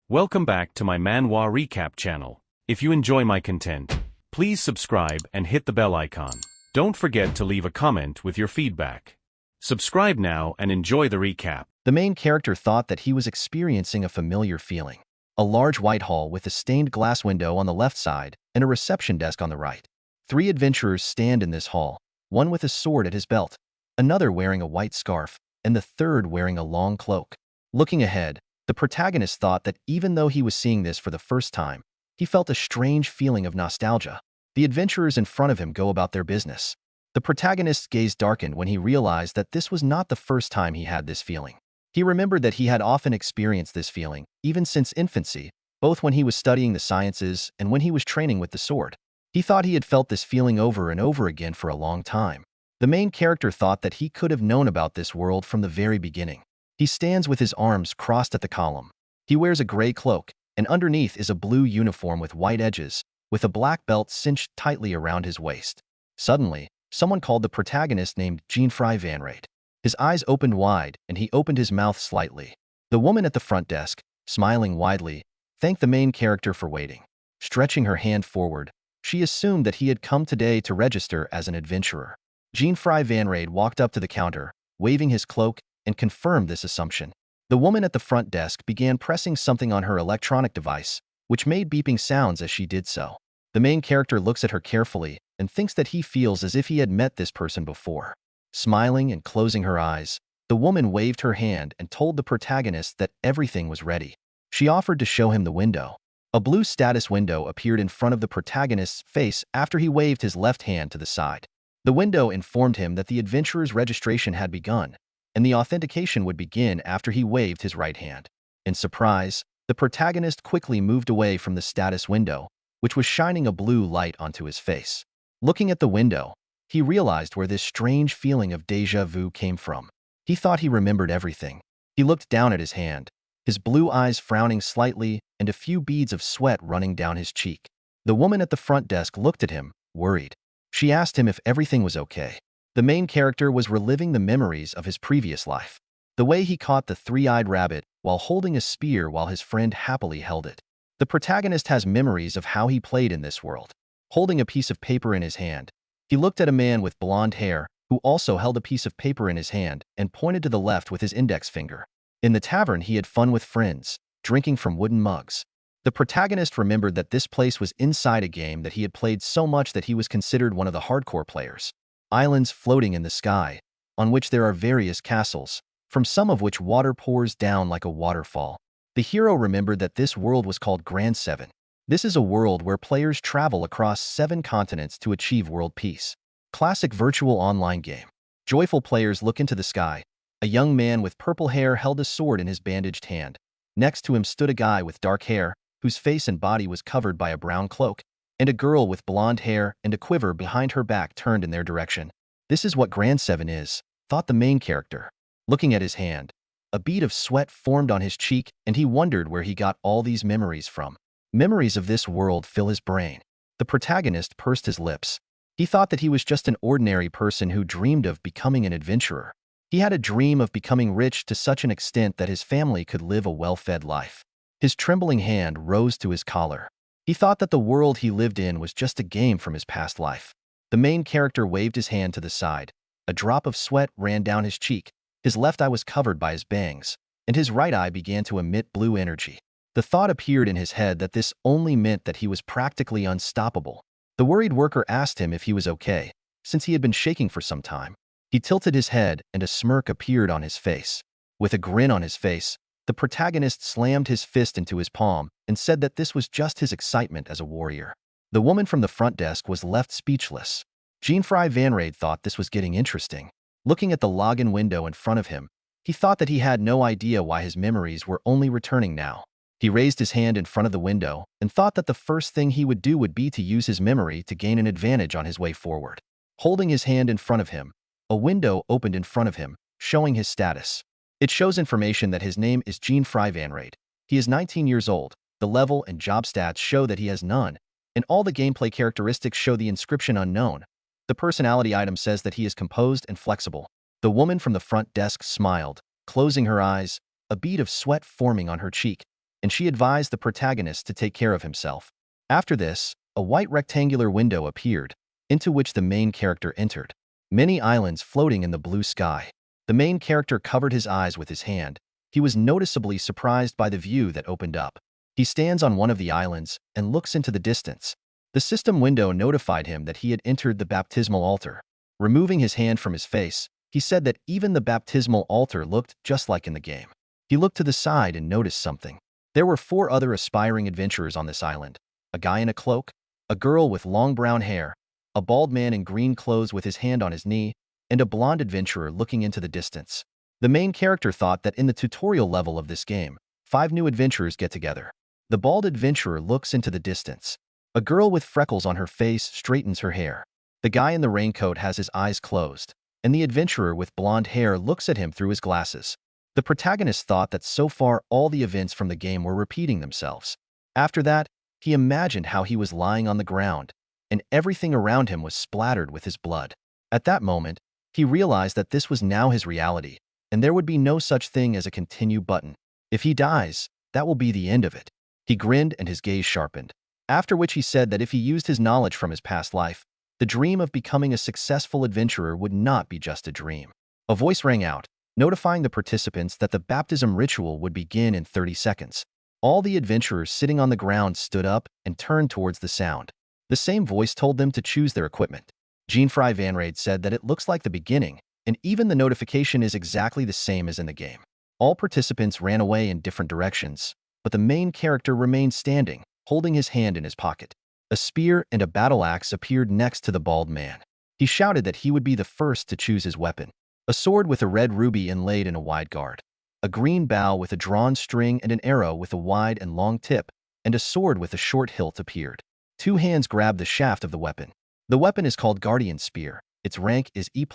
Welcome back to my Manhwa recap channel. If you enjoy my content, please subscribe and hit the bell icon. Don't forget to leave a comment with your feedback. Subscribe now and enjoy the recap. The main character thought that he was experiencing a familiar feeling. A large white hall with a stained glass window on the left side and a reception desk on the right. 3 adventurers stand in this hall, one with a sword at his belt, another wearing a white scarf, and the third wearing a long cloak. Looking ahead, the protagonist thought that even though he was seeing this for the first time, he felt a strange feeling of nostalgia. The adventurers in front of him go about their business. The protagonist's gaze darkened when he realized that this was not the first time he had this feeling. He remembered that he had often experienced this feeling, even since infancy, both when he was studying the sciences and when he was training with the sword. He thought he had felt this feeling over and over again for a long time. The main character thought that he could have known about this world from the very beginning. He stands with his arms crossed at the column. He wears a gray cloak, and underneath is a blue uniform with white edges, with a black belt cinched tightly around his waist. Suddenly, someone called the protagonist named Jean-Fry Van Raid. His eyes opened wide, and he opened his mouth slightly. The woman at the front desk, smiling widely, thanked the main character for waiting. Stretching her hand forward, she assumed that he had come today to register as an adventurer. Jean-Fry Van Raid walked up to the counter, waving his cloak, and confirmed this assumption. The woman at the front desk began pressing something on her electronic device, which made beeping sounds as she did so. The main character looks at her carefully and thinks that he feels as if he had met this person before. Smiling and closing her eyes, the woman waved her hand and told the protagonist that everything was ready. She offered to show him the window. A blue status window appeared in front of the protagonist's face after he waved his left hand to the side. The window informed him that the adventurer's registration had begun, and the authentication would begin after he waved his right hand. In surprise, the protagonist quickly moved away from the status window, which was shining a blue light onto his face. Looking at the window, he realized where this strange feeling of déjà vu came from. He thought he remembered everything. He looked down at his hand, his blue eyes frowning slightly and a few beads of sweat running down his cheek. The woman at the front desk looked at him, worried. She asked him if everything was okay. The main character was reliving the memories of his previous life. The way he caught the 3-eyed rabbit while holding a spear while his friend happily held it. The protagonist has memories of how he played in this world. Holding a piece of paper in his hand, he looked at a man with blonde hair who also held a piece of paper in his hand and pointed to the left with his index finger. In the tavern, he had fun with friends, drinking from wooden mugs. The protagonist remembered that this place was inside a game that he had played so much that he was considered one of the hardcore players. Islands floating in the sky, on which there are various castles, from some of which water pours down like a waterfall. The hero remembered that this world was called Grand 7. This is a world where players travel across 7 continents to achieve world peace. Classic virtual online game. Joyful players look into the sky. A young man with purple hair held a sword in his bandaged hand. Next to him stood a guy with dark hair, whose face and body was covered by a brown cloak, and a girl with blonde hair and a quiver behind her back turned in their direction. This is what Grand 7 is, thought the main character. Looking at his hand, a bead of sweat formed on his cheek, and he wondered where he got all these memories from. Memories of this world fill his brain. The protagonist pursed his lips. He thought that he was just an ordinary person who dreamed of becoming an adventurer. He had a dream of becoming rich to such an extent that his family could live a well-fed life. His trembling hand rose to his collar. He thought that the world he lived in was just a game from his past life. The main character waved his hand to the side. A drop of sweat ran down his cheek. His left eye was covered by his bangs, and his right eye began to emit blue energy. The thought appeared in his head that this only meant that he was practically unstoppable. The worried worker asked him if he was okay, since he had been shaking for some time. He tilted his head, and a smirk appeared on his face. With a grin on his face, the protagonist slammed his fist into his palm and said that this was just his excitement as a warrior. The woman from the front desk was left speechless. Jean-Fry Van Raid thought this was getting interesting. Looking at the login window in front of him, he thought that he had no idea why his memories were only returning now. He raised his hand in front of the window and thought that the first thing he would do would be to use his memory to gain an advantage on his way forward. Holding his hand in front of him, a window opened in front of him, showing his status. It shows information that his name is Jean-Fry Van Raid. He is 19 years old, the level and job stats show that he has none, and all the gameplay characteristics show the inscription unknown. The personality item says that he is composed and flexible. The woman from the front desk smiled, closing her eyes, a bead of sweat forming on her cheek, and she advised the protagonist to take care of himself. After this, a white rectangular window appeared, into which the main character entered. Many islands floating in the blue sky. The main character covered his eyes with his hand. He was noticeably surprised by the view that opened up. He stands on one of the islands and looks into the distance. The system window notified him that he had entered the baptismal altar. Removing his hand from his face, he said that even the baptismal altar looked just like in the game. He looked to the side and noticed something. There were 4 other aspiring adventurers on this island. A guy in a cloak, a girl with long brown hair, a bald man in green clothes with his hand on his knee, and a blonde adventurer looking into the distance. The main character thought that in the tutorial level of this game, 5 new adventurers get together. The bald adventurer looks into the distance. A girl with freckles on her face straightens her hair. The guy in the raincoat has his eyes closed, and the adventurer with blonde hair looks at him through his glasses. The protagonist thought that so far all the events from the game were repeating themselves. After that, he imagined how he was lying on the ground, and everything around him was splattered with his blood. At that moment, he realized that this was now his reality, and there would be no such thing as a continue button. If he dies, that will be the end of it. He grinned and his gaze sharpened. After which he said that if he used his knowledge from his past life, the dream of becoming a successful adventurer would not be just a dream. A voice rang out, notifying the participants that the baptism ritual would begin in 30 seconds. All the adventurers sitting on the ground stood up and turned towards the sound. The same voice told them to choose their equipment. Jean-Fry Vanrade said that it looks like the beginning, and even the notification is exactly the same as in the game. All participants ran away in different directions, but the main character remained standing, holding his hand in his pocket. A spear and a battle axe appeared next to the bald man. He shouted that he would be the first to choose his weapon. A sword with a red ruby inlaid in a wide guard. A green bow with a drawn string and an arrow with a wide and long tip, and a sword with a short hilt appeared. 2 hands grabbed the shaft of the weapon. The weapon is called Guardian Spear. Its rank is E+,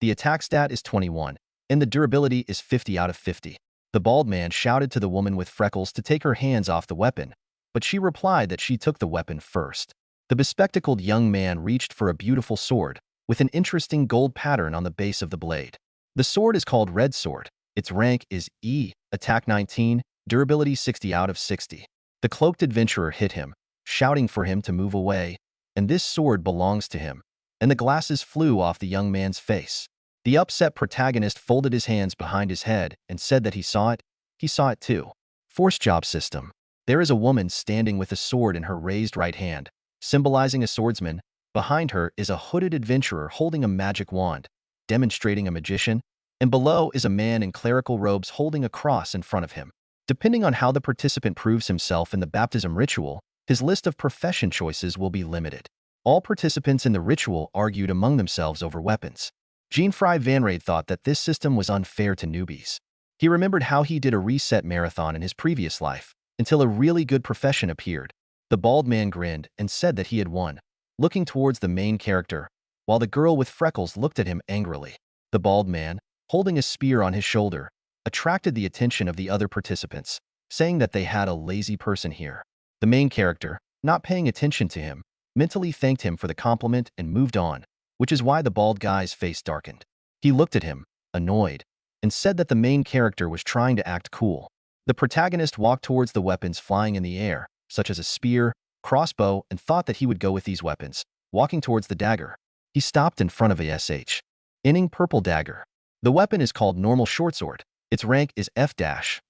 the attack stat is 21, and the durability is 50 out of 50. The bald man shouted to the woman with freckles to take her hands off the weapon, but she replied that she took the weapon first. The bespectacled young man reached for a beautiful sword, with an interesting gold pattern on the base of the blade. The sword is called Red Sword. Its rank is E, attack 19, durability 60 out of 60. The cloaked adventurer hit him, shouting for him to move away, and this sword belongs to him, and the glasses flew off the young man's face. The upset protagonist folded his hands behind his head and said that he saw it. He saw it too. Force job system. There is a woman standing with a sword in her raised right hand, symbolizing a swordsman. Behind her is a hooded adventurer holding a magic wand, demonstrating a magician, and below is a man in clerical robes holding a cross in front of him. Depending on how the participant proves himself in the baptism ritual, his list of profession choices will be limited. All participants in the ritual argued among themselves over weapons. Jean-Fry Vanrade thought that this system was unfair to newbies. He remembered how he did a reset marathon in his previous life, until a really good profession appeared. The bald man grinned and said that he had won, looking towards the main character, while the girl with freckles looked at him angrily. The bald man, holding a spear on his shoulder, attracted the attention of the other participants, saying that they had a lazy person here. The main character, not paying attention to him, mentally thanked him for the compliment and moved on, which is why the bald guy's face darkened. He looked at him, annoyed, and said that the main character was trying to act cool. The protagonist walked towards the weapons flying in the air, such as a spear, crossbow, and thought that he would go with these weapons. Walking towards the dagger, he stopped in front of a SSS-Ranked purple dagger. The weapon is called Normal Shortsword. Its rank is F-,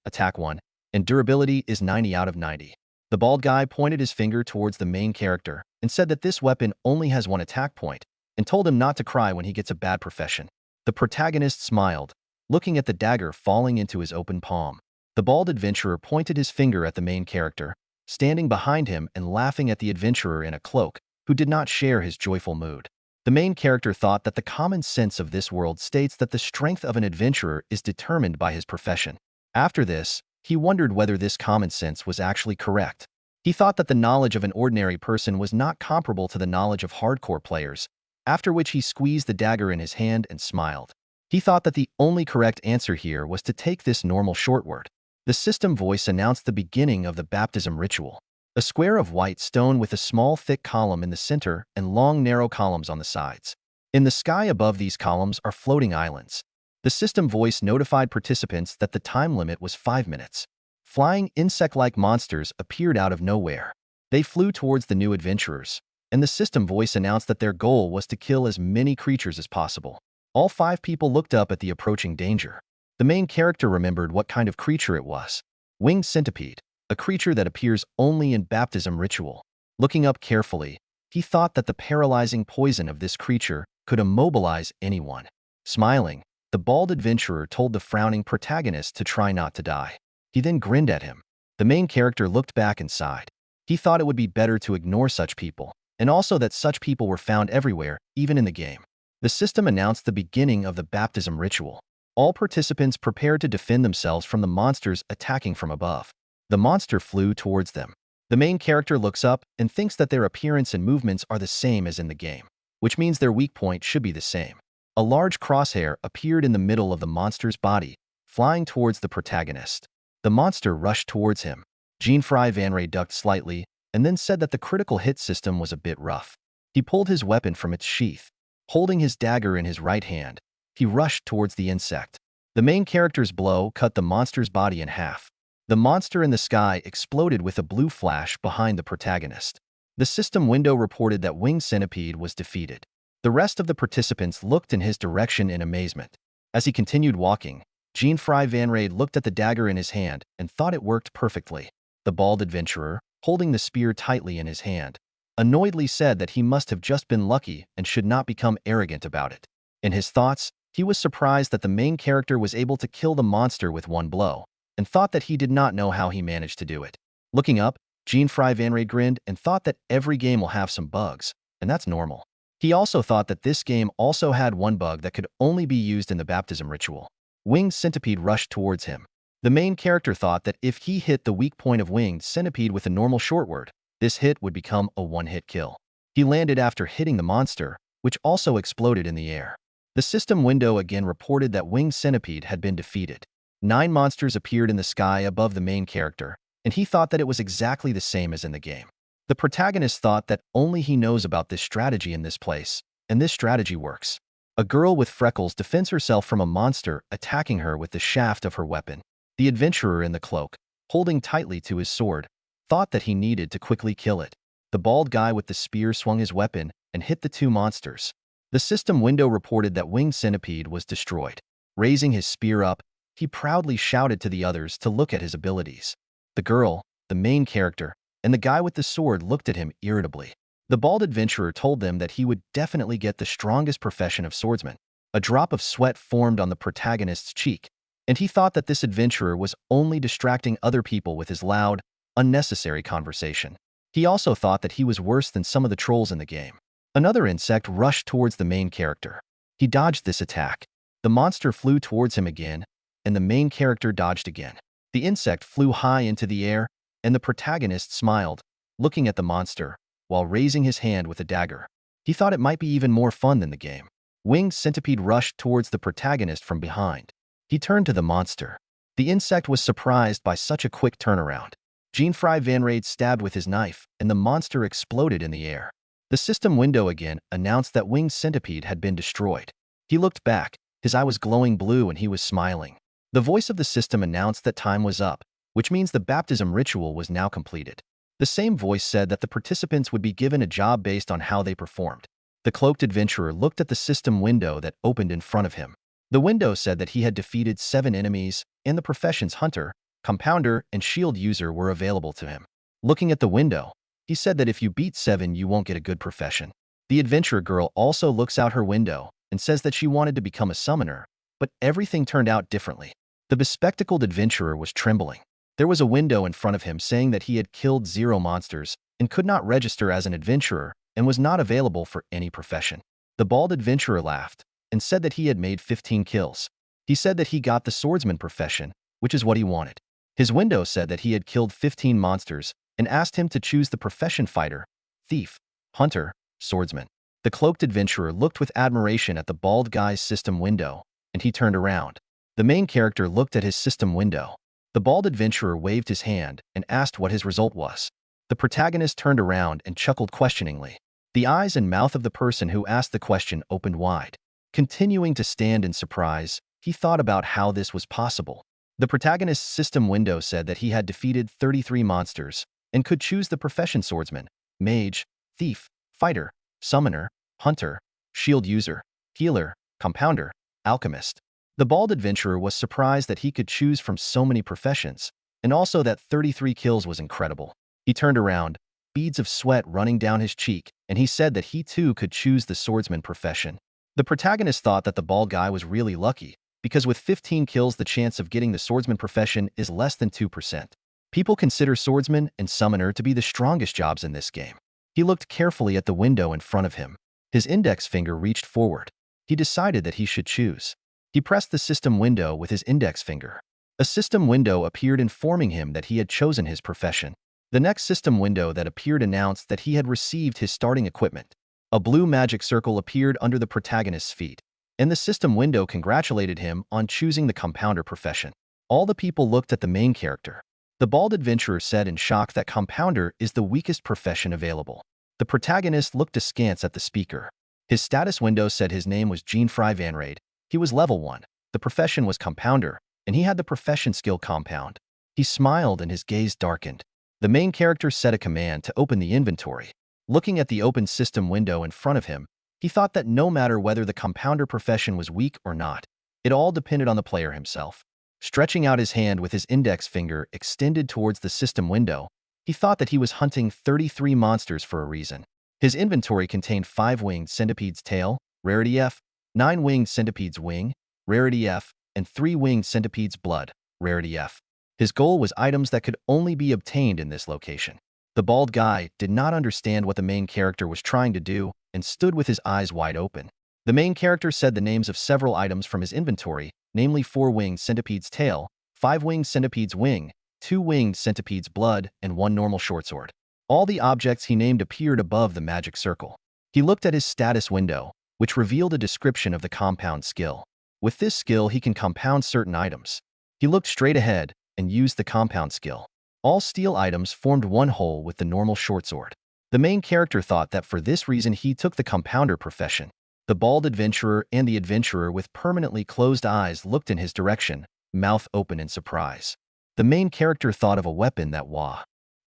attack 1, and durability is 90 out of 90. The bald guy pointed his finger towards the main character and said that this weapon only has 1 attack point, and told him not to cry when he gets a bad profession. The protagonist smiled, looking at the dagger falling into his open palm. The bald adventurer pointed his finger at the main character, standing behind him and laughing at the adventurer in a cloak, who did not share his joyful mood. The main character thought that the common sense of this world states that the strength of an adventurer is determined by his profession. After this, he wondered whether this common sense was actually correct. He thought that the knowledge of an ordinary person was not comparable to the knowledge of hardcore players, after which he squeezed the dagger in his hand and smiled. He thought that the only correct answer here was to take this normal shortword. The system voice announced the beginning of the baptism ritual. A square of white stone with a small thick column in the center and long narrow columns on the sides. In the sky above these columns are floating islands. The system voice notified participants that the time limit was 5 minutes. Flying insect-like monsters appeared out of nowhere. They flew towards the new adventurers, and the system voice announced that their goal was to kill as many creatures as possible. All 5 people looked up at the approaching danger. The main character remembered what kind of creature it was. Winged centipede, a creature that appears only in baptism ritual. Looking up carefully, he thought that the paralyzing poison of this creature could immobilize anyone. Smiling, the bald adventurer told the frowning protagonist to try not to die. He then grinned at him. The main character looked back and sighed. He thought it would be better to ignore such people, and also that such people were found everywhere, even in the game. The system announced the beginning of the baptism ritual. All participants prepared to defend themselves from the monsters attacking from above. The monster flew towards them. The main character looks up and thinks that their appearance and movements are the same as in the game, which means their weak point should be the same. A large crosshair appeared in the middle of the monster's body, flying towards the protagonist. The monster rushed towards him. Jean-Fry Van Ray ducked slightly and then said that the critical hit system was a bit rough. He pulled his weapon from its sheath. Holding his dagger in his right hand, he rushed towards the insect. The main character's blow cut the monster's body in half. The monster in the sky exploded with a blue flash behind the protagonist. The system window reported that Winged Centipede was defeated. The rest of the participants looked in his direction in amazement. As he continued walking, Jean-Fry Van Ray looked at the dagger in his hand and thought it worked perfectly. The bald adventurer, holding the spear tightly in his hand, annoyedly said that he must have just been lucky and should not become arrogant about it. In his thoughts, he was surprised that the main character was able to kill the monster with one blow, and thought that he did not know how he managed to do it. Looking up, Jean-Fry Van Ray grinned and thought that every game will have some bugs, and that's normal. He also thought that this game also had one bug that could only be used in the baptism ritual. Winged Centipede rushed towards him. The main character thought that if he hit the weak point of Winged Centipede with a normal short word, this hit would become a one-hit kill. He landed after hitting the monster, which also exploded in the air. The system window again reported that Winged Centipede had been defeated. 9 monsters appeared in the sky above the main character, and he thought that it was exactly the same as in the game. The protagonist thought that only he knows about this strategy in this place, and this strategy works. A girl with freckles defends herself from a monster attacking her with the shaft of her weapon. The adventurer in the cloak, holding tightly to his sword, thought that he needed to quickly kill it. The bald guy with the spear swung his weapon and hit the 2 monsters. The system window reported that Winged Centipede was destroyed. Raising his spear up, he proudly shouted to the others to look at his abilities. The girl, the main character, and the guy with the sword looked at him irritably. The bald adventurer told them that he would definitely get the strongest profession of swordsman. A drop of sweat formed on the protagonist's cheek, and he thought that this adventurer was only distracting other people with his loud, unnecessary conversation. He also thought that he was worse than some of the trolls in the game. Another insect rushed towards the main character. He dodged this attack. The monster flew towards him again, and the main character dodged again. The insect flew high into the air, and the protagonist smiled, looking at the monster, while raising his hand with a dagger. He thought it might be even more fun than the game. Winged Centipede rushed towards the protagonist from behind. He turned to the monster. The insect was surprised by such a quick turnaround. Jean-Fry Van Ray stabbed with his knife, and the monster exploded in the air. The system window again announced that Winged Centipede had been destroyed. He looked back, his eye was glowing blue and he was smiling. The voice of the system announced that time was up, which means the baptism ritual was now completed. The same voice said that the participants would be given a job based on how they performed. The cloaked adventurer looked at the system window that opened in front of him. The window said that he had defeated 7 enemies, and the professions hunter, compounder, and shield user were available to him. Looking at the window, he said that if you beat 7, you won't get a good profession. The adventurer girl also looks out her window and says that she wanted to become a summoner, but everything turned out differently. The bespectacled adventurer was trembling. There was a window in front of him saying that he had killed 0 monsters and could not register as an adventurer and was not available for any profession. The bald adventurer laughed and said that he had made 15 kills. He said that he got the swordsman profession, which is what he wanted. His window said that he had killed 15 monsters and asked him to choose the profession fighter, thief, hunter, swordsman. The cloaked adventurer looked with admiration at the bald guy's system window, and he turned around. The main character looked at his system window. The bald adventurer waved his hand and asked what his result was. The protagonist turned around and chuckled questioningly. The eyes and mouth of the person who asked the question opened wide. Continuing to stand in surprise, he thought about how this was possible. The protagonist's system window said that he had defeated 33 monsters and could choose the profession swordsman, mage, thief, fighter, summoner, hunter, shield user, healer, compounder, alchemist. The bald adventurer was surprised that he could choose from so many professions, and also that 33 kills was incredible. He turned around, beads of sweat running down his cheek, and he said that he too could choose the swordsman profession. The protagonist thought that the bald guy was really lucky, because with 15 kills the chance of getting the swordsman profession is less than 2%. People consider swordsman and summoner to be the strongest jobs in this game. He looked carefully at the window in front of him. His index finger reached forward. He decided that he should choose. He pressed the system window with his index finger. A system window appeared informing him that he had chosen his profession. The next system window that appeared announced that he had received his starting equipment. A blue magic circle appeared under the protagonist's feet, and the system window congratulated him on choosing the compounder profession. All the people looked at the main character. The bald adventurer said in shock that compounder is the weakest profession available. The protagonist looked askance at the speaker. His status window said his name was Jean-Fry Van Raid. He was level 1. The profession was compounder, and he had the profession skill compound. He smiled and his gaze darkened. The main character said a command to open the inventory. Looking at the open system window in front of him, he thought that no matter whether the compounder profession was weak or not, it all depended on the player himself. Stretching out his hand with his index finger extended towards the system window, he thought that he was hunting 33 monsters for a reason. His inventory contained 5 winged centipede's tail, rarity F, 9 winged centipede's wing, rarity F, and 3 winged centipede's blood, rarity F. His goal was items that could only be obtained in this location. The bald guy did not understand what the main character was trying to do and stood with his eyes wide open. The main character said the names of several items from his inventory, namely 4 winged centipede's tail, 5 winged centipede's wing, 2 winged centipede's blood, and 1 normal shortsword. All the objects he named appeared above the magic circle. He looked at his status window, which revealed a description of the compound skill. With this skill, he can compound certain items. He looked straight ahead and used the compound skill. All steel items formed one whole with the normal shortsword. The main character thought that for this reason he took the compounder profession. The bald adventurer and the adventurer with permanently closed eyes looked in his direction, mouth open in surprise. The main character thought of a weapon that was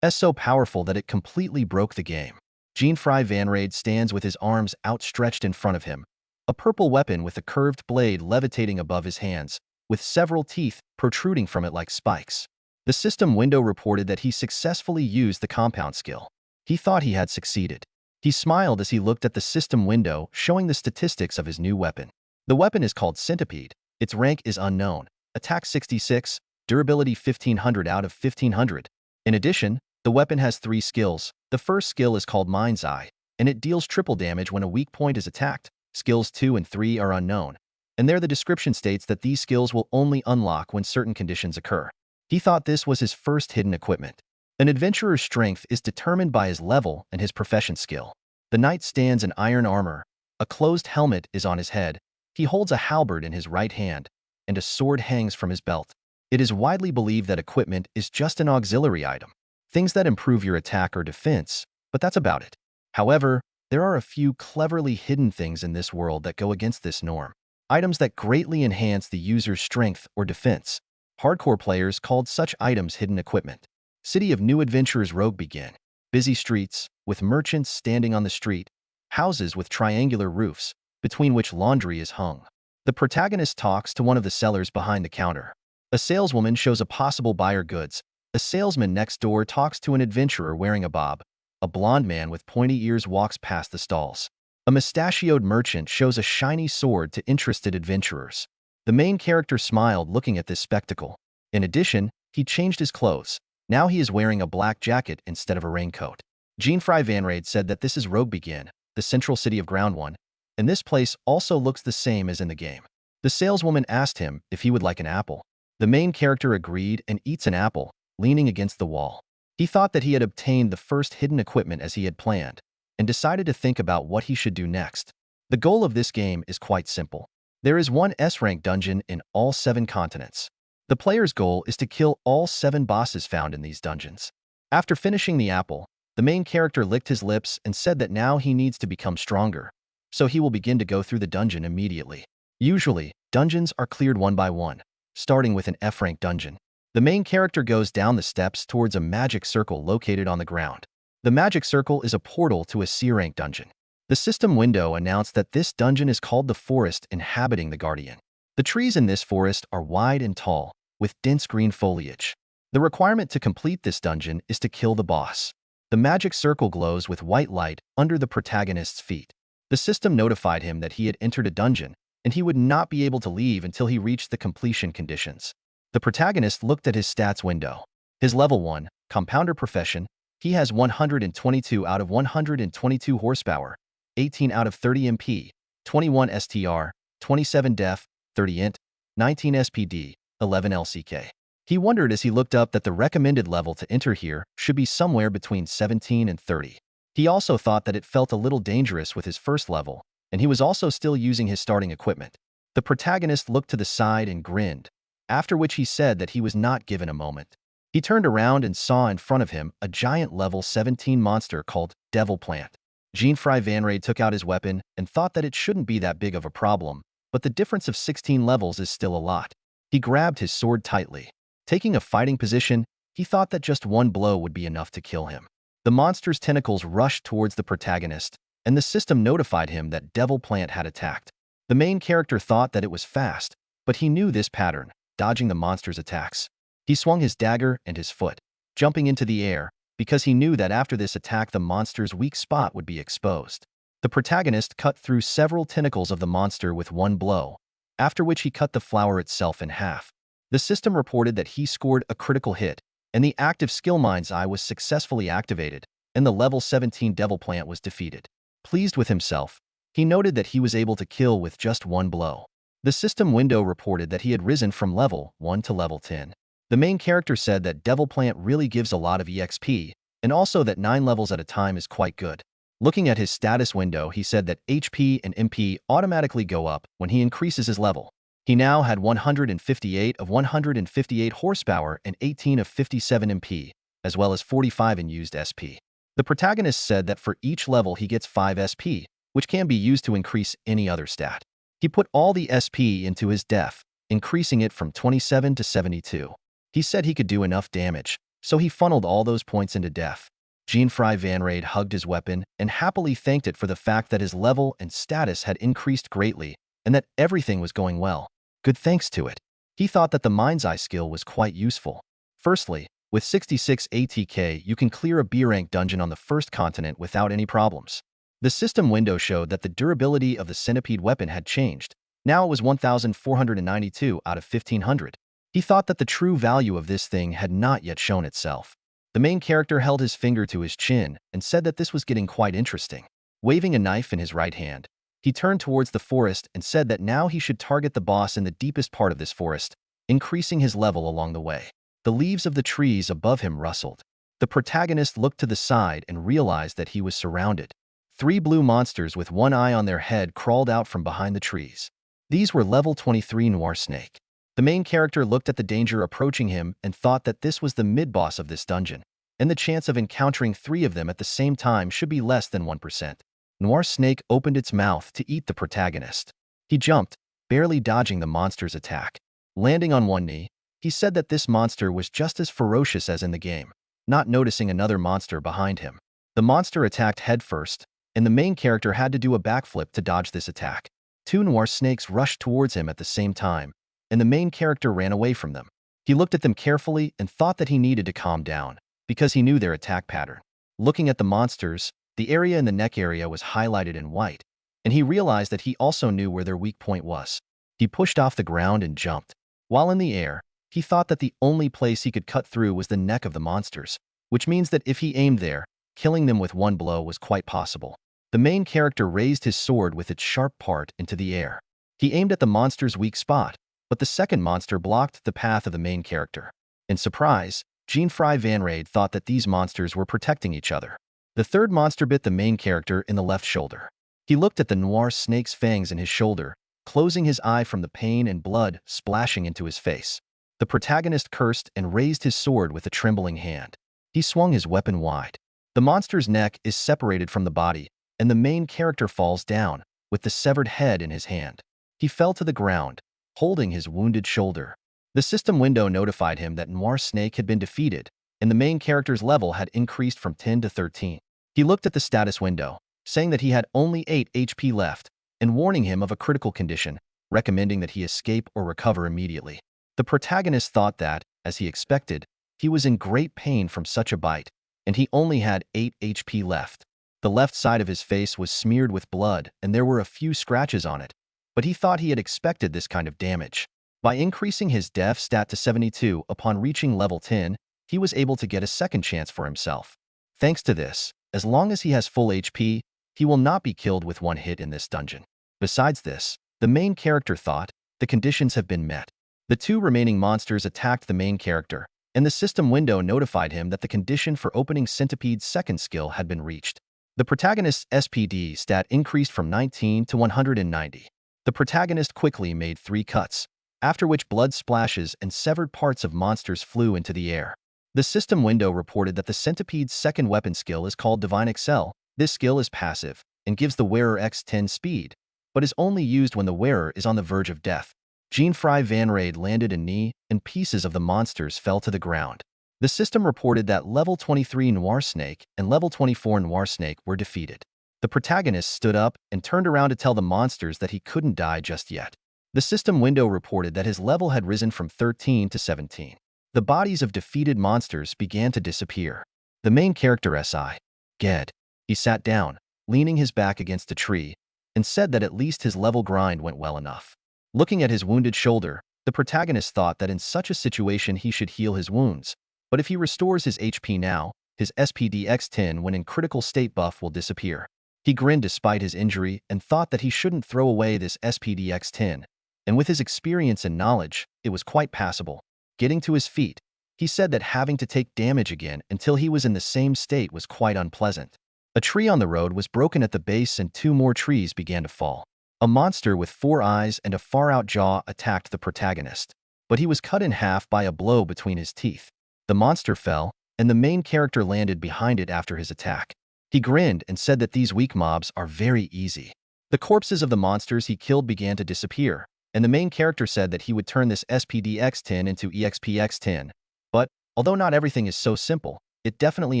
so powerful that it completely broke the game. Jean-Fry Van Raid stands with his arms outstretched in front of him, a purple weapon with a curved blade levitating above his hands, with several teeth protruding from it like spikes. The system window reported that he successfully used the compound skill. He thought he had succeeded. He smiled as he looked at the system window showing the statistics of his new weapon. The weapon is called Centipede. Its rank is unknown. Attack 66, durability 1500 out of 1500. In addition, the weapon has 3 skills. The first skill is called Mind's Eye, and it deals triple damage when a weak point is attacked. Skills 2 and 3 are unknown, and there the description states that these skills will only unlock when certain conditions occur. He thought this was his first hidden equipment. An adventurer's strength is determined by his level and his profession skill. The knight stands in iron armor. A closed helmet is on his head. He holds a halberd in his right hand, and a sword hangs from his belt. It is widely believed that equipment is just an auxiliary item, things that improve your attack or defense, but that's about it. However, there are a few cleverly hidden things in this world that go against this norm. Items that greatly enhance the user's strength or defense. Hardcore players called such items hidden equipment. City of New Adventurers Rogue begin. Busy streets, with merchants standing on the street, houses with triangular roofs, between which laundry is hung. The protagonist talks to one of the sellers behind the counter. A saleswoman shows a possible buyer goods. A salesman next door talks to an adventurer wearing a bob. A blond man with pointy ears walks past the stalls. A mustachioed merchant shows a shiny sword to interested adventurers. The main character smiled looking at this spectacle. In addition, he changed his clothes. Now he is wearing a black jacket instead of a raincoat. Jean-Fry Van Raid said that this is Rogue Begin, the central city of Ground 1, and this place also looks the same as in the game. The saleswoman asked him if he would like an apple. The main character agreed and eats an apple, leaning against the wall. He thought that he had obtained the first hidden equipment as he had planned, and decided to think about what he should do next. The goal of this game is quite simple. There is one S-rank dungeon in all 7 continents. The player's goal is to kill all 7 bosses found in these dungeons. After finishing the apple, the main character licked his lips and said that now he needs to become stronger, so he will begin to go through the dungeon immediately. Usually, dungeons are cleared one by one. starting with an F-rank dungeon. The main character goes down the steps towards a magic circle located on the ground. The magic circle is a portal to a C-rank dungeon. The system window announced that this dungeon is called the forest inhabiting the Guardian. The trees in this forest are wide and tall, with dense green foliage. The requirement to complete this dungeon is to kill the boss. The magic circle glows with white light under the protagonist's feet. The system notified him that he had entered a dungeon, and he would not be able to leave until he reached the completion conditions. The protagonist looked at his stats window. His level 1, compounder profession, he has 122 out of 122 horsepower, 18 out of 30 MP, 21 STR, 27 def, 30 int, 19 SPD, 11 LCK. He wondered as he looked up that the recommended level to enter here should be somewhere between 17 and 30. He also thought that it felt a little dangerous with his first level, and he was also still using his starting equipment. The protagonist looked to the side and grinned, after which he said that he was not given a moment. He turned around and saw in front of him a giant level 17 monster called Devil Plant. Jean-Fry Vanraid took out his weapon and thought that it shouldn't be that big of a problem, but the difference of 16 levels is still a lot. He grabbed his sword tightly. Taking a fighting position, he thought that just one blow would be enough to kill him. The monster's tentacles rushed towards the protagonist, and the system notified him that Devil Plant had attacked. The main character thought that it was fast, but he knew this pattern, dodging the monster's attacks. He swung his dagger and his foot, jumping into the air, because he knew that after this attack the monster's weak spot would be exposed. The protagonist cut through several tentacles of the monster with one blow, after which he cut the flower itself in half. The system reported that he scored a critical hit, and the active skill mind's eye was successfully activated, and the level 17 Devil Plant was defeated. Pleased with himself, he noted that he was able to kill with just one blow. The system window reported that he had risen from level 1 to level 10. The main character said that Devil Plant really gives a lot of EXP, and also that 9 levels at a time is quite good. Looking at his status window, he said that HP and MP automatically go up when he increases his level. He now had 158 of 158 horsepower and 18 of 57 MP, as well as 45 in used SP. The protagonist said that for each level he gets 5 SP, which can be used to increase any other stat. He put all the SP into his def, increasing it from 27 to 72. He said he could do enough damage, so he funneled all those points into def. Jean-Fry Vanraid hugged his weapon and happily thanked it for the fact that his level and status had increased greatly and that everything was going well. Good thanks to it. He thought that the Mind's Eye skill was quite useful. Firstly, with 66 ATK you can clear a B-rank dungeon on the first continent without any problems. The system window showed that the durability of the centipede weapon had changed. Now it was 1,492 out of 1,500. He thought that the true value of this thing had not yet shown itself. The main character held his finger to his chin and said that this was getting quite interesting. Waving a knife in his right hand, he turned towards the forest and said that now he should target the boss in the deepest part of this forest, increasing his level along the way. The leaves of the trees above him rustled. The protagonist looked to the side and realized that he was surrounded. 3 blue monsters with one eye on their head crawled out from behind the trees. These were level 23 Noir Snake. The main character looked at the danger approaching him and thought that this was the mid-boss of this dungeon, and the chance of encountering 3 of them at the same time should be less than 1%. Noir Snake opened its mouth to eat the protagonist. He jumped, barely dodging the monster's attack. Landing on one knee, he said that this monster was just as ferocious as in the game, not noticing another monster behind him. The monster attacked headfirst, and the main character had to do a backflip to dodge this attack. 2 Noir Snakes rushed towards him at the same time, and the main character ran away from them. He looked at them carefully and thought that he needed to calm down, because he knew their attack pattern. Looking at the monsters, the area in the neck area was highlighted in white, and he realized that he also knew where their weak point was. He pushed off the ground and jumped. While in the air, he thought that the only place he could cut through was the neck of the monsters, which means that if he aimed there, killing them with one blow was quite possible. The main character raised his sword with its sharp part into the air. He aimed at the monster's weak spot, but the second monster blocked the path of the main character. In surprise, Jean-Fry Vanraid thought that these monsters were protecting each other. The third monster bit the main character in the left shoulder. He looked at the Noir Snake's fangs in his shoulder, closing his eye from the pain and blood splashing into his face. The protagonist cursed and raised his sword with a trembling hand. He swung his weapon wide. The monster's neck is separated from the body, and the main character falls down, with the severed head in his hand. He fell to the ground, holding his wounded shoulder. The system window notified him that Noir Snake had been defeated, and the main character's level had increased from 10 to 13. He looked at the status window, saying that he had only 8 HP left, and warning him of a critical condition, recommending that he escape or recover immediately. The protagonist thought that, as he expected, he was in great pain from such a bite, and he only had 8 HP left. The left side of his face was smeared with blood, and there were a few scratches on it, but he thought he had expected this kind of damage. By increasing his def stat to 72 upon reaching level 10, he was able to get a second chance for himself. Thanks to this, as long as he has full HP, he will not be killed with one hit in this dungeon. Besides this, the main character thought, the conditions have been met. The 2 remaining monsters attacked the main character, and the system window notified him that the condition for opening Centipede's second skill had been reached. The protagonist's SPD stat increased from 19 to 190. The protagonist quickly made 3 cuts, after which blood splashes and severed parts of monsters flew into the air. The system window reported that the Centipede's second weapon skill is called Divine Excel. This skill is passive and gives the wearer X10 speed, but is only used when the wearer is on the verge of death. Jean-Fry Van Raid landed a knee, and pieces of the monsters fell to the ground. The system reported that level 23 Noir Snake and level 24 Noir Snake were defeated. The protagonist stood up and turned around to tell the monsters that he couldn't die just yet. The system window reported that his level had risen from 13 to 17. The bodies of defeated monsters began to disappear. The main character S.I. Ged. He sat down, leaning his back against a tree, and said that at least his level grind went well enough. Looking at his wounded shoulder, the protagonist thought that in such a situation he should heal his wounds, but if he restores his HP now, his SPD X10 when in critical state buff will disappear. He grinned despite his injury and thought that he shouldn't throw away this SPD X10, and with his experience and knowledge, it was quite passable. Getting to his feet, he said that having to take damage again until he was in the same state was quite unpleasant. A tree on the road was broken at the base and 2 more trees began to fall. A monster with 4 eyes and a far-out jaw attacked the protagonist, but he was cut in half by a blow between his teeth. The monster fell, and the main character landed behind it after his attack. He grinned and said that these weak mobs are very easy. The corpses of the monsters he killed began to disappear, and the main character said that he would turn this SPD X10 into EXP X10. But, although not everything is so simple, it definitely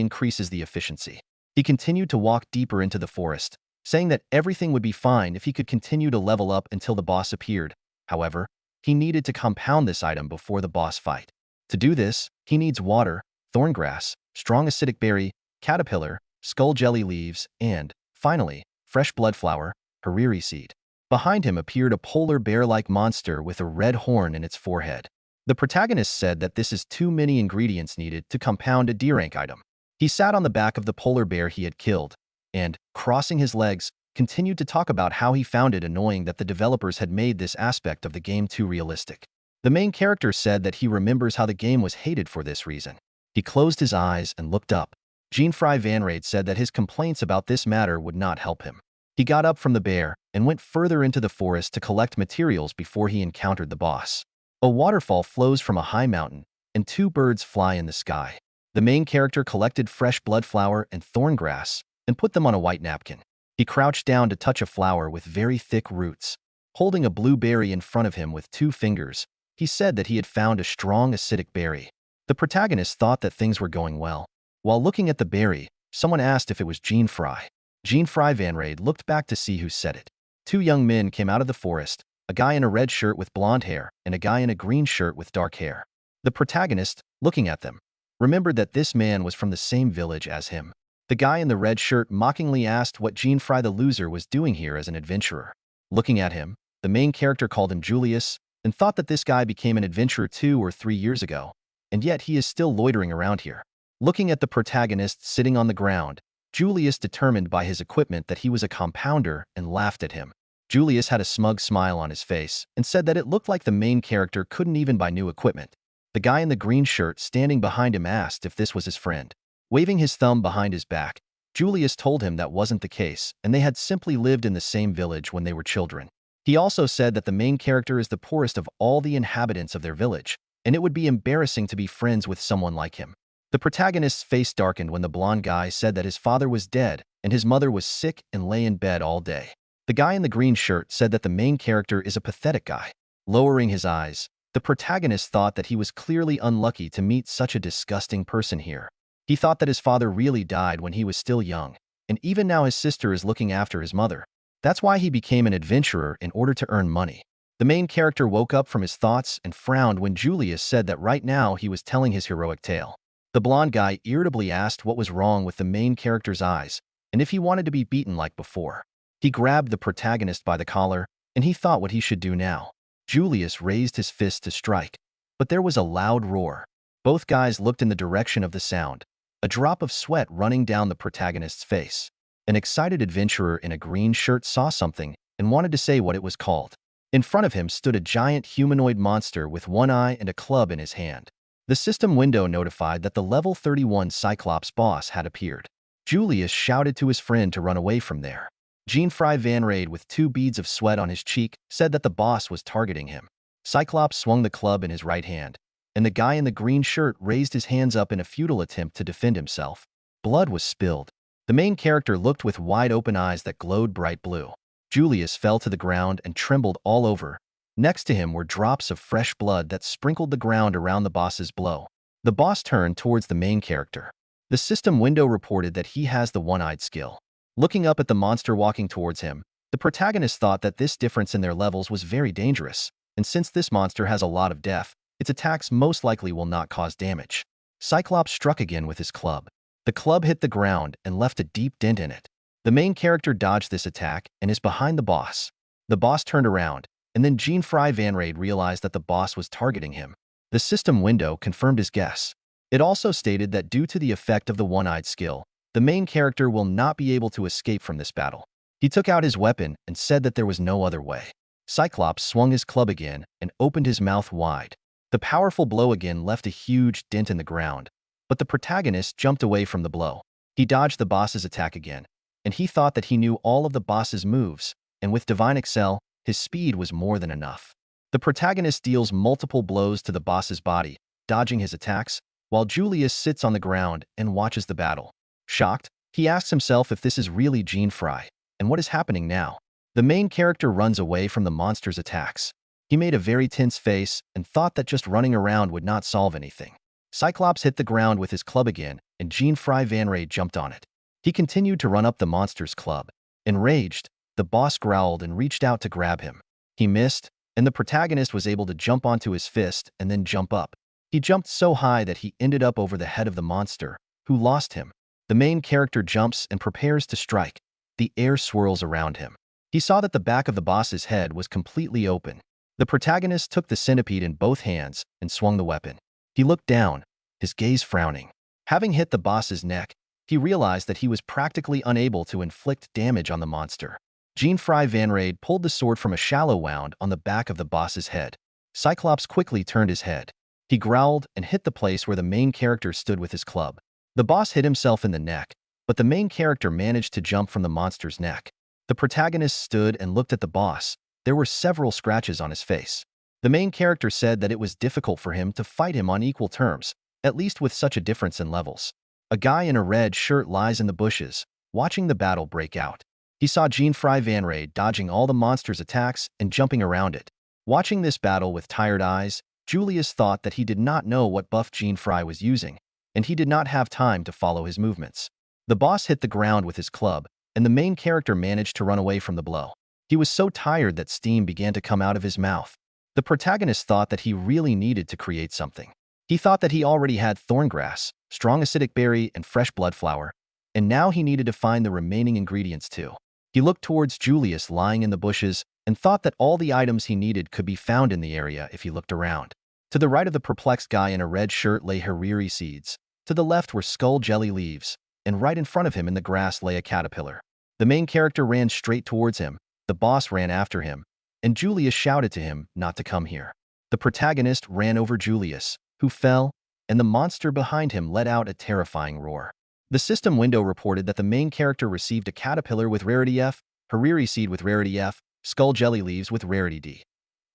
increases the efficiency. He continued to walk deeper into the forest, saying that everything would be fine if he could continue to level up until the boss appeared. However, he needed to compound this item before the boss fight. To do this, he needs water, thorngrass, strong acidic berry, caterpillar, skull jelly leaves, and, finally, fresh blood flower, hariri seed. Behind him appeared a polar bear-like monster with a red horn in its forehead. The protagonist said that this is too many ingredients needed to compound a D-rank item. He sat on the back of the polar bear he had killed, and, crossing his legs, continued to talk about how he found it annoying that the developers had made this aspect of the game too realistic. The main character said that he remembers how the game was hated for this reason. He closed his eyes and looked up. Jean-Fry Van Raid said that his complaints about this matter would not help him. He got up from the bear and went further into the forest to collect materials before he encountered the boss. A waterfall flows from a high mountain, and 2 birds fly in the sky. The main character collected fresh blood flower and thorngrass and put them on a white napkin. He crouched down to touch a flower with very thick roots. Holding a blue berry in front of him with 2 fingers, he said that he had found a strong acidic berry. The protagonist thought that things were going well. While looking at the berry, someone asked if it was Jean-Fry. Jean-Fry Van Raid looked back to see who said it. 2 young men came out of the forest, a guy in a red shirt with blonde hair and a guy in a green shirt with dark hair. The protagonist, looking at them, remembered that this man was from the same village as him. The guy in the red shirt mockingly asked what Jean-Fry the loser was doing here as an adventurer. Looking at him, the main character called him Julius and thought that this guy became an adventurer 2 or 3 years ago, and yet he is still loitering around here. Looking at the protagonist sitting on the ground, Julius determined by his equipment that he was a compounder and laughed at him. Julius had a smug smile on his face and said that it looked like the main character couldn't even buy new equipment. The guy in the green shirt standing behind him asked if this was his friend. Waving his thumb behind his back, Julius told him that wasn't the case and they had simply lived in the same village when they were children. He also said that the main character is the poorest of all the inhabitants of their village, and it would be embarrassing to be friends with someone like him. The protagonist's face darkened when the blonde guy said that his father was dead and his mother was sick and lay in bed all day. The guy in the green shirt said that the main character is a pathetic guy. Lowering his eyes, The protagonist thought that he was clearly unlucky to meet such a disgusting person here. He thought that his father really died when he was still young, and even now his sister is looking after his mother. That's why he became an adventurer in order to earn money. The main character woke up from his thoughts and frowned when Julius said that right now he was telling his heroic tale. The blonde guy irritably asked what was wrong with the main character's eyes, and if he wanted to be beaten like before. He grabbed the protagonist by the collar, and he thought what he should do now. Julius raised his fist to strike, but there was a loud roar. Both guys looked in the direction of the sound, a drop of sweat running down the protagonist's face. An excited adventurer in a green shirt saw something and wanted to say what it was called. In front of him stood a giant humanoid monster with one eye and a club in his hand. The system window notified that the level 31 Cyclops boss had appeared. Julius shouted to his friend to run away from there. Jean-Fry Van Raid, with 2 beads of sweat on his cheek, said that the boss was targeting him. Cyclops swung the club in his right hand, and the guy in the green shirt raised his hands up in a futile attempt to defend himself. Blood was spilled. The main character looked with wide-open eyes that glowed bright blue. Julius fell to the ground and trembled all over. Next to him were drops of fresh blood that sprinkled the ground around the boss's blow. The boss turned towards the main character. The system window reported that he has the one-eyed skill. Looking up at the monster walking towards him, the protagonist thought that this difference in their levels was very dangerous, and since this monster has a lot of depth, its attacks most likely will not cause damage. Cyclops struck again with his club. The club hit the ground and left a deep dent in it. The main character dodged this attack and is behind the boss. The boss turned around, and then Jean-Fry Van Raid realized that the boss was targeting him. The system window confirmed his guess. It also stated that due to the effect of the one-eyed skill, the main character will not be able to escape from this battle. He took out his weapon and said that there was no other way. Cyclops swung his club again and opened his mouth wide. The powerful blow again left a huge dent in the ground, but the protagonist jumped away from the blow. He dodged the boss's attack again, and he thought that he knew all of the boss's moves, and with Divine Excel, his speed was more than enough. The protagonist deals multiple blows to the boss's body, dodging his attacks, while Julius sits on the ground and watches the battle. Shocked, he asks himself if this is really Jean-Fry, and what is happening now. The main character runs away from the monster's attacks. He made a very tense face and thought that just running around would not solve anything. Cyclops hit the ground with his club again, and Jean-Fry Van Raid jumped on it. He continued to run up the monster's club. Enraged, the boss growled and reached out to grab him. He missed, and the protagonist was able to jump onto his fist and then jump up. He jumped so high that he ended up over the head of the monster, who lost him. The main character jumps and prepares to strike. The air swirls around him. He saw that the back of the boss's head was completely open. The protagonist took the centipede in both hands and swung the weapon. He looked down, his gaze frowning. Having hit the boss's neck, he realized that he was practically unable to inflict damage on the monster. Jean-Fry Van Raid pulled the sword from a shallow wound on the back of the boss's head. Cyclops quickly turned his head. He growled and hit the place where the main character stood with his club. The boss hit himself in the neck, but the main character managed to jump from the monster's neck. The protagonist stood and looked at the boss. There were several scratches on his face. The main character said that it was difficult for him to fight him on equal terms, at least with such a difference in levels. A guy in a red shirt lies in the bushes, watching the battle break out. He saw Jean-Fry Van Raid dodging all the monster's attacks and jumping around it. Watching this battle with tired eyes, Julius thought that he did not know what buff Jean-Fry was using, and he did not have time to follow his movements. The boss hit the ground with his club, and the main character managed to run away from the blow. He was so tired that steam began to come out of his mouth. The protagonist thought that he really needed to create something. He thought that he already had thorngrass, strong acidic berry, and fresh blood flower, and now he needed to find the remaining ingredients too. He looked towards Julius lying in the bushes and thought that all the items he needed could be found in the area if he looked around. To the right of the perplexed guy in a red shirt lay hariri seeds. To the left were skull jelly leaves, and right in front of him in the grass lay a caterpillar. The main character ran straight towards him. The boss ran after him, and Julius shouted to him not to come here. The protagonist ran over Julius, who fell, and the monster behind him let out a terrifying roar. The system window reported that the main character received a caterpillar with rarity F, hariri seed with rarity F, skull jelly leaves with rarity D.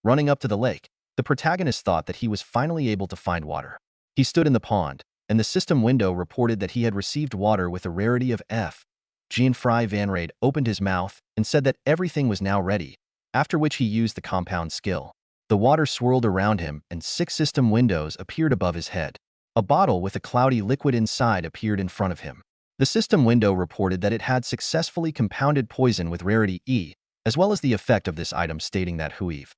Running up to the lake, the protagonist thought that he was finally able to find water. He stood in the pond, and the system window reported that he had received water with a rarity of F. Jean-Fry Van Raid opened his mouth and said that everything was now ready, after which he used the compound skill. The water swirled around him and 6 system windows appeared above his head. A bottle with a cloudy liquid inside appeared in front of him. The system window reported that it had successfully compounded poison with rarity E, as well as the effect of this item stating that whoever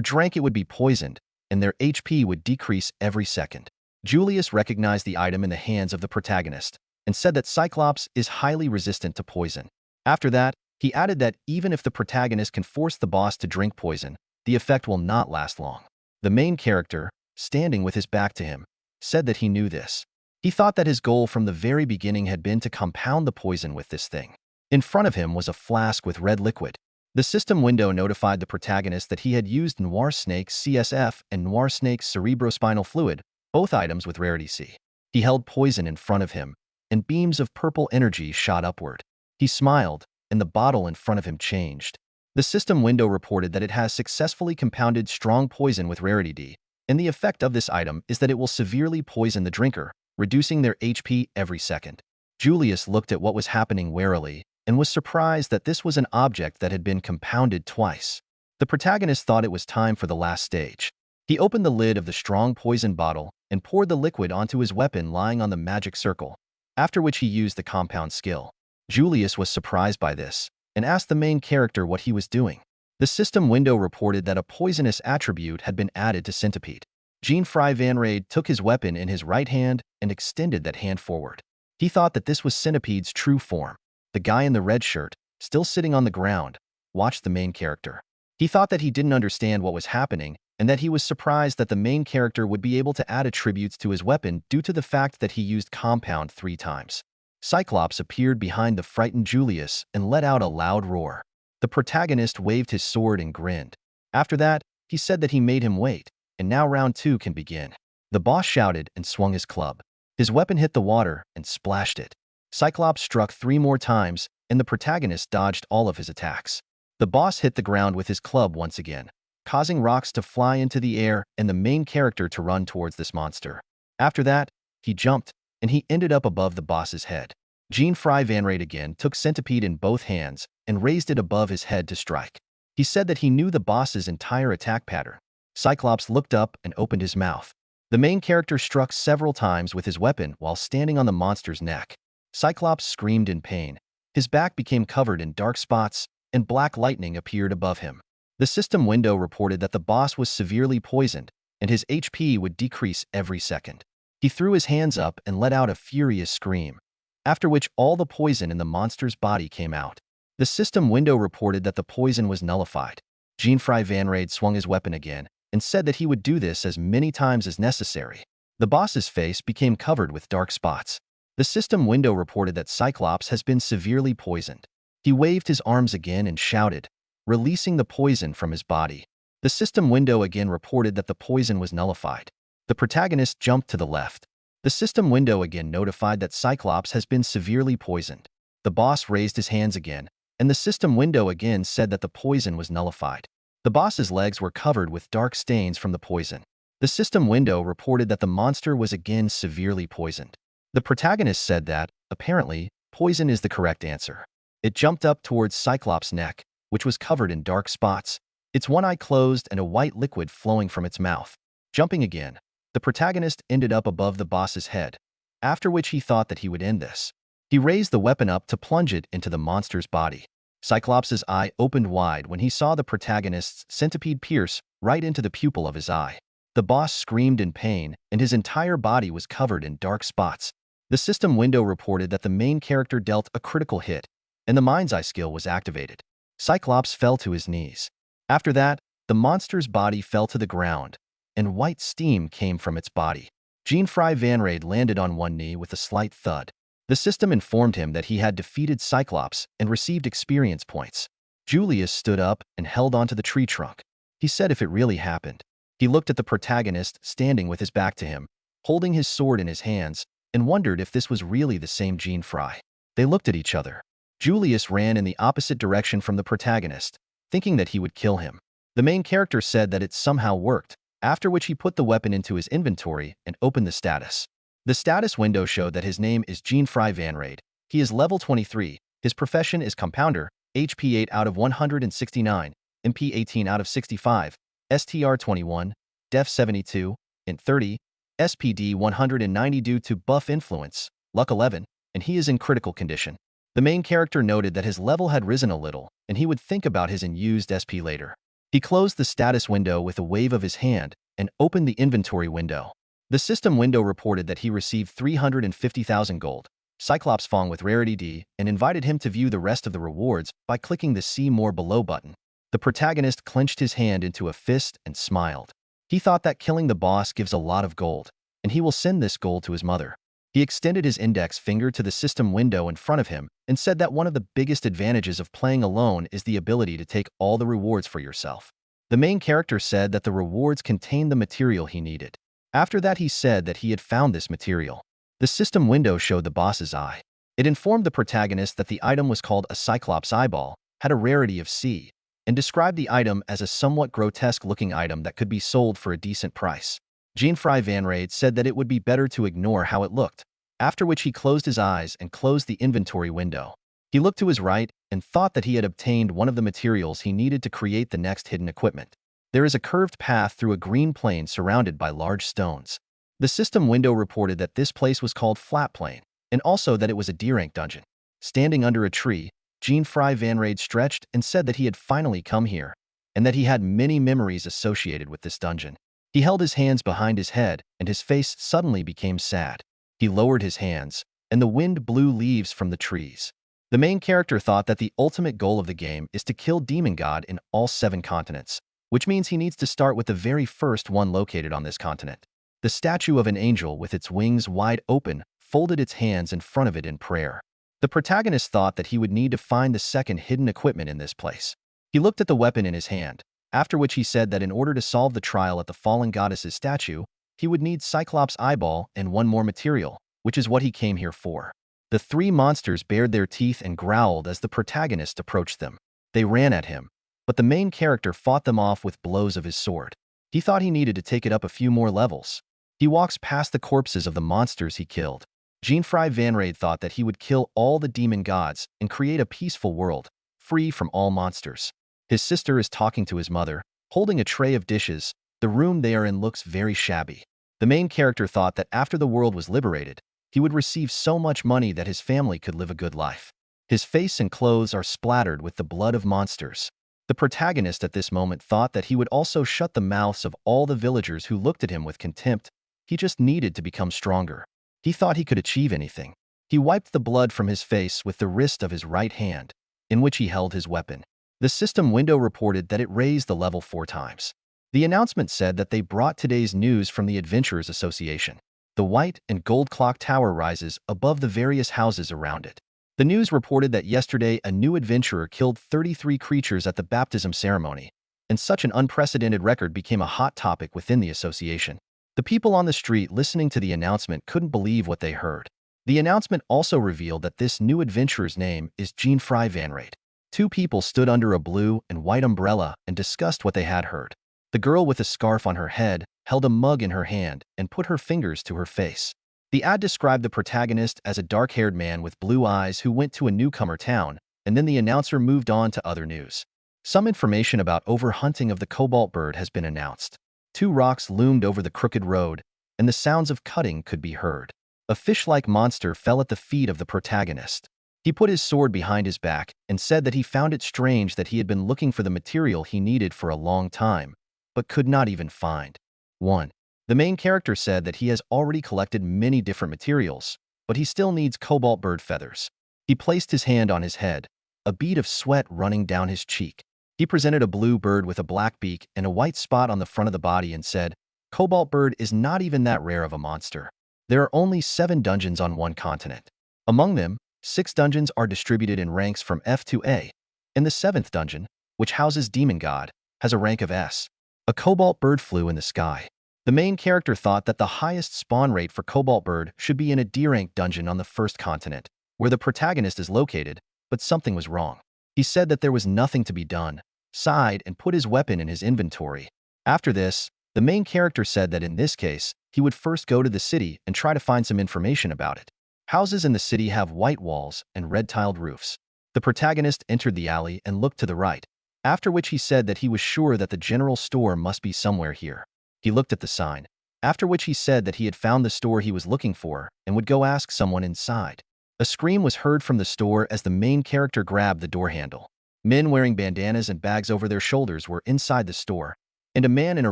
drank it would be poisoned, and their HP would decrease every second. Julius recognized the item in the hands of the protagonist and said that Cyclops is highly resistant to poison. After that, he added that even if the protagonist can force the boss to drink poison, the effect will not last long. The main character, standing with his back to him, said that he knew this. He thought that his goal from the very beginning had been to compound the poison with this thing. In front of him was a flask with red liquid. The system window notified the protagonist that he had used Noir Snake's CSF and Noir Snake's cerebrospinal fluid, both items with rarity C. He held poison in front of him, and beams of purple energy shot upward. He smiled, and the bottle in front of him changed. The system window reported that it has successfully compounded strong poison with rarity D, and the effect of this item is that it will severely poison the drinker, reducing their HP every second. Julius looked at what was happening warily and was surprised that this was an object that had been compounded twice. The protagonist thought it was time for the last stage. He opened the lid of the strong poison bottle and poured the liquid onto his weapon lying on the magic circle, after which he used the compound skill. Julius was surprised by this and asked the main character what he was doing. The system window reported that a poisonous attribute had been added to Centipede. Jean-Fry Van Raid took his weapon in his right hand and extended that hand forward. He thought that this was Centipede's true form. The guy in the red shirt, still sitting on the ground, watched the main character. He thought that he didn't understand what was happening and that he was surprised that the main character would be able to add attributes to his weapon due to the fact that he used compound 3 times. Cyclops appeared behind the frightened Julius and let out a loud roar. The protagonist waved his sword and grinned. After that, he said that he made him wait, and now round 2 can begin. The boss shouted and swung his club. His weapon hit the water and splashed it. Cyclops struck 3 more times, and the protagonist dodged all of his attacks. The boss hit the ground with his club once again, causing rocks to fly into the air and the main character to run towards this monster. After that, he jumped, and he ended up above the boss's head. Jean-Fry Van Raid again took Centipede in both hands and raised it above his head to strike. He said that he knew the boss's entire attack pattern. Cyclops looked up and opened his mouth. The main character struck several times with his weapon while standing on the monster's neck. Cyclops screamed in pain. His back became covered in dark spots, and black lightning appeared above him. The system window reported that the boss was severely poisoned, and his HP would decrease every second. He threw his hands up and let out a furious scream, after which all the poison in the monster's body came out. The system window reported that the poison was nullified. Jean-Fry Van Raid swung his weapon again and said that he would do this as many times as necessary. The boss's face became covered with dark spots. The system window reported that Cyclops has been severely poisoned. He waved his arms again and shouted, releasing the poison from his body. The system window again reported that the poison was nullified. The protagonist jumped to the left. The system window again notified that Cyclops has been severely poisoned. The boss raised his hands again, and the system window again said that the poison was nullified. The boss's legs were covered with dark stains from the poison. The system window reported that the monster was again severely poisoned. The protagonist said that, apparently, poison is the correct answer. It jumped up towards Cyclops' neck, which was covered in dark spots, its one eye closed and a white liquid flowing from its mouth. Jumping again, the protagonist ended up above the boss's head, after which he thought that he would end this. He raised the weapon up to plunge it into the monster's body. Cyclops' eye opened wide when he saw the protagonist's centipede pierce right into the pupil of his eye. The boss screamed in pain, and his entire body was covered in dark spots. The system window reported that the main character dealt a critical hit, and the Mind's Eye skill was activated. Cyclops fell to his knees. After that, the monster's body fell to the ground, and white steam came from its body. Jean-Fry Van Raid landed on one knee with a slight thud. The system informed him that he had defeated Cyclops and received experience points. Julius stood up and held onto the tree trunk. He said if it really happened. He looked at the protagonist standing with his back to him, holding his sword in his hands, and wondered if this was really the same Jean-Fry. They looked at each other. Julius ran in the opposite direction from the protagonist, thinking that he would kill him. The main character said that it somehow worked, after which he put the weapon into his inventory and opened the status. The status window showed that his name is Jean-Fry Van Raid. He is level 23, his profession is compounder, HP 8 out of 169, MP 18 out of 65, STR-21, Def 72, Int 30, SPD 190 due to buff influence, Luck 11, and he is in critical condition. The main character noted that his level had risen a little, and he would think about his unused SP later. He closed the status window with a wave of his hand and opened the inventory window. The system window reported that he received 350,000 gold, Cyclops Fong with Rarity D, and invited him to view the rest of the rewards by clicking the See More Below button. The protagonist clenched his hand into a fist and smiled. He thought that killing the boss gives a lot of gold, and he will send this gold to his mother. He extended his index finger to the system window in front of him and said that one of the biggest advantages of playing alone is the ability to take all the rewards for yourself. The main character said that the rewards contained the material he needed. After that, he said that he had found this material. The system window showed the boss's eye. It informed the protagonist that the item was called a Cyclops Eyeball, had a rarity of C, and described the item as a somewhat grotesque-looking item that could be sold for a decent price. Jean-Fry Van Raid said that it would be better to ignore how it looked, after which he closed his eyes and closed the inventory window. He looked to his right and thought that he had obtained one of the materials he needed to create the next hidden equipment. There is a curved path through a green plain surrounded by large stones. The system window reported that this place was called Flat Plain, and also that it was a D-rank dungeon. Standing under a tree, Jean-Fry Van Raid stretched and said that he had finally come here, and that he had many memories associated with this dungeon. He held his hands behind his head, and his face suddenly became sad. He lowered his hands, and the wind blew leaves from the trees. The main character thought that the ultimate goal of the game is to kill Demon God in all 7 continents, which means he needs to start with the very first one located on this continent. The statue of an angel with its wings wide open folded its hands in front of it in prayer. The protagonist thought that he would need to find the second hidden equipment in this place. He looked at the weapon in his hand, after which he said that in order to solve the trial at the fallen goddess's statue, he would need Cyclops Eyeball and one more material, which is what he came here for. The 3 monsters bared their teeth and growled as the protagonist approached them. They ran at him, but the main character fought them off with blows of his sword. He thought he needed to take it up a few more levels. He walks past the corpses of the monsters he killed. Jean-Fry Van Raid thought that he would kill all the demon gods and create a peaceful world, free from all monsters. His sister is talking to his mother, holding a tray of dishes. The room they are in looks very shabby. The main character thought that after the world was liberated, he would receive so much money that his family could live a good life. His face and clothes are splattered with the blood of monsters. The protagonist at this moment thought that he would also shut the mouths of all the villagers who looked at him with contempt. He just needed to become stronger. He thought he could achieve anything. He wiped the blood from his face with the wrist of his right hand, in which he held his weapon. The system window reported that it raised the level 4 times. The announcement said that they brought today's news from the Adventurers Association. The white and gold clock tower rises above the various houses around it. The news reported that yesterday a new adventurer killed 33 creatures at the baptism ceremony, and such an unprecedented record became a hot topic within the association. The people on the street listening to the announcement couldn't believe what they heard. The announcement also revealed that this new adventurer's name is Jean-Fry Van Raid. 2 people stood under a blue and white umbrella and discussed what they had heard. The girl with a scarf on her head held a mug in her hand and put her fingers to her face. The ad described the protagonist as a dark-haired man with blue eyes who went to a newcomer town, and then the announcer moved on to other news. Some information about overhunting of the cobalt bird has been announced. 2 rocks loomed over the crooked road, and the sounds of cutting could be heard. A fish-like monster fell at the feet of the protagonist. He put his sword behind his back and said that he found it strange that he had been looking for the material he needed for a long time, but could not even find 1. The main character said that he has already collected many different materials, but he still needs cobalt bird feathers. He placed his hand on his head, a bead of sweat running down his cheek. He presented a blue bird with a black beak and a white spot on the front of the body and said, "Cobalt bird is not even that rare of a monster. There are only 7 dungeons on one continent. Among them, 6 dungeons are distributed in ranks from F to A, and the 7th dungeon, which houses Demon God, has a rank of S." A cobalt bird flew in the sky. The main character thought that the highest spawn rate for cobalt bird should be in a D-rank dungeon on the 1st continent, where the protagonist is located, but something was wrong. He said that there was nothing to be done, sighed, and put his weapon in his inventory. After this, the main character said that in this case, he would first go to the city and try to find some information about it. Houses in the city have white walls and red-tiled roofs. The protagonist entered the alley and looked to the right. after which he said that he was sure that the general store must be somewhere here. He looked at the sign, after which he said that he had found the store he was looking for and would go ask someone inside. A scream was heard from the store as the main character grabbed the door handle. Men wearing bandanas and bags over their shoulders were inside the store, and a man in a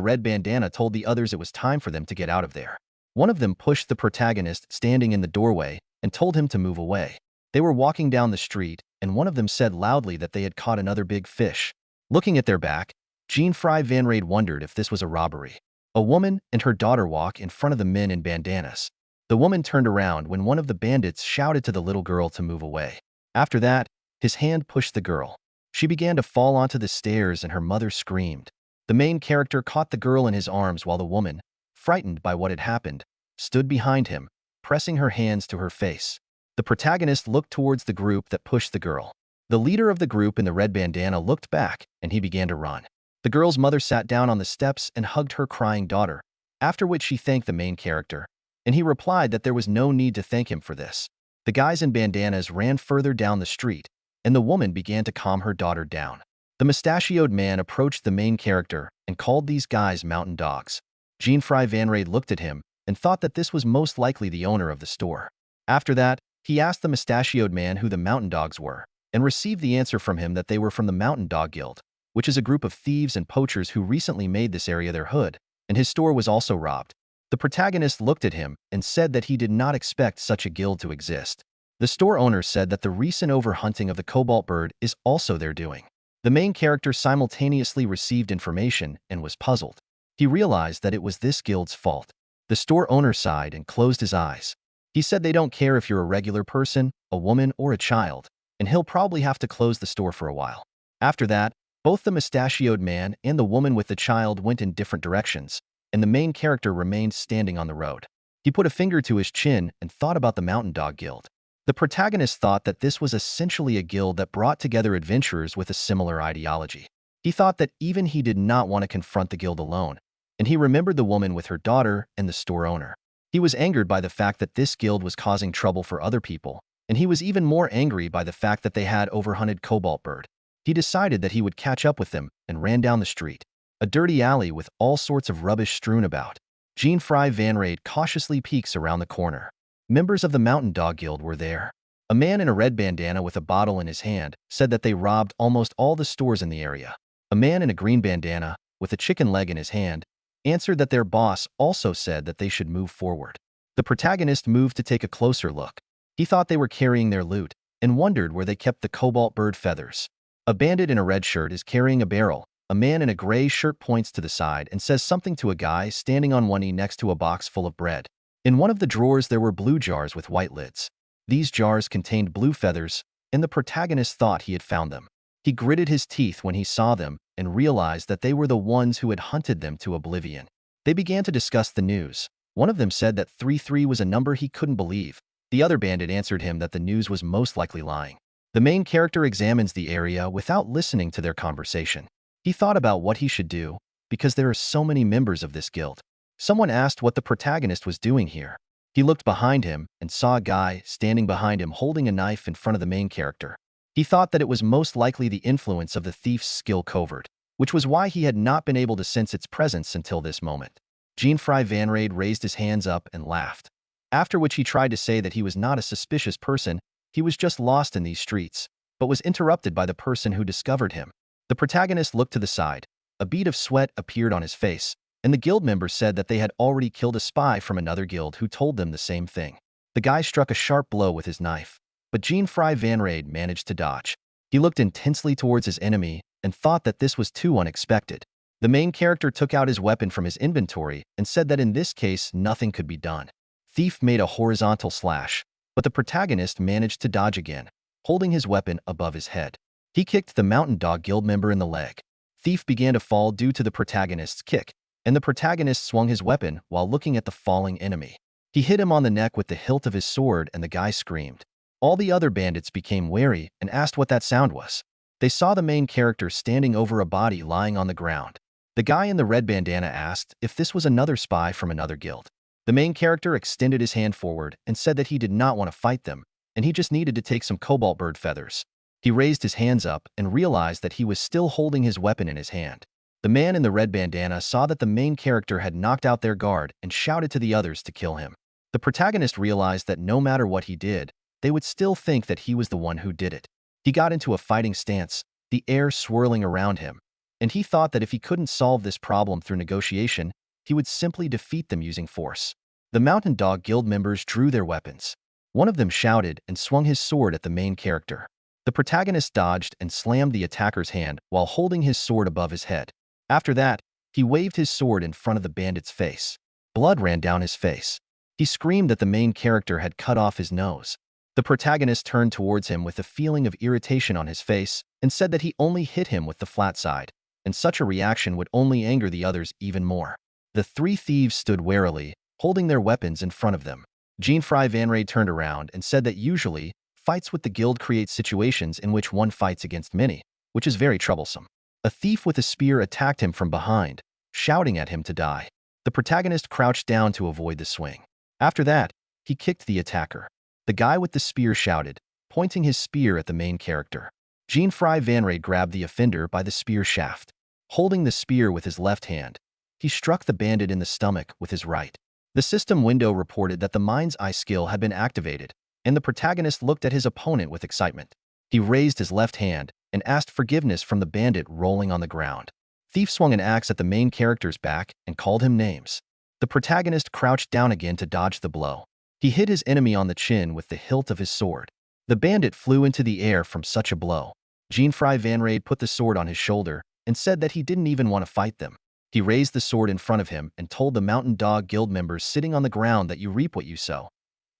red bandana told the others it was time for them to get out of there. One of them pushed the protagonist standing in the doorway and told him to move away. They were walking down the street, and one of them said loudly that they had caught another big fish. Looking at their back, Jean-Fry Van Raid wondered if this was a robbery. A woman and her daughter walk in front of the men in bandanas. The woman turned around when one of the bandits shouted to the little girl to move away. After that, his hand pushed the girl. She began to fall onto the stairs and her mother screamed. The main character caught the girl in his arms while the woman, frightened by what had happened, stood behind him, pressing her hands to her face. The protagonist looked towards the group that pushed the girl. The leader of the group in the red bandana looked back and he began to run. The girl's mother sat down on the steps and hugged her crying daughter, after which she thanked the main character, and he replied that there was no need to thank him for this. The guys in bandanas ran further down the street, and the woman began to calm her daughter down. The mustachioed man approached the main character and called these guys mountain dogs. Jean-Fry Van Raid looked at him and thought that this was most likely the owner of the store. After that, he asked the mustachioed man who the mountain dogs were, and received the answer from him that they were from the Mountain Dog Guild, which is a group of thieves and poachers who recently made this area their hood, and his store was also robbed. The protagonist looked at him and said that he did not expect such a guild to exist. The store owner said that the recent overhunting of the cobalt bird is also their doing. The main character simultaneously received information and was puzzled. He realized that it was this guild's fault. The store owner sighed and closed his eyes. He said they don't care if you're a regular person, a woman, or a child, and he'll probably have to close the store for a while. After that, both the mustachioed man and the woman with the child went in different directions, and the main character remained standing on the road. He put a finger to his chin and thought about the Mountain Dog Guild. The protagonist thought that this was essentially a guild that brought together adventurers with a similar ideology. He thought that even he did not want to confront the guild alone, and he remembered the woman with her daughter and the store owner. He was angered by the fact that this guild was causing trouble for other people, and he was even more angry by the fact that they had overhunted Cobalt Bird. He decided that he would catch up with them and ran down the street, a dirty alley with all sorts of rubbish strewn about. Jean-Fry Van Raid cautiously peeks around the corner. Members of the Mountain Dog Guild were there. A man in a red bandana with a bottle in his hand said that they robbed almost all the stores in the area. A man in a green bandana, with a chicken leg in his hand, answered that their boss also said that they should move forward. The protagonist moved to take a closer look. He thought they were carrying their loot and wondered where they kept the cobalt bird feathers. A bandit in a red shirt is carrying a barrel. A man in a gray shirt points to the side and says something to a guy standing on one knee next to a box full of bread. In one of the drawers there were blue jars with white lids. These jars contained blue feathers, and the protagonist thought he had found them. He gritted his teeth when he saw them and realized that they were the ones who had hunted them to oblivion. They began to discuss the news. One of them said that 33 was a number he couldn't believe. The other bandit answered him that the news was most likely lying. The main character examines the area without listening to their conversation. He thought about what he should do, because there are so many members of this guild. Someone asked what the protagonist was doing here. He looked behind him and saw a guy standing behind him holding a knife in front of the main character. He thought that it was most likely the influence of the thief's skill covert, which was why he had not been able to sense its presence until this moment. Jean-Fry Van Raid raised his hands up and laughed. After which he tried to say that he was not a suspicious person, he was just lost in these streets, but was interrupted by the person who discovered him. The protagonist looked to the side. A bead of sweat appeared on his face, and the guild member said that they had already killed a spy from another guild who told them the same thing. The guy struck a sharp blow with his knife, but Jean-Fry Van Raid managed to dodge. He looked intensely towards his enemy and thought that this was too unexpected. The main character took out his weapon from his inventory and said that in this case nothing could be done. Thief made a horizontal slash, but the protagonist managed to dodge again, holding his weapon above his head. He kicked the Mountain Dog Guild member in the leg. Thief began to fall due to the protagonist's kick, and the protagonist swung his weapon while looking at the falling enemy. He hit him on the neck with the hilt of his sword and the guy screamed. All the other bandits became wary and asked what that sound was. They saw the main character standing over a body lying on the ground. The guy in the red bandana asked if this was another spy from another guild. The main character extended his hand forward and said that he did not want to fight them, and he just needed to take some cobalt bird feathers. He raised his hands up and realized that he was still holding his weapon in his hand. The man in the red bandana saw that the main character had knocked out their guard and shouted to the others to kill him. The protagonist realized that no matter what he did, they would still think that he was the one who did it. He got into a fighting stance, the air swirling around him, and he thought that if he couldn't solve this problem through negotiation, he would simply defeat them using force. The Mountain Dog Guild members drew their weapons. One of them shouted and swung his sword at the main character. The protagonist dodged and slammed the attacker's hand while holding his sword above his head. After that, he waved his sword in front of the bandit's face. Blood ran down his face. He screamed that the main character had cut off his nose. The protagonist turned towards him with a feeling of irritation on his face and said that he only hit him with the flat side, and such a reaction would only anger the others even more. The three thieves stood warily, holding their weapons in front of them. Jean-Fry Van Ray turned around and said that usually, fights with the guild create situations in which one fights against many, which is very troublesome. A thief with a spear attacked him from behind, shouting at him to die. The protagonist crouched down to avoid the swing. After that, he kicked the attacker. The guy with the spear shouted, pointing his spear at the main character. Jean-Fry Van Ray grabbed the offender by the spear shaft. Holding the spear with his left hand, he struck the bandit in the stomach with his right. The system window reported that the mind's eye skill had been activated, and the protagonist looked at his opponent with excitement. He raised his left hand and asked forgiveness from the bandit rolling on the ground. Thief swung an axe at the main character's back and called him names. The protagonist crouched down again to dodge the blow. He hit his enemy on the chin with the hilt of his sword. The bandit flew into the air from such a blow. Jean-Fry Van Ray put the sword on his shoulder and said that he didn't even want to fight them. He raised the sword in front of him and told the Mountain Dog Guild members sitting on the ground that you reap what you sow.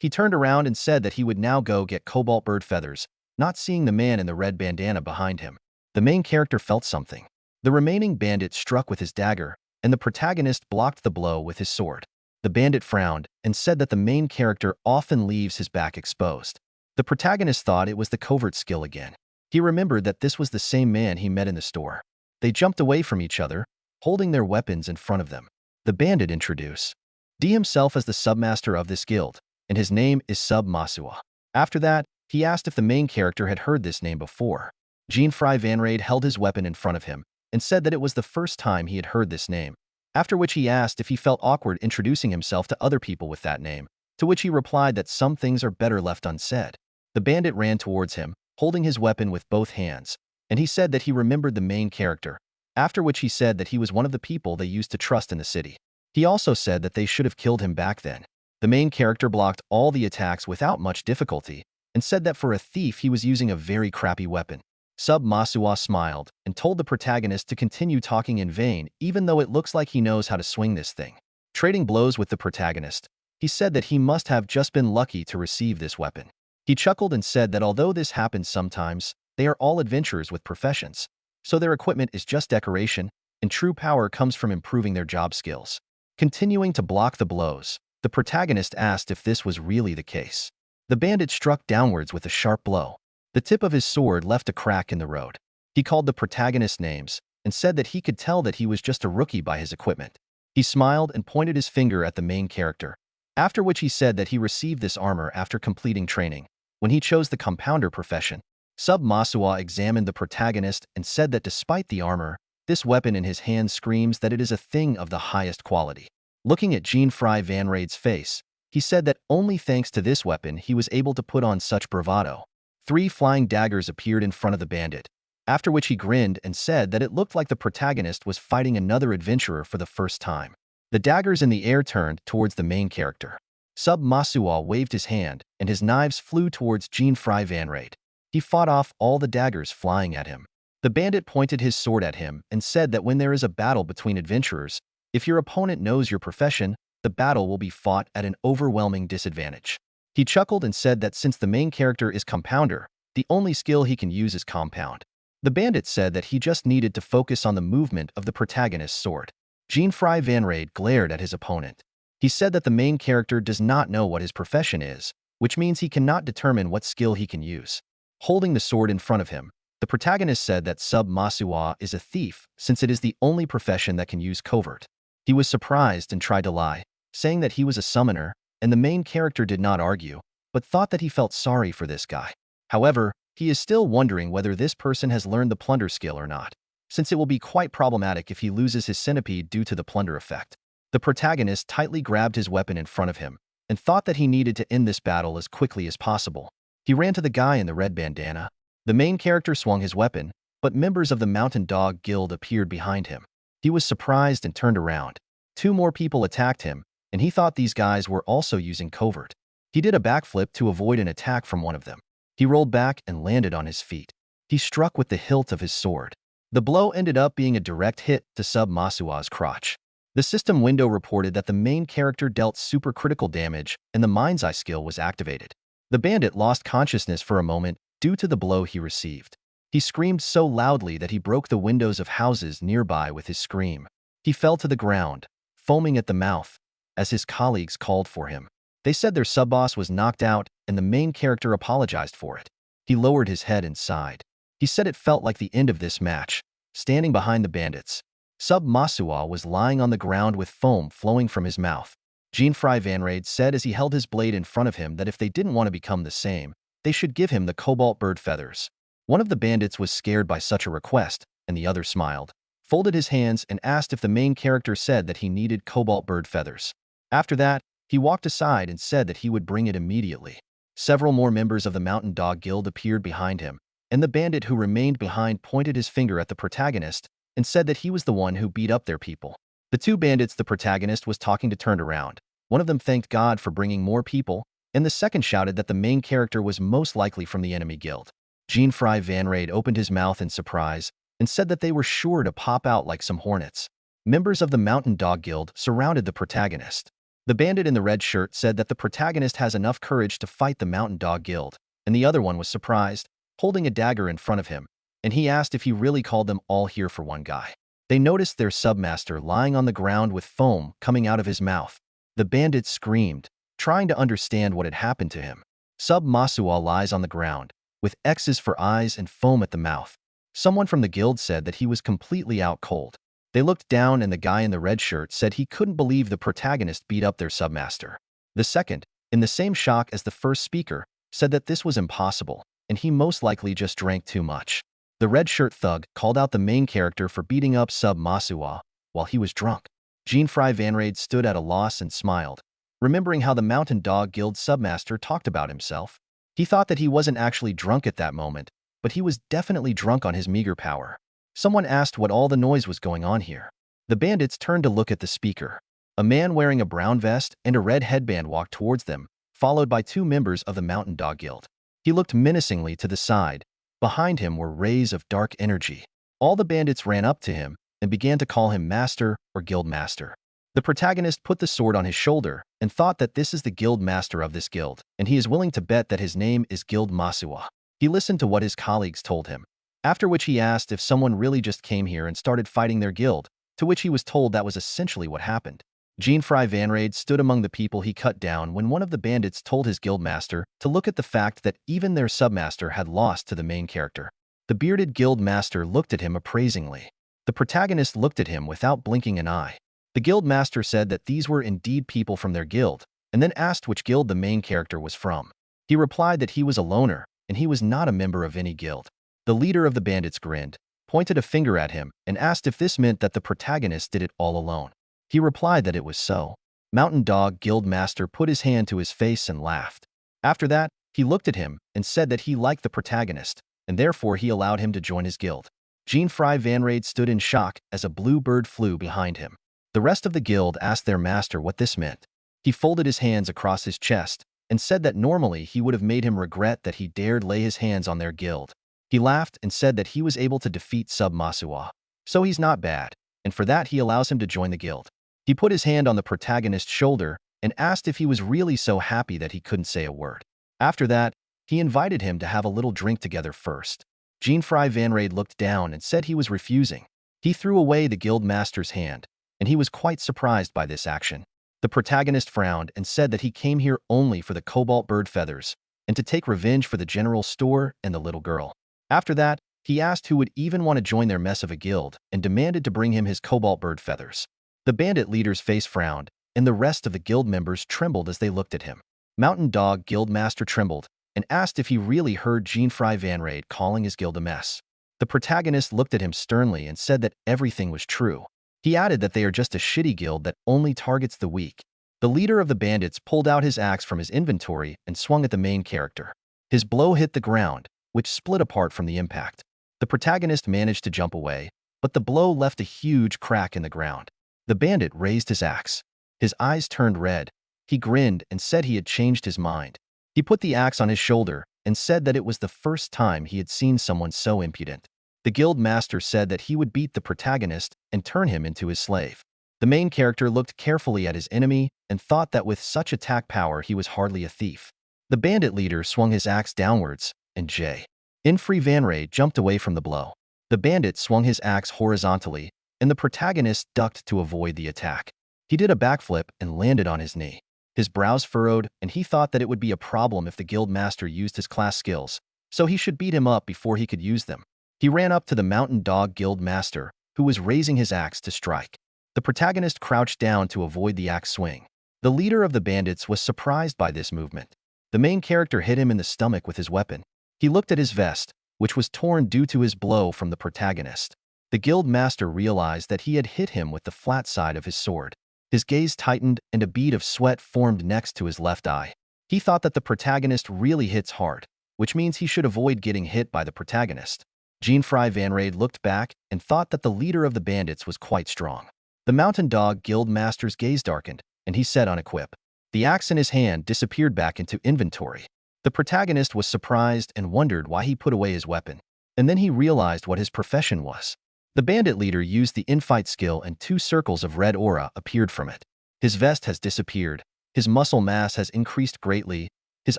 He turned around and said that he would now go get cobalt bird feathers, not seeing the man in the red bandana behind him. The main character felt something. The remaining bandit struck with his dagger, and the protagonist blocked the blow with his sword. The bandit frowned and said that the main character often leaves his back exposed. The protagonist thought it was the covert skill again. He remembered that this was the same man he met in the store. They jumped away from each other, holding their weapons in front of them. The bandit introduced D himself as the submaster of this guild, and his name is Sub Masua. After that, he asked if the main character had heard this name before. Jean-Fry Van Ray held his weapon in front of him and said that it was the first time he had heard this name, after which he asked if he felt awkward introducing himself to other people with that name, to which he replied that some things are better left unsaid. The bandit ran towards him, holding his weapon with both hands, and he said that he remembered the main character, after which he said that he was one of the people they used to trust in the city. He also said that they should have killed him back then. The main character blocked all the attacks without much difficulty and said that for a thief he was using a very crappy weapon. Sub Masua smiled and told the protagonist to continue talking in vain even though it looks like he knows how to swing this thing. Trading blows with the protagonist, he said that he must have just been lucky to receive this weapon. He chuckled and said that although this happens sometimes, they are all adventurers with professions, so their equipment is just decoration, and true power comes from improving their job skills. Continuing to block the blows, the protagonist asked if this was really the case. The bandit struck downwards with a sharp blow. The tip of his sword left a crack in the road. He called the protagonist names and said that he could tell that he was just a rookie by his equipment. He smiled and pointed his finger at the main character, after which he said that he received this armor after completing training, when he chose the compounder profession. Sub Masua examined the protagonist and said that despite the armor, this weapon in his hand screams that it is a thing of the highest quality. Looking at Jean-Fry Van Ray's face, he said that only thanks to this weapon he was able to put on such bravado. 3 flying daggers appeared in front of the bandit, after which he grinned and said that it looked like the protagonist was fighting another adventurer for the first time. The daggers in the air turned towards the main character. Sub Masua waved his hand, and his knives flew towards Jean-Fry Van Ray. He fought off all the daggers flying at him. The bandit pointed his sword at him and said that when there is a battle between adventurers, if your opponent knows your profession, the battle will be fought at an overwhelming disadvantage. He chuckled and said that since the main character is compounder, the only skill he can use is compound. The bandit said that he just needed to focus on the movement of the protagonist's sword. Jean-Fry Van Ray glared at his opponent. He said that the main character does not know what his profession is, which means he cannot determine what skill he can use. Holding the sword in front of him, the protagonist said that Sub Masua is a thief since it is the only profession that can use covert. He was surprised and tried to lie, saying that he was a summoner, and the main character did not argue, but thought that he felt sorry for this guy. However, He is still wondering whether this person has learned the plunder skill or not, since it will be quite problematic if he loses his centipede due to the plunder effect. The protagonist tightly grabbed his weapon in front of him and thought that he needed to end this battle as quickly as possible. He ran to the guy in the red bandana. The main character swung his weapon, but members of the Mountain Dog Guild appeared behind him. He was surprised and turned around. 2 more people attacked him, and he thought these guys were also using covert. He did a backflip to avoid an attack from one of them. He rolled back and landed on his feet. He struck with the hilt of his sword. The blow ended up being a direct hit to Sub Masua's crotch. The system window reported that the main character dealt supercritical damage and the Mind's Eye skill was activated. The bandit lost consciousness for a moment due to the blow he received. He screamed so loudly that he broke the windows of houses nearby with his scream. He fell to the ground, foaming at the mouth, as his colleagues called for him. They said their sub-boss was knocked out and the main character apologized for it. He lowered his head and sighed. He said it felt like the end of this match, standing behind the bandits. Sub Masua was lying on the ground with foam flowing from his mouth. Jean-Fry Vanrade said as he held his blade in front of him that if they didn't want to become the same, they should give him the cobalt bird feathers. One of the bandits was scared by such a request, and the other smiled, folded his hands and asked if the main character said that he needed cobalt bird feathers. After that, he walked aside and said that he would bring it immediately. Several more members of the Mountain Dog Guild appeared behind him, and the bandit who remained behind pointed his finger at the protagonist and said that he was the one who beat up their people. The 2 bandits the protagonist was talking to turned around. One of them thanked God for bringing more people, and the second shouted that the main character was most likely from the enemy guild. Jean-Fry Vanrade opened his mouth in surprise and said that they were sure to pop out like some hornets. Members of the Mountain Dog Guild surrounded the protagonist. The bandit in the red shirt said that the protagonist has enough courage to fight the Mountain Dog Guild, and the other one was surprised, holding a dagger in front of him, and he asked if he really called them all here for one guy. They noticed their submaster lying on the ground with foam coming out of his mouth. The bandit screamed, trying to understand what had happened to him. Sub Masua lies on the ground, with X's for eyes and foam at the mouth. Someone from the guild said that he was completely out cold. They looked down and the guy in the red shirt said he couldn't believe the protagonist beat up their submaster. The second, in the same shock as the first speaker, said that this was impossible, and he most likely just drank too much. The red shirt thug called out the main character for beating up Sub Masua while he was drunk. Jean-Fry Vanrade stood at a loss and smiled, remembering how the Mountain Dog Guild submaster talked about himself. He thought that he wasn't actually drunk at that moment, but he was definitely drunk on his meager power. Someone asked what all the noise was going on here. The bandits turned to look at the speaker. A man wearing a brown vest and a red headband walked towards them, followed by 2 members of the Mountain Dog Guild. He looked menacingly to the side. Behind him were rays of dark energy. All the bandits ran up to him and began to call him Master or Guild Master. The protagonist put the sword on his shoulder and thought that this is the guild master of this guild, and he is willing to bet that his name is Guild Masua. He listened to what his colleagues told him, after which he asked if someone really just came here and started fighting their guild, to which he was told that was essentially what happened. Jean-Fry Vanrade stood among the people he cut down when one of the bandits told his guildmaster to look at the fact that even their submaster had lost to the main character. The bearded guild master looked at him appraisingly. The protagonist looked at him without blinking an eye. The guild master said that these were indeed people from their guild, and then asked which guild the main character was from. He replied that he was a loner, and he was not a member of any guild. The leader of the bandits grinned, pointed a finger at him, and asked if this meant that the protagonist did it all alone. He replied that it was so. Mountain Dog Guild Master put his hand to his face and laughed. After that, he looked at him and said that he liked the protagonist, and therefore he allowed him to join his guild. Jean-Fry Vanrade stood in shock as a blue bird flew behind him. The rest of the guild asked their master what this meant. He folded his hands across his chest and said that normally he would have made him regret that he dared lay his hands on their guild. He laughed and said that he was able to defeat Sub Masua. So he's not bad, and for that he allows him to join the guild. He put his hand on the protagonist's shoulder and asked if he was really so happy that he couldn't say a word. After that, he invited him to have a little drink together first. Jean-Fry Vanrade looked down and said he was refusing. He threw away the guild master's hand, and he was quite surprised by this action. The protagonist frowned and said that he came here only for the cobalt bird feathers and to take revenge for the general store and the little girl. After that, he asked who would even want to join their mess of a guild and demanded to bring him his cobalt bird feathers. The bandit leader's face frowned, and the rest of the guild members trembled as they looked at him. Mountain Dog Guild Master trembled and asked if he really heard Jean-Fry Van Raid calling his guild a mess. The protagonist looked at him sternly and said that everything was true. He added that they are just a shitty guild that only targets the weak. The leader of the bandits pulled out his axe from his inventory and swung at the main character. His blow hit the ground, which split apart from the impact. The protagonist managed to jump away, but the blow left a huge crack in the ground. The bandit raised his axe. His eyes turned red. He grinned and said he had changed his mind. He put the axe on his shoulder and said that it was the first time he had seen someone so impudent. The guild master said that he would beat the protagonist and turn him into his slave. The main character looked carefully at his enemy and thought that with such attack power he was hardly a thief. The bandit leader swung his axe downwards, and Jean-Fry Van Raid jumped away from the blow. The bandit swung his axe horizontally, and the protagonist ducked to avoid the attack. He did a backflip and landed on his knee. His brows furrowed, and he thought that it would be a problem if the guild master used his class skills, so he should beat him up before he could use them. He ran up to the Mountain Dog guild master, who was raising his axe to strike. The protagonist crouched down to avoid the axe swing. The leader of the bandits was surprised by this movement. The main character hit him in the stomach with his weapon. He looked at his vest, which was torn due to his blow from the protagonist. The guild master realized that he had hit him with the flat side of his sword. His gaze tightened and a bead of sweat formed next to his left eye. He thought that the protagonist really hits hard, which means he should avoid getting hit by the protagonist. Jean-Fry Van Raid looked back and thought that the leader of the bandits was quite strong. The Mountain Dog guild master's gaze darkened, and he said unequip. The axe in his hand disappeared back into inventory. The protagonist was surprised and wondered why he put away his weapon. And then he realized what his profession was. The bandit leader used the infight skill and 2 circles of red aura appeared from it. His vest has disappeared. His muscle mass has increased greatly. His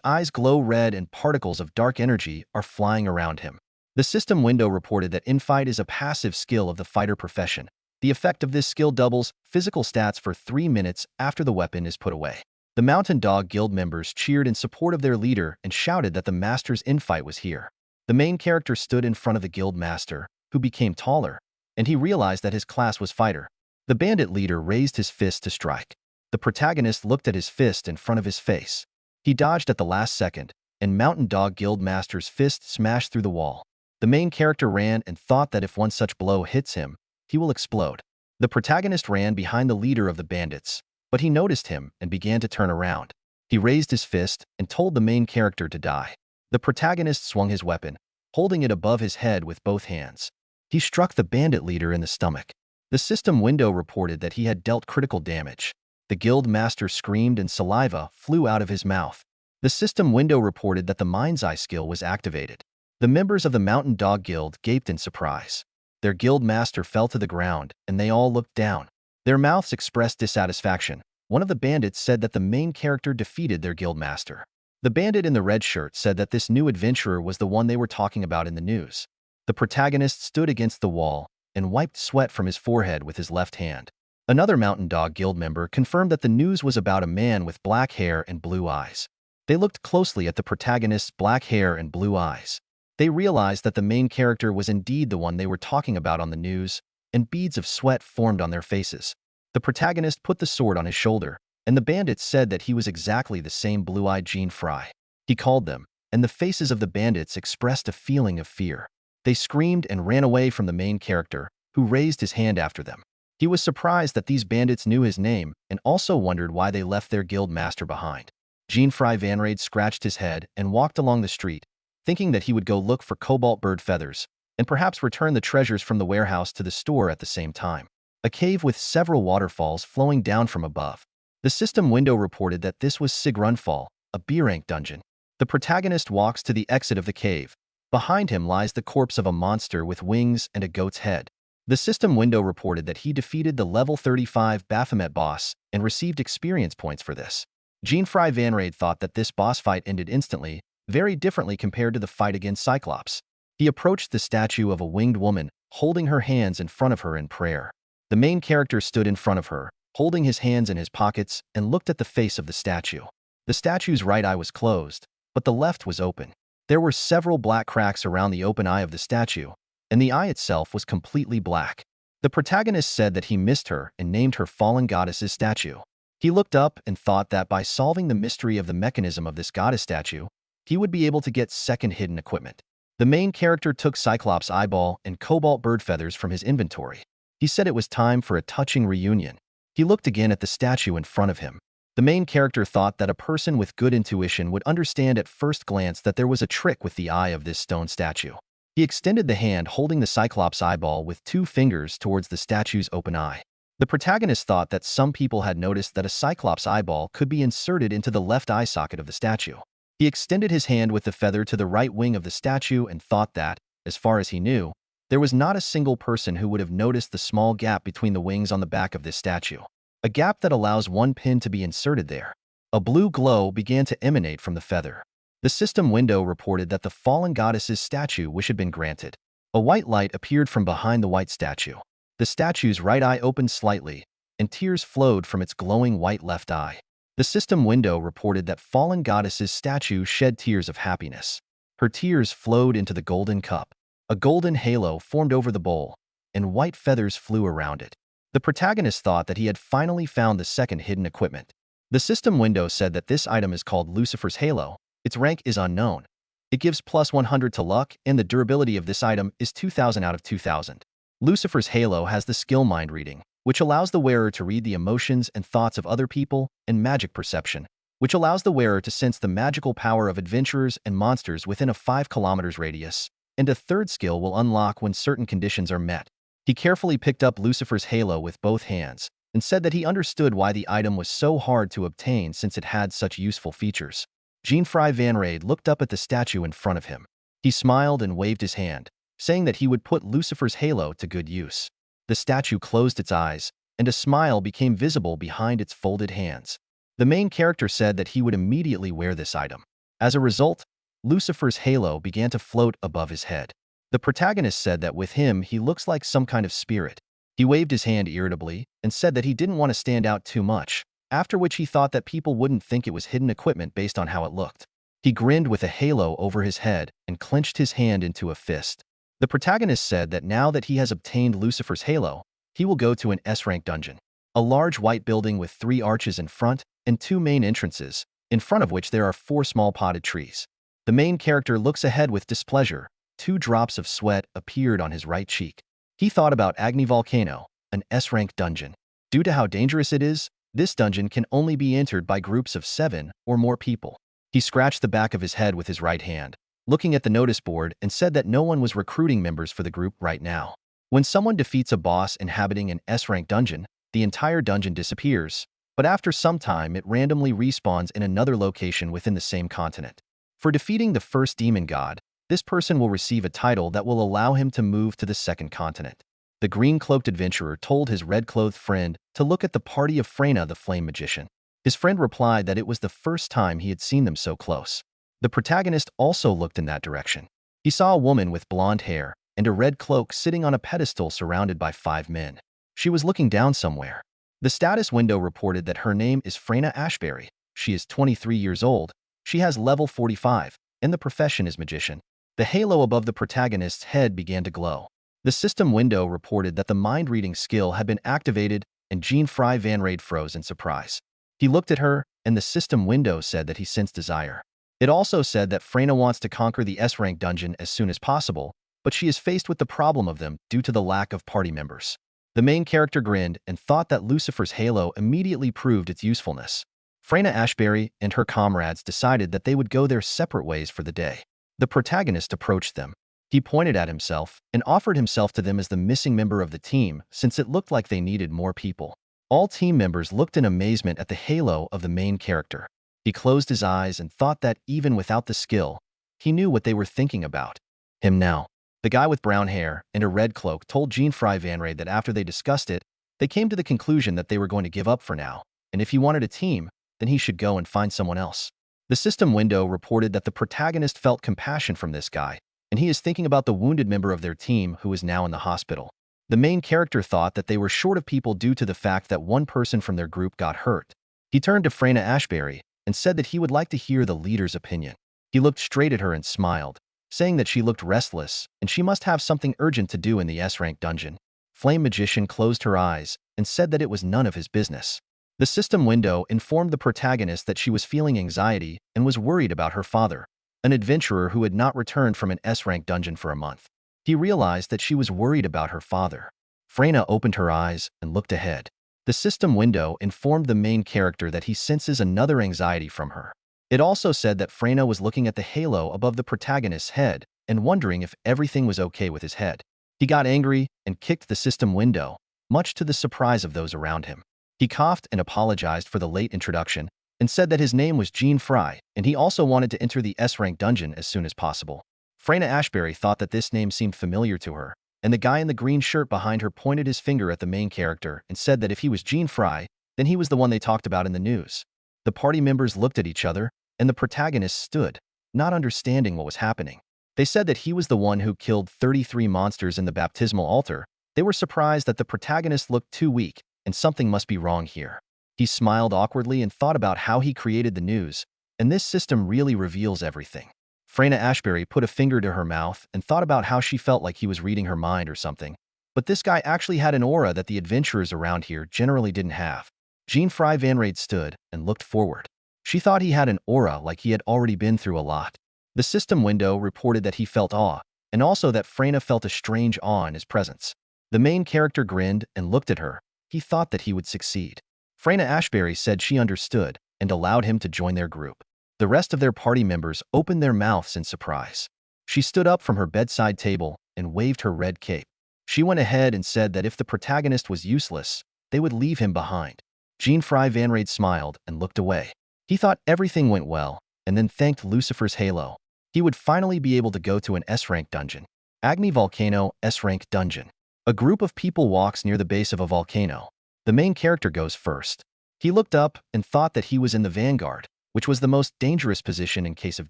eyes glow red and particles of dark energy are flying around him. The system window reported that infight is a passive skill of the fighter profession. The effect of this skill doubles physical stats for 3 minutes after the weapon is put away. The Mountain Dog guild members cheered in support of their leader and shouted that the master's infight was here. The main character stood in front of the guild master, who became taller, and he realized that his class was fighter. The bandit leader raised his fist to strike. The protagonist looked at his fist in front of his face. He dodged at the last second, and Mountain Dog guild master's fist smashed through the wall. The main character ran and thought that if one such blow hits him, he will explode. The protagonist ran behind the leader of the bandits, but he noticed him and began to turn around. He raised his fist and told the main character to die. The protagonist swung his weapon, holding it above his head with both hands. He struck the bandit leader in the stomach. The system window reported that he had dealt critical damage. The guild master screamed and saliva flew out of his mouth. The system window reported that the Mind's Eye skill was activated. The members of the Mountain Dog Guild gaped in surprise. Their guild master fell to the ground, and they all looked down. Their mouths expressed dissatisfaction. One of the bandits said that the main character defeated their guild master. The bandit in the red shirt said that this new adventurer was the one they were talking about in the news. The protagonist stood against the wall and wiped sweat from his forehead with his left hand. Another Mountain Dog Guild member confirmed that the news was about a man with black hair and blue eyes. They looked closely at the protagonist's black hair and blue eyes. They realized that the main character was indeed the one they were talking about on the news, and beads of sweat formed on their faces. The protagonist put the sword on his shoulder, and the bandits said that he was exactly the same blue-eyed Jean-Fry. He called them, and the faces of the bandits expressed a feeling of fear. They screamed and ran away from the main character, who raised his hand after them. He was surprised that these bandits knew his name and also wondered why they left their guild master behind. Jean-Fry Van Raid scratched his head and walked along the street, thinking that he would go look for cobalt bird feathers and perhaps return the treasures from the warehouse to the store at the same time. A cave with several waterfalls flowing down from above. The system window reported that this was Sigrunfall, a B-rank dungeon. The protagonist walks to the exit of the cave. Behind him lies the corpse of a monster with wings and a goat's head. The system window reported that he defeated the level 35 Baphomet boss and received experience points for this. Jean-Fry Van Raid thought that this boss fight ended instantly, very differently compared to the fight against Cyclops. He approached the statue of a winged woman, holding her hands in front of her in prayer. The main character stood in front of her, holding his hands in his pockets, and looked at the face of the statue. The statue's right eye was closed, but the left was open. There were several black cracks around the open eye of the statue, and the eye itself was completely black. The protagonist said that he missed her and named her fallen goddess's statue. He looked up and thought that by solving the mystery of the mechanism of this goddess statue, he would be able to get second hidden equipment. The main character took Cyclops' eyeball and cobalt bird feathers from his inventory. He said it was time for a touching reunion. He looked again at the statue in front of him. The main character thought that a person with good intuition would understand at first glance that there was a trick with the eye of this stone statue. He extended the hand holding the Cyclops eyeball with 2 fingers towards the statue's open eye. The protagonist thought that some people had noticed that a Cyclops eyeball could be inserted into the left eye socket of the statue. He extended his hand with the feather to the right wing of the statue and thought that, as far as he knew, there was not a single person who would have noticed the small gap between the wings on the back of this statue. A gap that allows one pin to be inserted there. A blue glow began to emanate from the feather. The system window reported that the fallen goddess's statue wish had been granted. A white light appeared from behind the white statue. The statue's right eye opened slightly, and tears flowed from its glowing white left eye. The system window reported that fallen goddess's statue shed tears of happiness. Her tears flowed into the golden cup. A golden halo formed over the bowl, and white feathers flew around it. The protagonist thought that he had finally found the second hidden equipment. The system window said that this item is called Lucifer's Halo. Its rank is unknown. It gives plus 100 to luck, and the durability of this item is 2000 out of 2000. Lucifer's Halo has the skill mind reading, which allows the wearer to read the emotions and thoughts of other people, and magic perception, which allows the wearer to sense the magical power of adventurers and monsters within a 5 kilometers radius, and a third skill will unlock when certain conditions are met. He carefully picked up Lucifer's Halo with both hands and said that he understood why the item was so hard to obtain since it had such useful features. Jean-Fry Van Rade looked up at the statue in front of him. He smiled and waved his hand, saying that he would put Lucifer's Halo to good use. The statue closed its eyes, and a smile became visible behind its folded hands. The main character said that he would immediately wear this item. As a result, Lucifer's Halo began to float above his head. The protagonist said that with him he looks like some kind of spirit. He waved his hand irritably and said that he didn't want to stand out too much, after which he thought that people wouldn't think it was hidden equipment based on how it looked. He grinned with a halo over his head and clenched his hand into a fist. The protagonist said that now that he has obtained Lucifer's Halo, he will go to an S-rank dungeon. A large white building with 3 arches in front and 2 main entrances, in front of which there are 4 small potted trees. The main character looks ahead with displeasure. 2 drops of sweat appeared on his right cheek. He thought about Agni Volcano, an S-rank dungeon. Due to how dangerous it is, this dungeon can only be entered by groups of 7 or more people. He scratched the back of his head with his right hand, looking at the notice board, and said that no one was recruiting members for the group right now. When someone defeats a boss inhabiting an S-rank dungeon, the entire dungeon disappears, but after some time it randomly respawns in another location within the same continent. For defeating the first demon god, this person will receive a title that will allow him to move to the second continent. The green-cloaked adventurer told his red-clothed friend to look at the party of Freyna the Flame Magician. His friend replied that it was the first time he had seen them so close. The protagonist also looked in that direction. He saw a woman with blonde hair and a red cloak sitting on a pedestal surrounded by 5 men. She was looking down somewhere. The status window reported that her name is Freyna Ashbury. She is 23 years old. She has level 45, and the profession is magician. The halo above the protagonist's head began to glow. The system window reported that the mind-reading skill had been activated, and Jean-Fry Van Rade froze in surprise. He looked at her, and the system window said that he sensed desire. It also said that Freyna wants to conquer the S-rank dungeon as soon as possible, but she is faced with the problem of them due to the lack of party members. The main character grinned and thought that Lucifer's Halo immediately proved its usefulness. Freyna Ashbury and her comrades decided that they would go their separate ways for the day. The protagonist approached them. He pointed at himself and offered himself to them as the missing member of the team since it looked like they needed more people. All team members looked in amazement at the halo of the main character. He closed his eyes and thought that even without the skill, he knew what they were thinking about him now. The guy with brown hair and a red cloak told Jean-Fry Van Rade that after they discussed it, they came to the conclusion that they were going to give up for now, and if he wanted a team, then he should go and find someone else. The system window reported that the protagonist felt compassion from this guy, and he is thinking about the wounded member of their team who is now in the hospital. The main character thought that they were short of people due to the fact that one person from their group got hurt. He turned to Freyna Ashbury and said that he would like to hear the leader's opinion. He looked straight at her and smiled, saying that she looked restless and she must have something urgent to do in the S-rank dungeon. Flame Magician closed her eyes and said that it was none of his business. The system window informed the protagonist that she was feeling anxiety and was worried about her father. an adventurer who had not returned from an S-rank dungeon for a month. He realized that she was worried about her father. Freyna opened her eyes and looked ahead. The system window informed the main character that he senses another anxiety from her. It also said that Freyna was looking at the halo above the protagonist's head and wondering if everything was okay with his head. He got angry and kicked the system window, much to the surprise of those around him. He coughed and apologized for the late introduction and said that his name was Gene Fry, and he also wanted to enter the S-rank dungeon as soon as possible. Freyna Ashbury thought that this name seemed familiar to her, and the guy in the green shirt behind her pointed his finger at the main character and said that if he was Gene Fry, then he was the one they talked about in the news. The party members looked at each other, and the protagonist stood, not understanding what was happening. They said that he was the one who killed 33 monsters in the baptismal altar. They were surprised that the protagonist looked too weak, and something must be wrong here. He smiled awkwardly and thought about how he created the news, and this system really reveals everything. Freyna Ashbury put a finger to her mouth and thought about how she felt like he was reading her mind or something. But this guy actually had an aura that the adventurers around here generally didn't have. Gene Fry Van Raid stood and looked forward. She thought he had an aura like he had already been through a lot. The system window reported that he felt awe, and also that Freyna felt a strange awe in his presence. The main character grinned and looked at her. He thought that he would succeed. Freyna Ashbury said she understood and allowed him to join their group. The rest of their party members opened their mouths in surprise. She stood up from her bedside table and waved her red cape. She went ahead and said that if the protagonist was useless, they would leave him behind. Gene Fry Van Raid smiled and looked away. He thought everything went well, and then thanked Lucifer's halo. He would finally be able to go to an S-rank dungeon. Agni Volcano S-rank dungeon. A group of people walks near the base of a volcano. The main character goes first. He looked up and thought that he was in the vanguard, which was the most dangerous position in case of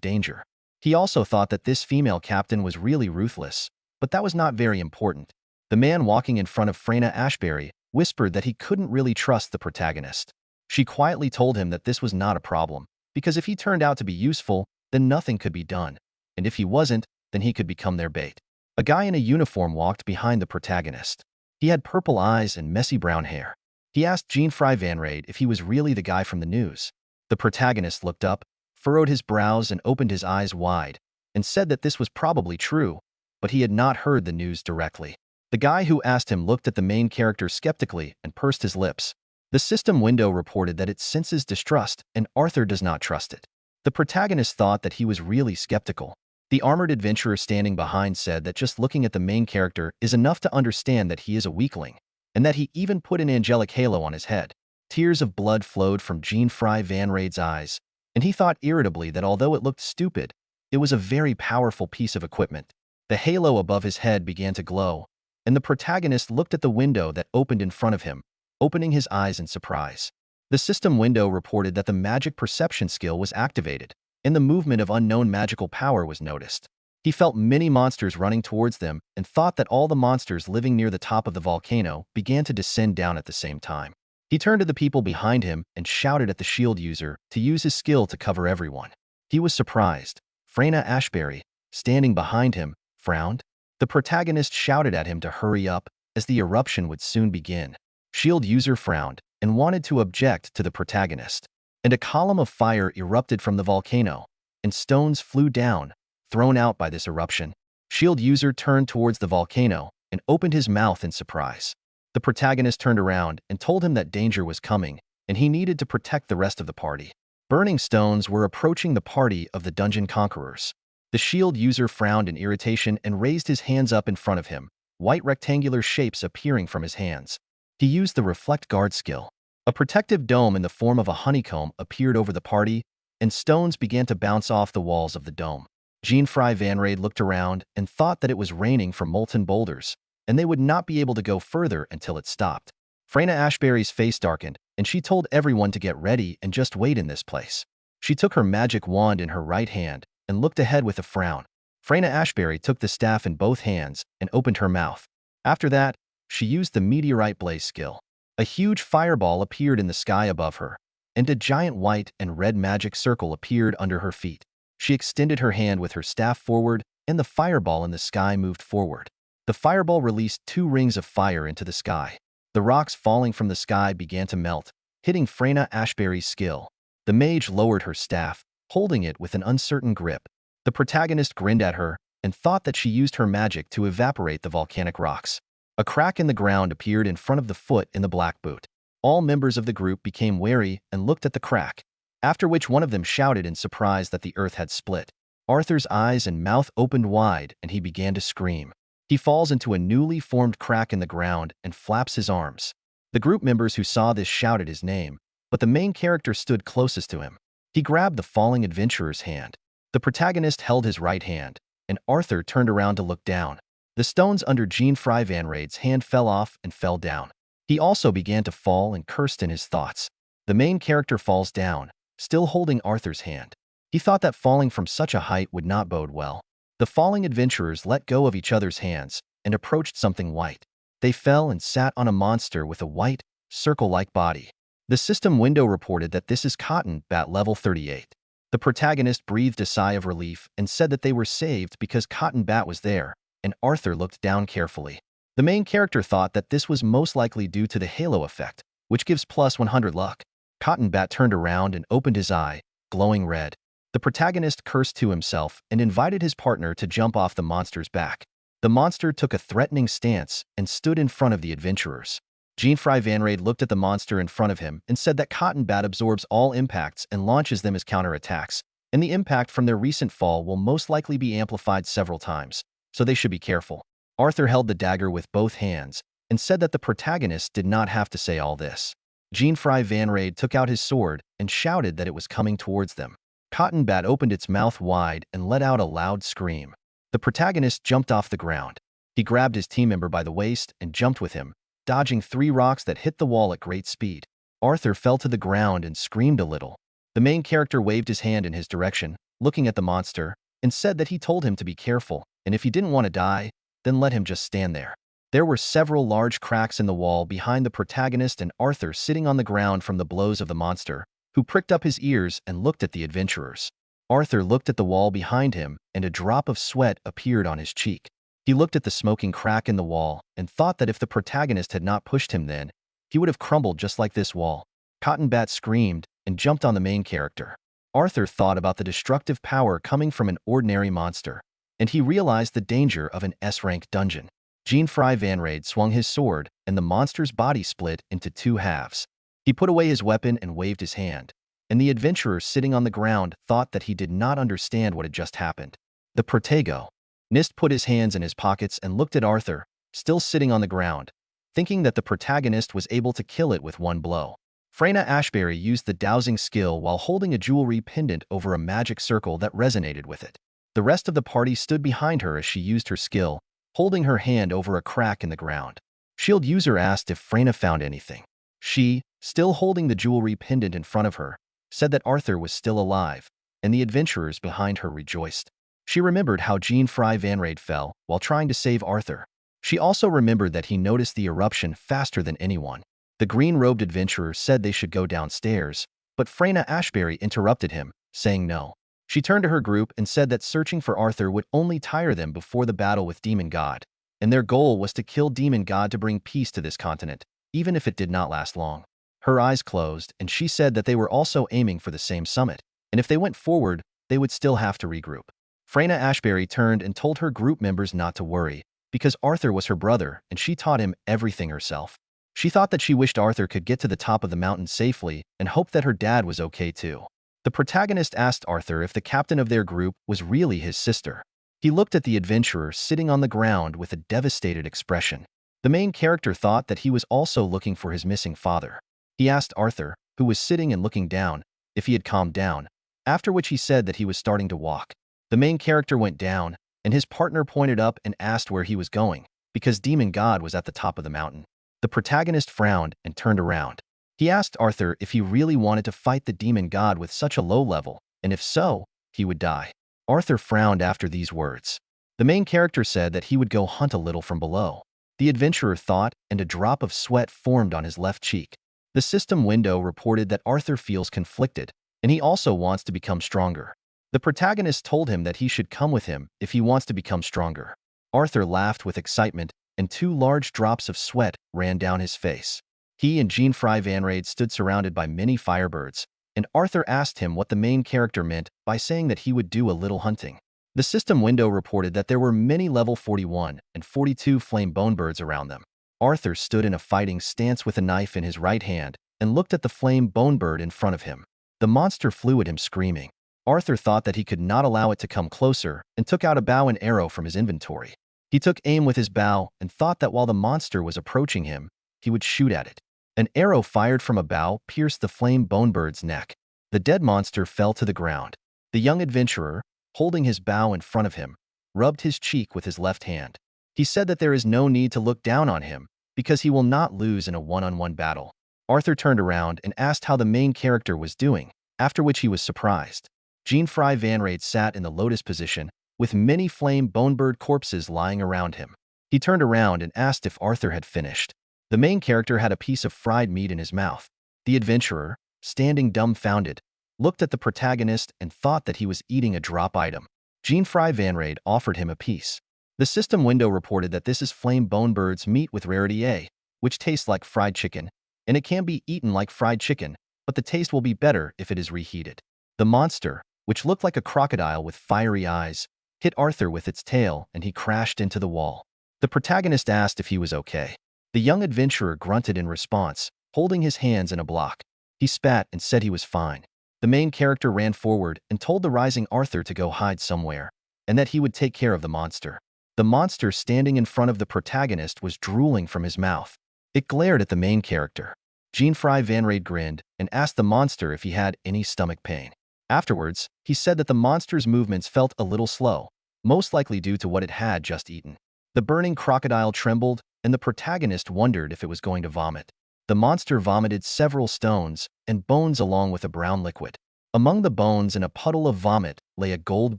danger. He also thought that this female captain was really ruthless, but that was not very important. The man walking in front of Freyna Ashbury whispered that he couldn't really trust the protagonist. She quietly told him that this was not a problem, because if he turned out to be useful, then nothing could be done, and if he wasn't, then he could become their bait. A guy in a uniform walked behind the protagonist. He had purple eyes and messy brown hair. He asked Gene Fry Van Raid if he was really the guy from the news. The protagonist looked up, furrowed his brows and opened his eyes wide, and said that this was probably true, but he had not heard the news directly. The guy who asked him looked at the main character skeptically and pursed his lips. The system window reported that it senses distrust, and Arthur does not trust it. The protagonist thought that he was really skeptical. The armored adventurer standing behind said that just looking at the main character is enough to understand that he is a weakling, and that he even put an angelic halo on his head. Tears of blood flowed from Gene Fry Van Raid's eyes, and he thought irritably that although it looked stupid, it was a very powerful piece of equipment. The halo above his head began to glow, and the protagonist looked at the window that opened in front of him, opening his eyes in surprise. The system window reported that the magic perception skill was activated, and the movement of unknown magical power was noticed. He felt many monsters running towards them and thought that all the monsters living near the top of the volcano began to descend down at the same time. He turned to the people behind him and shouted at the shield user to use his skill to cover everyone. He was surprised. Freyna Ashbury, standing behind him, frowned. The protagonist shouted at him to hurry up, as the eruption would soon begin. Shield user frowned and wanted to object to the protagonist, and a column of fire erupted from the volcano, and stones flew down, thrown out by this eruption. Shield user turned towards the volcano and opened his mouth in surprise. The protagonist turned around and told him that danger was coming, and he needed to protect the rest of the party. Burning stones were approaching the party of the dungeon conquerors. The shield user frowned in irritation and raised his hands up in front of him, white rectangular shapes appearing from his hands. He used the Reflect Guard skill. A protective dome in the form of a honeycomb appeared over the party, and stones began to bounce off the walls of the dome. Gene Fry Van Raid looked around and thought that it was raining from molten boulders, and they would not be able to go further until it stopped. Freyna Ashbury's face darkened, and she told everyone to get ready and just wait in this place. She took her magic wand in her right hand and looked ahead with a frown. Freyna Ashbury took the staff in both hands and opened her mouth. After that, she used the Meteorite Blaze skill. A huge fireball appeared in the sky above her, and a giant white and red magic circle appeared under her feet. She extended her hand with her staff forward, and the fireball in the sky moved forward. The fireball released 2 rings of fire into the sky. The rocks falling from the sky began to melt, hitting Freyna Ashbury's skill. The mage lowered her staff, holding it with an uncertain grip. The protagonist grinned at her and thought that she used her magic to evaporate the volcanic rocks. A crack in the ground appeared in front of the foot in the black boot. All members of the group became wary and looked at the crack, after which one of them shouted in surprise that the earth had split. Arthur's eyes and mouth opened wide and he began to scream. He falls into a newly formed crack in the ground and flaps his arms. The group members who saw this shouted his name, but the main character stood closest to him. He grabbed the falling adventurer's hand. The protagonist held his right hand, and Arthur turned around to look down. The stones under Jean-Fry Van Raid's hand fell off and fell down. He also began to fall and cursed in his thoughts. The main character falls down, still holding Arthur's hand. He thought that falling from such a height would not bode well. The falling adventurers let go of each other's hands and approached something white. They fell and sat on a monster with a white, circle-like body. The system window reported that this is Cotton Bat level 38. The protagonist breathed a sigh of relief and said that they were saved because Cotton Bat was there, and Arthur looked down carefully. The main character thought that this was most likely due to the halo effect, which gives plus 100 luck. Cotton Bat turned around and opened his eye, glowing red. The protagonist cursed to himself and invited his partner to jump off the monster's back. The monster took a threatening stance and stood in front of the adventurers. Jean-Fry Van Raid looked at the monster in front of him and said that Cotton Bat absorbs all impacts and launches them as counterattacks, and the impact from their recent fall will most likely be amplified several times, so they should be careful. Arthur held the dagger with both hands and said that the protagonist did not have to say all this. Jean-Fry Van Raid took out his sword and shouted that it was coming towards them. Cotton Bat opened its mouth wide and let out a loud scream. The protagonist jumped off the ground. He grabbed his team member by the waist and jumped with him, dodging 3 rocks that hit the wall at great speed. Arthur fell to the ground and screamed a little. The main character waved his hand in his direction, looking at the monster, and said that he told him to be careful, and if he didn't want to die, then let him just stand there. There were several large cracks in the wall behind the protagonist and Arthur sitting on the ground from the blows of the monster, who pricked up his ears and looked at the adventurers. Arthur looked at the wall behind him, and a drop of sweat appeared on his cheek. He looked at the smoking crack in the wall and thought that if the protagonist had not pushed him then, he would have crumbled just like this wall. Cotton Bat screamed and jumped on the main character. Arthur thought about the destructive power coming from an ordinary monster, and he realized the danger of an S-rank dungeon. Jean-Fry Van Raid swung his sword, and the monster's body split into 2 halves. He put away his weapon and waved his hand, and the adventurer sitting on the ground thought that he did not understand what had just happened. The protagonist put his hands in his pockets and looked at Arthur, still sitting on the ground, thinking that the protagonist was able to kill it with one blow. Freyna Ashbury used the dowsing skill while holding a jewelry pendant over a magic circle that resonated with it. The rest of the party stood behind her as she used her skill, holding her hand over a crack in the ground. Shield user asked if Freyna found anything. She, still holding the jewelry pendant in front of her, said that Arthur was still alive, and the adventurers behind her rejoiced. She remembered how Jean-Fry Van Raid fell while trying to save Arthur. She also remembered that he noticed the eruption faster than anyone. The green-robed adventurer said they should go downstairs, but Freyna Ashbury interrupted him, saying no. She turned to her group and said that searching for Arthur would only tire them before the battle with Demon God, and their goal was to kill Demon God to bring peace to this continent, even if it did not last long. Her eyes closed, and she said that they were also aiming for the same summit, and if they went forward, they would still have to regroup. Freyna Ashbury turned and told her group members not to worry, because Arthur was her brother and she taught him everything herself. She thought that she wished Arthur could get to the top of the mountain safely and hoped that her dad was okay too. The protagonist asked Arthur if the captain of their group was really his sister. He looked at the adventurer sitting on the ground with a devastated expression. The main character thought that he was also looking for his missing father. He asked Arthur, who was sitting and looking down, if he had calmed down, after which he said that he was starting to walk. The main character went down, and his partner pointed up and asked where he was going, because Demon God was at the top of the mountain. The protagonist frowned and turned around. He asked Arthur if he really wanted to fight the Demon God with such a low level, and if so, he would die. Arthur frowned after these words. The main character said that he would go hunt a little from below. The adventurer thought, and a drop of sweat formed on his left cheek. The system window reported that Arthur feels conflicted, and he also wants to become stronger. The protagonist told him that he should come with him if he wants to become stronger. Arthur laughed with excitement, and 2 large drops of sweat ran down his face. He and Jean-Fry Van Raid stood surrounded by many firebirds, and Arthur asked him what the main character meant by saying that he would do a little hunting. The system window reported that there were many level 41 and 42 flame bone birds around them. Arthur stood in a fighting stance with a knife in his right hand and looked at the flame bone bird in front of him. The monster flew at him screaming. Arthur thought that he could not allow it to come closer and took out a bow and arrow from his inventory. He took aim with his bow and thought that while the monster was approaching him, he would shoot at it. An arrow fired from a bow pierced the flame bone bird's neck. The dead monster fell to the ground. The young adventurer, holding his bow in front of him, rubbed his cheek with his left hand. He said that there is no need to look down on him because he will not lose in a one-on-one battle. Arthur turned around and asked how the main character was doing, after which he was surprised. Jean-Fry Van Raid sat in the lotus position, with many flame bonebird corpses lying around him. He turned around and asked if Arthur had finished. The main character had a piece of fried meat in his mouth. The adventurer, standing dumbfounded, looked at the protagonist and thought that he was eating a drop item. Jean-Fry Van Raid offered him a piece. The system window reported that this is flame bonebird's meat with rarity A, which tastes like fried chicken, and it can be eaten like fried chicken, but the taste will be better if it is reheated. The monster, which looked like a crocodile with fiery eyes, hit Arthur with its tail and he crashed into the wall. The protagonist asked if he was okay. The young adventurer grunted in response, holding his hands in a block. He spat and said he was fine. The main character ran forward and told the rising Arthur to go hide somewhere, and that he would take care of the monster. The monster standing in front of the protagonist was drooling from his mouth. It glared at the main character. Jean-Fry Van Raid grinned and asked the monster if he had any stomach pain. Afterwards, he said that the monster's movements felt a little slow, most likely due to what it had just eaten. The burning crocodile trembled, and the protagonist wondered if it was going to vomit. The monster vomited several stones and bones along with a brown liquid. Among the bones and a puddle of vomit lay a gold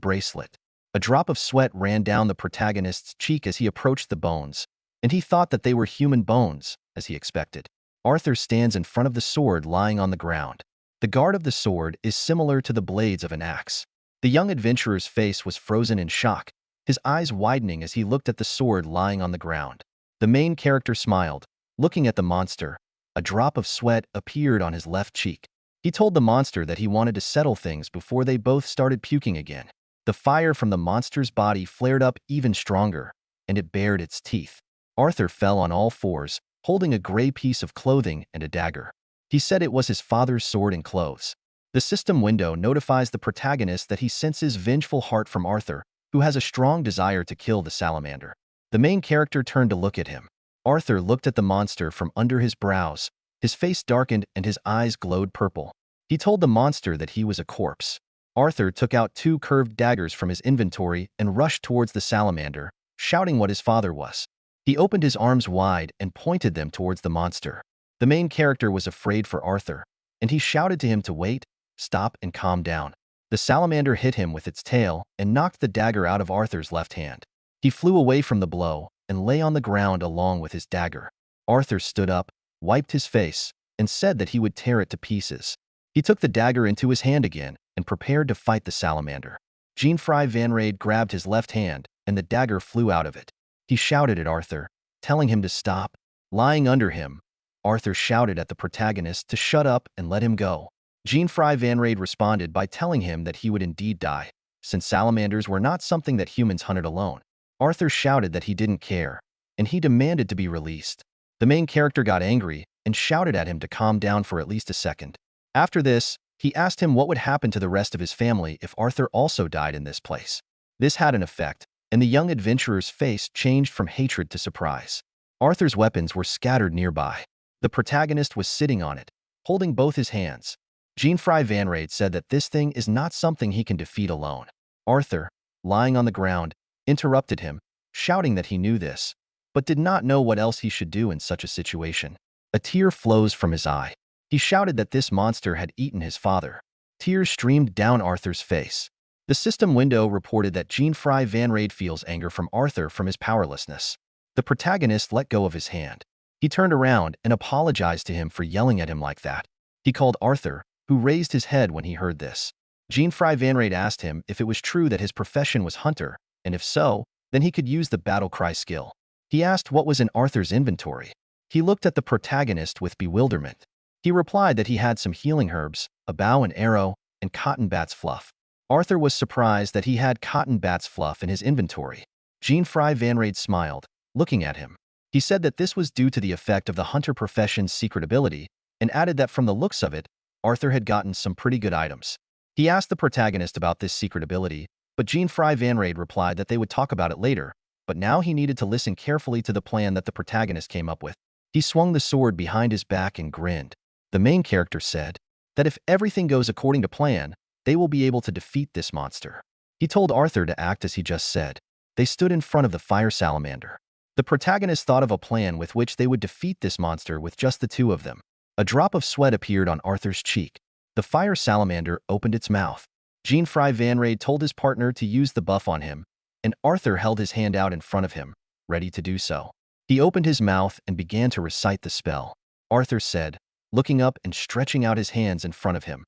bracelet. A drop of sweat ran down the protagonist's cheek as he approached the bones, and he thought that they were human bones, as he expected. Arthur stands in front of the sword lying on the ground. The guard of the sword is similar to the blades of an axe. The young adventurer's face was frozen in shock, his eyes widening as he looked at the sword lying on the ground. The main character smiled, looking at the monster. A drop of sweat appeared on his left cheek. He told the monster that he wanted to settle things before they both started puking again. The fire from the monster's body flared up even stronger, and it bared its teeth. Arthur fell on all fours, holding a gray piece of clothing and a dagger. He said it was his father's sword and clothes. The system window notifies the protagonist that he senses vengeful heart from Arthur, who has a strong desire to kill the salamander. The main character turned to look at him. Arthur looked at the monster from under his brows. His face darkened and his eyes glowed purple. He told the monster that he was a corpse. Arthur took out 2 curved daggers from his inventory and rushed towards the salamander, shouting what his father was. He opened his arms wide and pointed them towards the monster. The main character was afraid for Arthur, and he shouted to him to wait, stop, and calm down. The salamander hit him with its tail and knocked the dagger out of Arthur's left hand. He flew away from the blow and lay on the ground along with his dagger. Arthur stood up, wiped his face, and said that he would tear it to pieces. He took the dagger into his hand again and prepared to fight the salamander. Jean-Fry Van Raid grabbed his left hand, and the dagger flew out of it. He shouted at Arthur, telling him to stop. Lying under him, Arthur shouted at the protagonist to shut up and let him go. Jean-Fry Van Raid responded by telling him that he would indeed die, since salamanders were not something that humans hunted alone. Arthur shouted that he didn't care, and he demanded to be released. The main character got angry and shouted at him to calm down for at least a second. After this, he asked him what would happen to the rest of his family if Arthur also died in this place. This had an effect, and the young adventurer's face changed from hatred to surprise. Arthur's weapons were scattered nearby. The protagonist was sitting on it, holding both his hands. Jean-Fry Van Raid said that this thing is not something he can defeat alone. Arthur, lying on the ground, interrupted him, shouting that he knew this, but did not know what else he should do in such a situation. A tear flows from his eye. He shouted that this monster had eaten his father. Tears streamed down Arthur's face. The system window reported that Jean-Fry Van Raid feels anger from Arthur from his powerlessness. The protagonist let go of his hand. He turned around and apologized to him for yelling at him like that. He called Arthur, who raised his head when he heard this. Jean-Fry Van Raid asked him if it was true that his profession was hunter, and if so, then he could use the battle cry skill. He asked what was in Arthur's inventory. He looked at the protagonist with bewilderment. He replied that he had some healing herbs, a bow and arrow, and cotton bat's fluff. Arthur was surprised that he had cotton bat's fluff in his inventory. Jean-Fry Van Raid smiled, looking at him. He said that this was due to the effect of the hunter profession's secret ability, and added that from the looks of it, Arthur had gotten some pretty good items. He asked the protagonist about this secret ability, but Jean-Fry Van Raid replied that they would talk about it later, but now he needed to listen carefully to the plan that the protagonist came up with. He swung the sword behind his back and grinned. The main character said that if everything goes according to plan, they will be able to defeat this monster. He told Arthur to act as he just said. They stood in front of the fire salamander. The protagonist thought of a plan with which they would defeat this monster with just the two of them. A drop of sweat appeared on Arthur's cheek. The fire salamander opened its mouth. Jean-Fry Van Raid told his partner to use the buff on him, and Arthur held his hand out in front of him, ready to do so. He opened his mouth and began to recite the spell. Arthur said, looking up and stretching out his hands in front of him.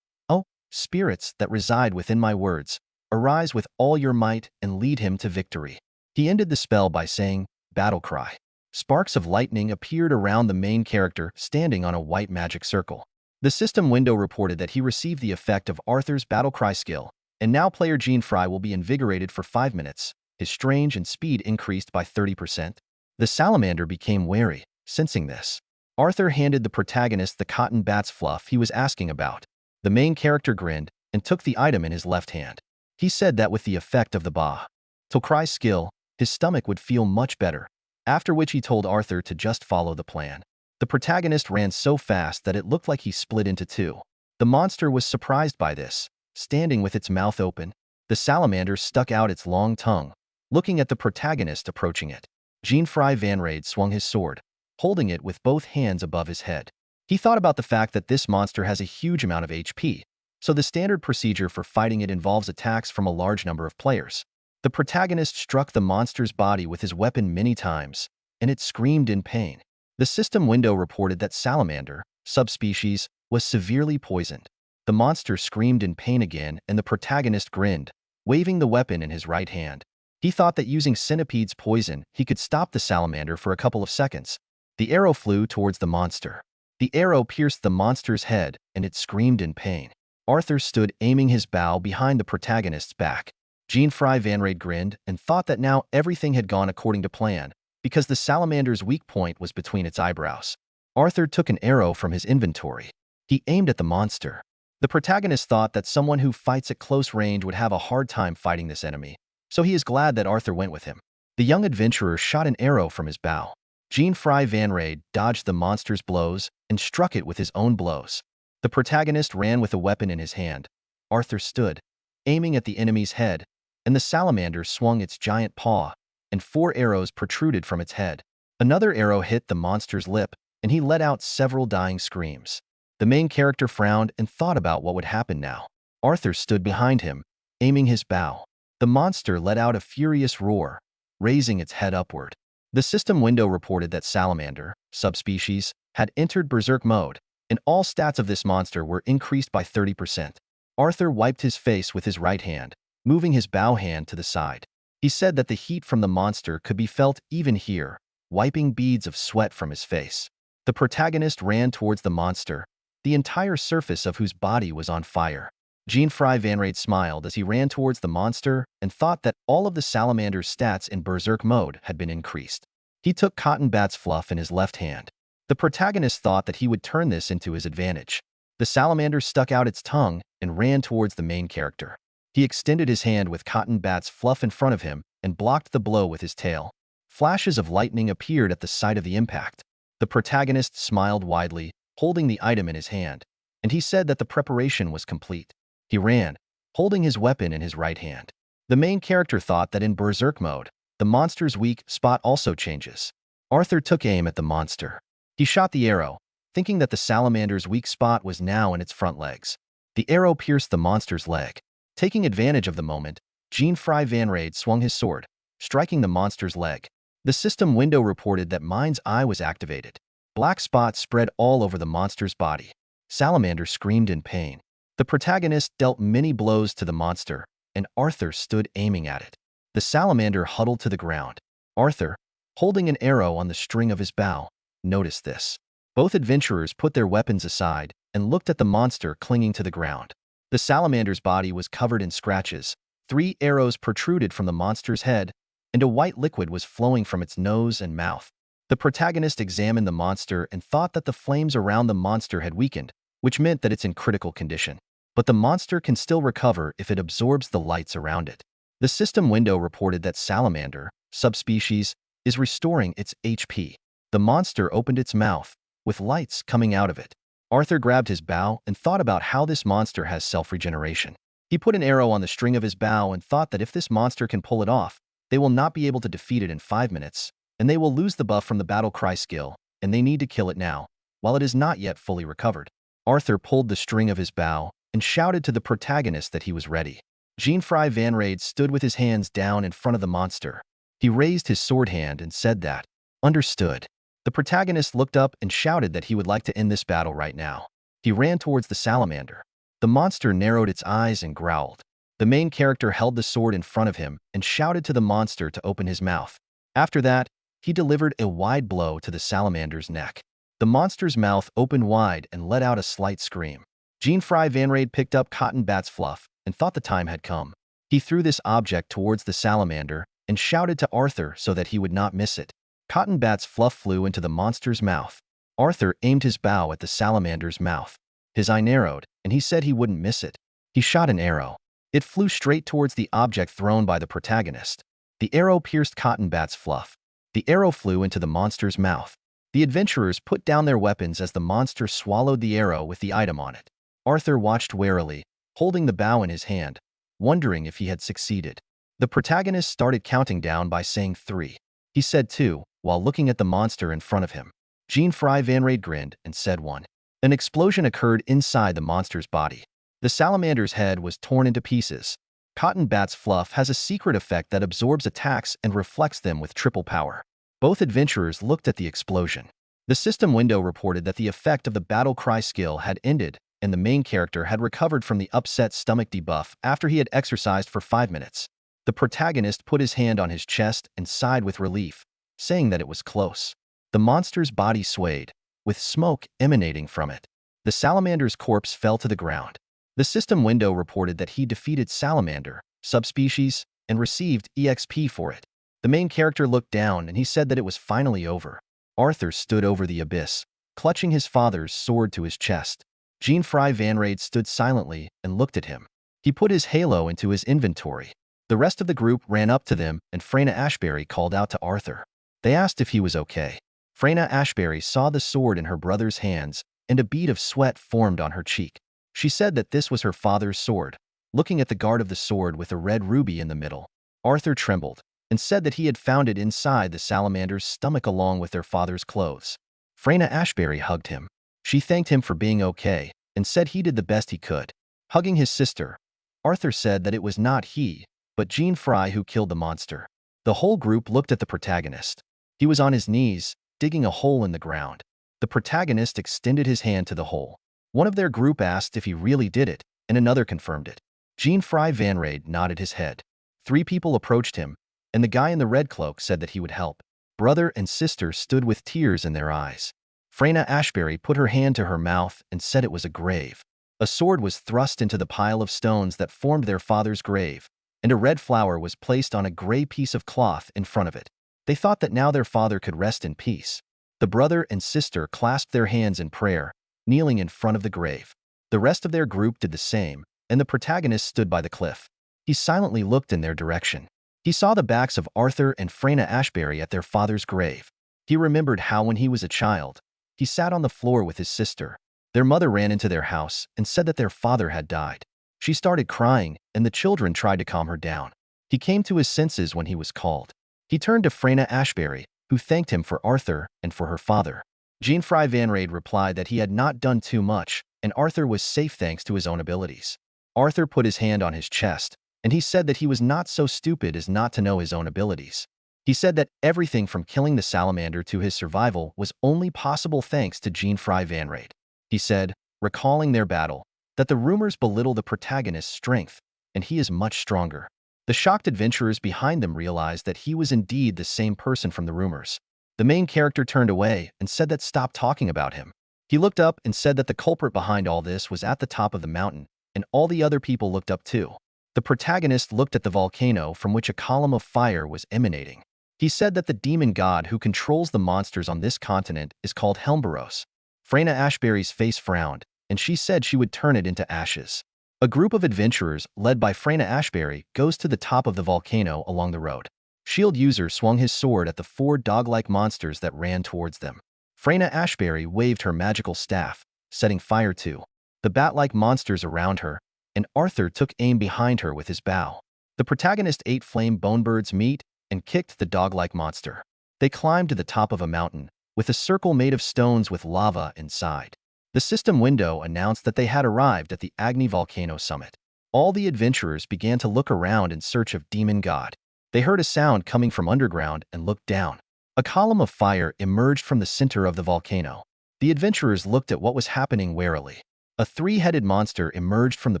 "Oh, spirits that reside within my words, arise with all your might and lead him to victory." He ended the spell by saying, "Battle cry." Sparks of lightning appeared around the main character standing on a white magic circle. The system window reported that he received the effect of Arthur's battle cry skill, and now player Jean-Fry will be invigorated for 5 minutes. His strength and speed increased by 30%. The salamander became wary, sensing this. Arthur handed the protagonist the cotton bat's fluff he was asking about. The main character grinned and took the item in his left hand. He said that with the effect of the battle cry skill, his stomach would feel much better, after which he told Arthur to just follow the plan. The protagonist ran so fast that it looked like he split into two. The monster was surprised by this. Standing with its mouth open, the salamander stuck out its long tongue, looking at the protagonist approaching it. Jean-Fry Van Raid swung his sword, holding it with both hands above his head. He thought about the fact that this monster has a huge amount of HP, so the standard procedure for fighting it involves attacks from a large number of players. The protagonist struck the monster's body with his weapon many times, and it screamed in pain. The system window reported that salamander, subspecies, was severely poisoned. The monster screamed in pain again, and the protagonist grinned, waving the weapon in his right hand. He thought that using Centipede's poison, he could stop the salamander for a couple of seconds. The arrow flew towards the monster. The arrow pierced the monster's head, and it screamed in pain. Arthur stood aiming his bow behind the protagonist's back. Jean-Fry Van Raid grinned and thought that now everything had gone according to plan, because the salamander's weak point was between its eyebrows. Arthur took an arrow from his inventory. He aimed at the monster. The protagonist thought that someone who fights at close range would have a hard time fighting this enemy, so he is glad that Arthur went with him. The young adventurer shot an arrow from his bow. Jean-Fry Van Raid dodged the monster's blows and struck it with his own blows. The protagonist ran with a weapon in his hand. Arthur stood, aiming at the enemy's head, and the salamander swung its giant paw, and 4 arrows protruded from its head. Another arrow hit the monster's lip, and he let out several dying screams. The main character frowned and thought about what would happen now. Arthur stood behind him, aiming his bow. The monster let out a furious roar, raising its head upward. The system window reported that salamander, subspecies, had entered berserk mode, and all stats of this monster were increased by 30%. Arthur wiped his face with his right hand, moving his bow hand to the side. He said that the heat from the monster could be felt even here, wiping beads of sweat from his face. The protagonist ran towards the monster, the entire surface of whose body was on fire. Jean-Fry Van Raid smiled as he ran towards the monster and thought that all of the salamander's stats in berserk mode had been increased. He took Cotton Bat's fluff in his left hand. The protagonist thought that he would turn this into his advantage. The salamander stuck out its tongue and ran towards the main character. He extended his hand with Cotton Bat's fluff in front of him and blocked the blow with his tail. Flashes of lightning appeared at the site of the impact. The protagonist smiled widely, holding the item in his hand, and he said that the preparation was complete. He ran, holding his weapon in his right hand. The main character thought that in berserk mode, the monster's weak spot also changes. Arthur took aim at the monster. He shot the arrow, thinking that the salamander's weak spot was now in its front legs. The arrow pierced the monster's leg. Taking advantage of the moment, Jean-Fry Van Raid swung his sword, striking the monster's leg. The system window reported that Mind's Eye was activated. Black spots spread all over the monster's body. Salamander screamed in pain. The protagonist dealt many blows to the monster, and Arthur stood aiming at it. The salamander huddled to the ground. Arthur, holding an arrow on the string of his bow, noticed this. Both adventurers put their weapons aside and looked at the monster clinging to the ground. The salamander's body was covered in scratches. 3 arrows protruded from the monster's head, and a white liquid was flowing from its nose and mouth. The protagonist examined the monster and thought that the flames around the monster had weakened, which meant that it's in critical condition. But the monster can still recover if it absorbs the lights around it. The system window reported that salamander, subspecies, is restoring its HP. The monster opened its mouth, with lights coming out of it. Arthur grabbed his bow and thought about how this monster has self-regeneration. He put an arrow on the string of his bow and thought that if this monster can pull it off, they will not be able to defeat it in 5 minutes, and they will lose the buff from the battle cry skill, and they need to kill it now, while it is not yet fully recovered. Arthur pulled the string of his bow and shouted to the protagonist that he was ready. Jean-Fry Van Raid stood with his hands down in front of the monster. He raised his sword hand and said that, "Understood." The protagonist looked up and shouted that he would like to end this battle right now. He ran towards the salamander. The monster narrowed its eyes and growled. The main character held the sword in front of him and shouted to the monster to open his mouth. After that, he delivered a wide blow to the salamander's neck. The monster's mouth opened wide and let out a slight scream. Jean-Fry Van Raid picked up Cotton Bat's fluff and thought the time had come. He threw this object towards the salamander and shouted to Arthur so that he would not miss it. Cotton Bat's fluff flew into the monster's mouth. Arthur aimed his bow at the salamander's mouth. His eye narrowed, and he said he wouldn't miss it. He shot an arrow. It flew straight towards the object thrown by the protagonist. The arrow pierced Cotton Bat's fluff. The arrow flew into the monster's mouth. The adventurers put down their weapons as the monster swallowed the arrow with the item on it. Arthur watched warily, holding the bow in his hand, wondering if he had succeeded. The protagonist started counting down by saying 3. He said 2, while looking at the monster in front of him. Jean-Fry Van Raid grinned and said 1. An explosion occurred inside the monster's body. The salamander's head was torn into pieces. Cotton Bat's fluff has a secret effect that absorbs attacks and reflects them with triple power. Both adventurers looked at the explosion. The system window reported that the effect of the battle cry skill had ended, and the main character had recovered from the upset stomach debuff after he had exercised for 5 minutes. The protagonist put his hand on his chest and sighed with relief, saying that it was close. The monster's body swayed, with smoke emanating from it. The salamander's corpse fell to the ground. The system window reported that he defeated Salamander, subspecies, and received EXP for it. The main character looked down and he said that it was finally over. Arthur stood over the abyss, clutching his father's sword to his chest. Jean-Fry Van Raid stood silently and looked at him. He put his halo into his inventory. The rest of the group ran up to them and Freyna Ashbury called out to Arthur. They asked if he was okay. Freyna Ashbury saw the sword in her brother's hands and a bead of sweat formed on her cheek. She said that this was her father's sword. Looking at the guard of the sword with a red ruby in the middle, Arthur trembled and said that he had found it inside the salamander's stomach along with their father's clothes. Freyna Ashbury hugged him. She thanked him for being okay and said he did the best he could. Hugging his sister, Arthur said that it was not he, but Jean-Fry who killed the monster. The whole group looked at the protagonist. He was on his knees, digging a hole in the ground. The protagonist extended his hand to the hole. One of their group asked if he really did it, and another confirmed it. Jean-Fry Van Raid nodded his head. 3 people approached him, and the guy in the red cloak said that he would help. Brother and sister stood with tears in their eyes. Freyna Ashbury put her hand to her mouth and said it was a grave. A sword was thrust into the pile of stones that formed their father's grave, and a red flower was placed on a gray piece of cloth in front of it. They thought that now their father could rest in peace. The brother and sister clasped their hands in prayer, kneeling in front of the grave. The rest of their group did the same, and the protagonist stood by the cliff. He silently looked in their direction. He saw the backs of Arthur and Freyna Ashbury at their father's grave. He remembered how when he was a child, he sat on the floor with his sister. Their mother ran into their house and said that their father had died. She started crying, and the children tried to calm her down. He came to his senses when he was called. He turned to Freyna Ashbury, who thanked him for Arthur and for her father. Jean-Fry Van Raid replied that he had not done too much, and Arthur was safe thanks to his own abilities. Arthur put his hand on his chest, and he said that he was not so stupid as not to know his own abilities. He said that everything from killing the salamander to his survival was only possible thanks to Jean-Fry Van Raid. He said, recalling their battle, that the rumors belittle the protagonist's strength, and he is much stronger. The shocked adventurers behind them realized that he was indeed the same person from the rumors. The main character turned away and said that stop talking about him. He looked up and said that the culprit behind all this was at the top of the mountain, and all the other people looked up too. The protagonist looked at the volcano from which a column of fire was emanating. He said that the demon god who controls the monsters on this continent is called Helmboros. Freyna Ashbury's face frowned, and she said she would turn it into ashes. A group of adventurers, led by Freyna Ashbury, goes to the top of the volcano along the road. Shield user swung his sword at the 4 dog-like monsters that ran towards them. Freyna Ashbury waved her magical staff, setting fire to the bat-like monsters around her, and Arthur took aim behind her with his bow. The protagonist ate flame bonebird's meat and kicked the dog-like monster. They climbed to the top of a mountain, with a circle made of stones with lava inside. The system window announced that they had arrived at the Agni Volcano summit. All the adventurers began to look around in search of Demon God. They heard a sound coming from underground and looked down. A column of fire emerged from the center of the volcano. The adventurers looked at what was happening warily. A 3-headed monster emerged from the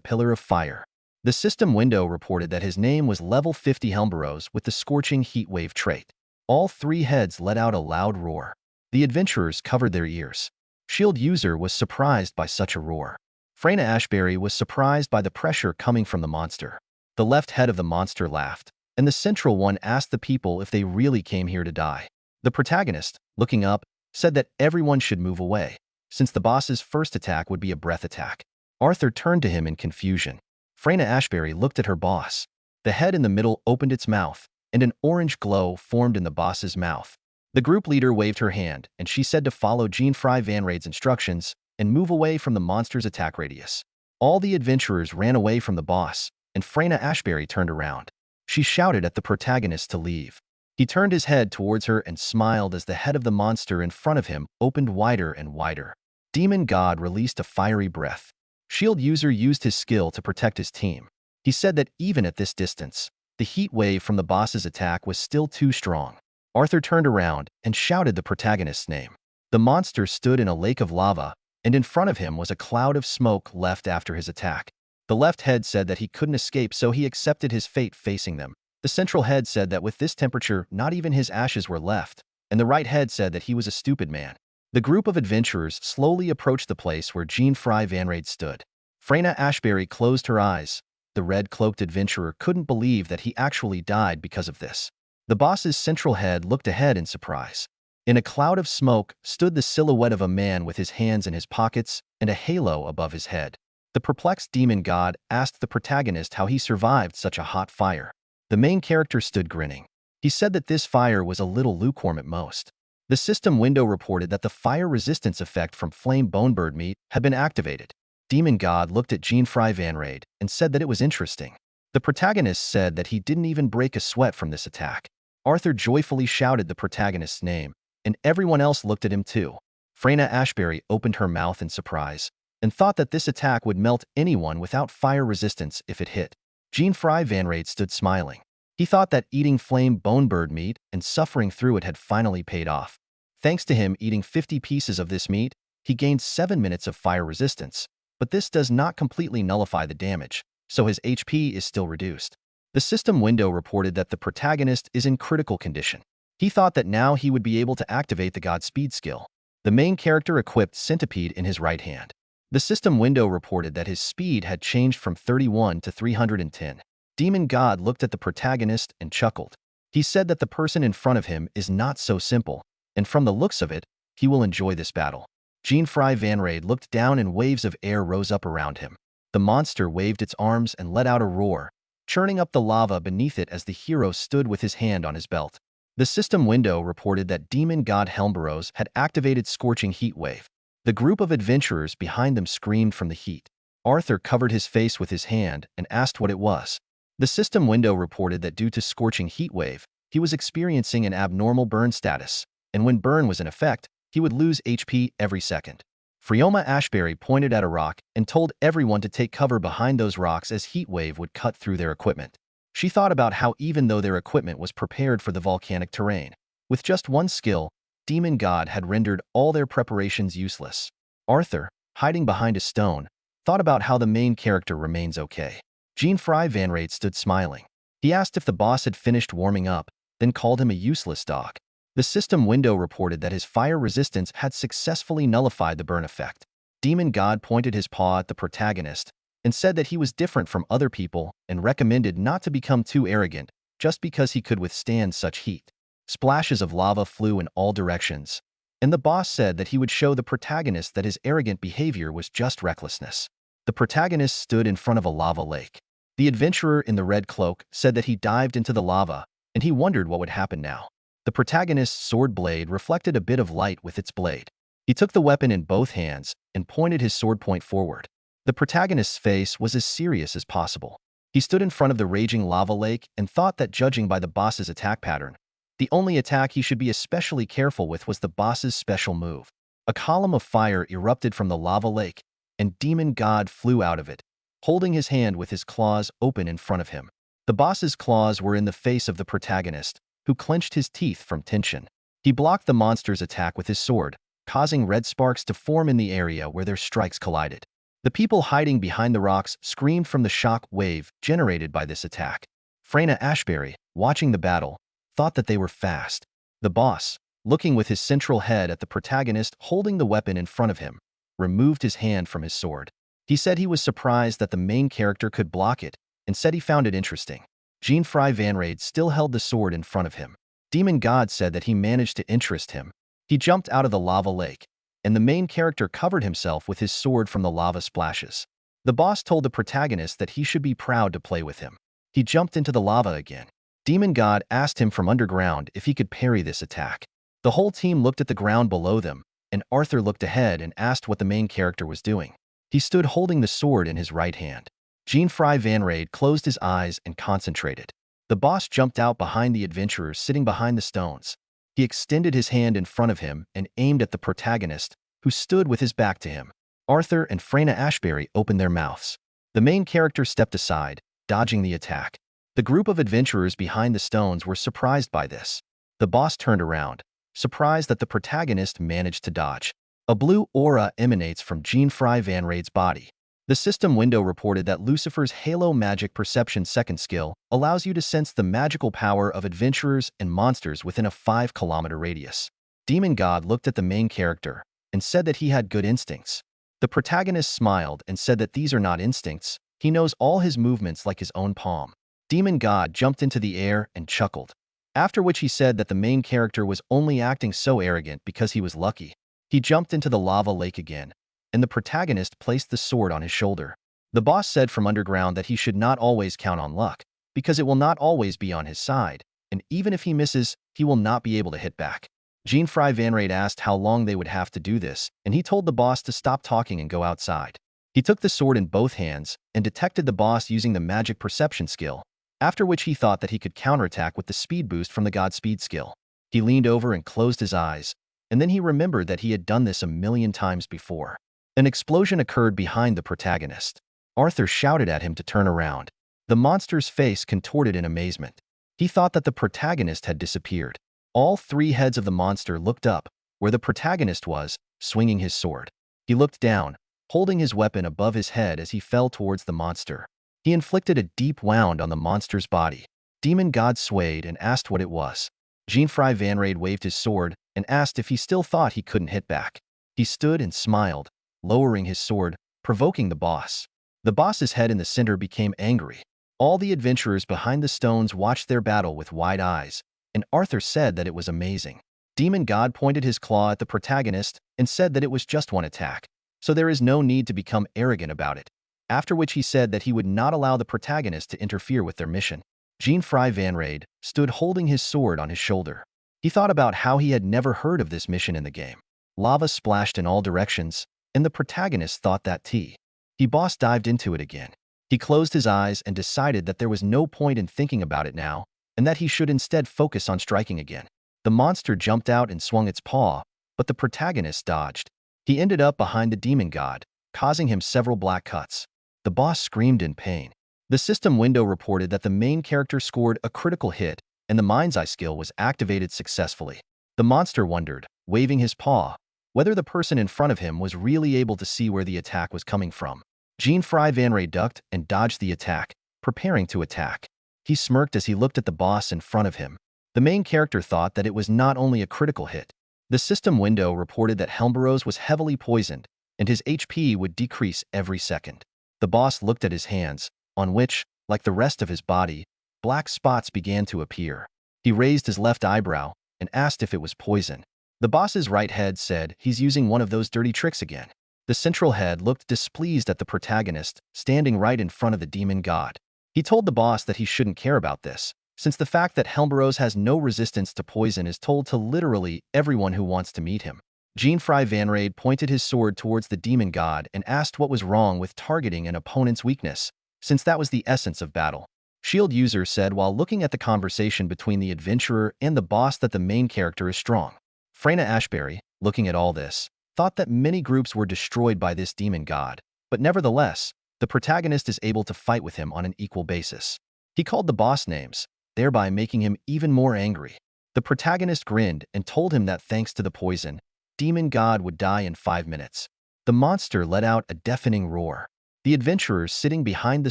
pillar of fire. The system window reported that his name was Level 50 Helmboros with the Scorching Heat Wave trait. All 3 heads let out a loud roar. The adventurers covered their ears. Shield user was surprised by such a roar. Freyna Ashbury was surprised by the pressure coming from the monster. The left head of the monster laughed, and the central one asked the people if they really came here to die. The protagonist, looking up, said that everyone should move away, since the boss's first attack would be a breath attack. Arthur turned to him in confusion. Freyna Ashbury looked at her boss. The head in the middle opened its mouth, and an orange glow formed in the boss's mouth. The group leader waved her hand, and she said to follow Jean-Fry Van Raid's instructions and move away from the monster's attack radius. All the adventurers ran away from the boss, and Freyna Ashbury turned around. She shouted at the protagonist to leave. He turned his head towards her and smiled as the head of the monster in front of him opened wider and wider. Demon God released a fiery breath. Shield user used his skill to protect his team. He said that even at this distance, the heat wave from the boss's attack was still too strong. Arthur turned around and shouted the protagonist's name. The monster stood in a lake of lava, and in front of him was a cloud of smoke left after his attack. The left head said that he couldn't escape, so he accepted his fate facing them. The central head said that with this temperature, not even his ashes were left, and the right head said that he was a stupid man. The group of adventurers slowly approached the place where Jean-Fry Van Raid stood. Freyna Ashbury closed her eyes. The red-cloaked adventurer couldn't believe that he actually died because of this. The boss's central head looked ahead in surprise. In a cloud of smoke stood the silhouette of a man with his hands in his pockets and a halo above his head. The perplexed demon god asked the protagonist how he survived such a hot fire. The main character stood grinning. He said that this fire was a little lukewarm at most. The system window reported that the fire resistance effect from flame bonebird meat had been activated. Demon God looked at Jean-Fry Van Raid and said that it was interesting. The protagonist said that he didn't even break a sweat from this attack. Arthur joyfully shouted the protagonist's name, and everyone else looked at him too. Freyna Ashbury opened her mouth in surprise and thought that this attack would melt anyone without fire resistance if it hit. Jean-Fry Van Raid stood smiling. He thought that eating flame bonebird meat and suffering through it had finally paid off. Thanks to him eating 50 pieces of this meat, he gained 7 minutes of fire resistance, but this does not completely nullify the damage, so his HP is still reduced. The system window reported that the protagonist is in critical condition. He thought that now he would be able to activate the Godspeed skill. The main character equipped Centipede in his right hand. The system window reported that his speed had changed from 31 to 310. Demon God looked at the protagonist and chuckled. He said that the person in front of him is not so simple, and from the looks of it, he will enjoy this battle. Jean-Fry Van Raid looked down and waves of air rose up around him. The monster waved its arms and let out a roar, churning up the lava beneath it as the hero stood with his hand on his belt. The system window reported that Demon God Helmboros had activated Scorching Heat Wave. The group of adventurers behind them screamed from the heat. Arthur covered his face with his hand and asked what it was. The system window reported that due to Scorching Heat Wave, he was experiencing an abnormal burn status, and when burn was in effect, he would lose HP every second. Freyna Ashbury pointed at a rock and told everyone to take cover behind those rocks as heat wave would cut through their equipment. She thought about how even though their equipment was prepared for the volcanic terrain, with just one skill, Demon God had rendered all their preparations useless. Arthur, hiding behind a stone, thought about how the main character remains okay. Jean-Fry Van Raid stood smiling. He asked if the boss had finished warming up, then called him a useless dog. The system window reported that his fire resistance had successfully nullified the burn effect. Demon God pointed his paw at the protagonist and said that he was different from other people and recommended not to become too arrogant just because he could withstand such heat. Splashes of lava flew in all directions, and the boss said that he would show the protagonist that his arrogant behavior was just recklessness. The protagonist stood in front of a lava lake. The adventurer in the red cloak said that he dived into the lava, and he wondered what would happen now. The protagonist's sword blade reflected a bit of light with its blade. He took the weapon in both hands and pointed his sword point forward. The protagonist's face was as serious as possible. He stood in front of the raging lava lake and thought that, judging by the boss's attack pattern, the only attack he should be especially careful with was the boss's special move. A column of fire erupted from the lava lake, and Demon God flew out of it, holding his hand with his claws open in front of him. The boss's claws were in the face of the protagonist, who clenched his teeth from tension. He blocked the monster's attack with his sword, causing red sparks to form in the area where their strikes collided. The people hiding behind the rocks screamed from the shock wave generated by this attack. Freyna Ashbury, watching the battle, thought that they were fast. The boss, looking with his central head at the protagonist holding the weapon in front of him, removed his hand from his sword. He said he was surprised that the main character could block it and said he found it interesting. Jean-Fry Van Raid still held the sword in front of him. Demon God said that he managed to interest him. He jumped out of the lava lake, and the main character covered himself with his sword from the lava splashes. The boss told the protagonist that he should be proud to play with him. He jumped into the lava again. Demon God asked him from underground if he could parry this attack. The whole team looked at the ground below them, and Arthur looked ahead and asked what the main character was doing. He stood holding the sword in his right hand. Jean-Fry Van Raid closed his eyes and concentrated. The boss jumped out behind the adventurers sitting behind the stones. He extended his hand in front of him and aimed at the protagonist, who stood with his back to him. Arthur and Freyna Ashbury opened their mouths. The main character stepped aside, dodging the attack. The group of adventurers behind the stones were surprised by this. The boss turned around, surprised that the protagonist managed to dodge. A blue aura emanates from Jean-Fry Van Raid's body. The system window reported that Lucifer's Halo Magic Perception second skill allows you to sense the magical power of adventurers and monsters within a 5-kilometer radius. Demon God looked at the main character and said that he had good instincts. The protagonist smiled and said that these are not instincts. He knows all his movements like his own palm. Demon God jumped into the air and chuckled, after which he said that the main character was only acting so arrogant because he was lucky. He jumped into the lava lake again, and the protagonist placed the sword on his shoulder. The boss said from underground that he should not always count on luck, because it will not always be on his side, and even if he misses, he will not be able to hit back. Jean-Fry Van Raid asked how long they would have to do this, and he told the boss to stop talking and go outside. He took the sword in both hands and detected the boss using the magic perception skill, after which he thought that he could counterattack with the speed boost from the Godspeed skill. He leaned over and closed his eyes, and then he remembered that he had done this a million times before. An explosion occurred behind the protagonist. Arthur shouted at him to turn around. The monster's face contorted in amazement. He thought that the protagonist had disappeared. All 3 heads of the monster looked up, where the protagonist was, swinging his sword. He looked down, holding his weapon above his head as he fell towards the monster. He inflicted a deep wound on the monster's body. Demon God swayed and asked what it was. Jean-Fry Van Raid waved his sword and asked if he still thought he couldn't hit back. He stood and smiled, lowering his sword, provoking the boss. The boss's head in the center became angry. All the adventurers behind the stones watched their battle with wide eyes, and Arthur said that it was amazing. Demon God pointed his claw at the protagonist and said that it was just one attack, so there is no need to become arrogant about it, after which he said that he would not allow the protagonist to interfere with their mission. Jean-Fry Van Raid stood holding his sword on his shoulder. He thought about how he had never heard of this mission in the game. Lava splashed in all directions, and the protagonist thought that too. The boss dived into it again. He closed his eyes and decided that there was no point in thinking about it now, and that he should instead focus on striking again. The monster jumped out and swung its paw, but the protagonist dodged. He ended up behind the demon god, causing him several black cuts. The boss screamed in pain. The system window reported that the main character scored a critical hit, and the Mind's Eye skill was activated successfully. The monster wondered, waving his paw, whether the person in front of him was really able to see where the attack was coming from. Jean-Fry Van Raid ducked and dodged the attack, preparing to attack. He smirked as he looked at the boss in front of him. The main character thought that it was not only a critical hit. The system window reported that Helmboros was heavily poisoned, and his HP would decrease every second. The boss looked at his hands, on which, like the rest of his body, black spots began to appear. He raised his left eyebrow and asked if it was poison. The boss's right head said he's using one of those dirty tricks again. The central head looked displeased at the protagonist, standing right in front of the demon god. He told the boss that he shouldn't care about this, since the fact that Helmboros has no resistance to poison is told to literally everyone who wants to meet him. Jean-Fry Van Raid pointed his sword towards the demon god and asked what was wrong with targeting an opponent's weakness, since that was the essence of battle. Shield user said while looking at the conversation between the adventurer and the boss that the main character is strong. Freyna Ashbury, looking at all this, thought that many groups were destroyed by this demon god, but nevertheless, the protagonist is able to fight with him on an equal basis. He called the boss names, thereby making him even more angry. The protagonist grinned and told him that thanks to the poison, demon god would die in 5 minutes. The monster let out a deafening roar. The adventurers sitting behind the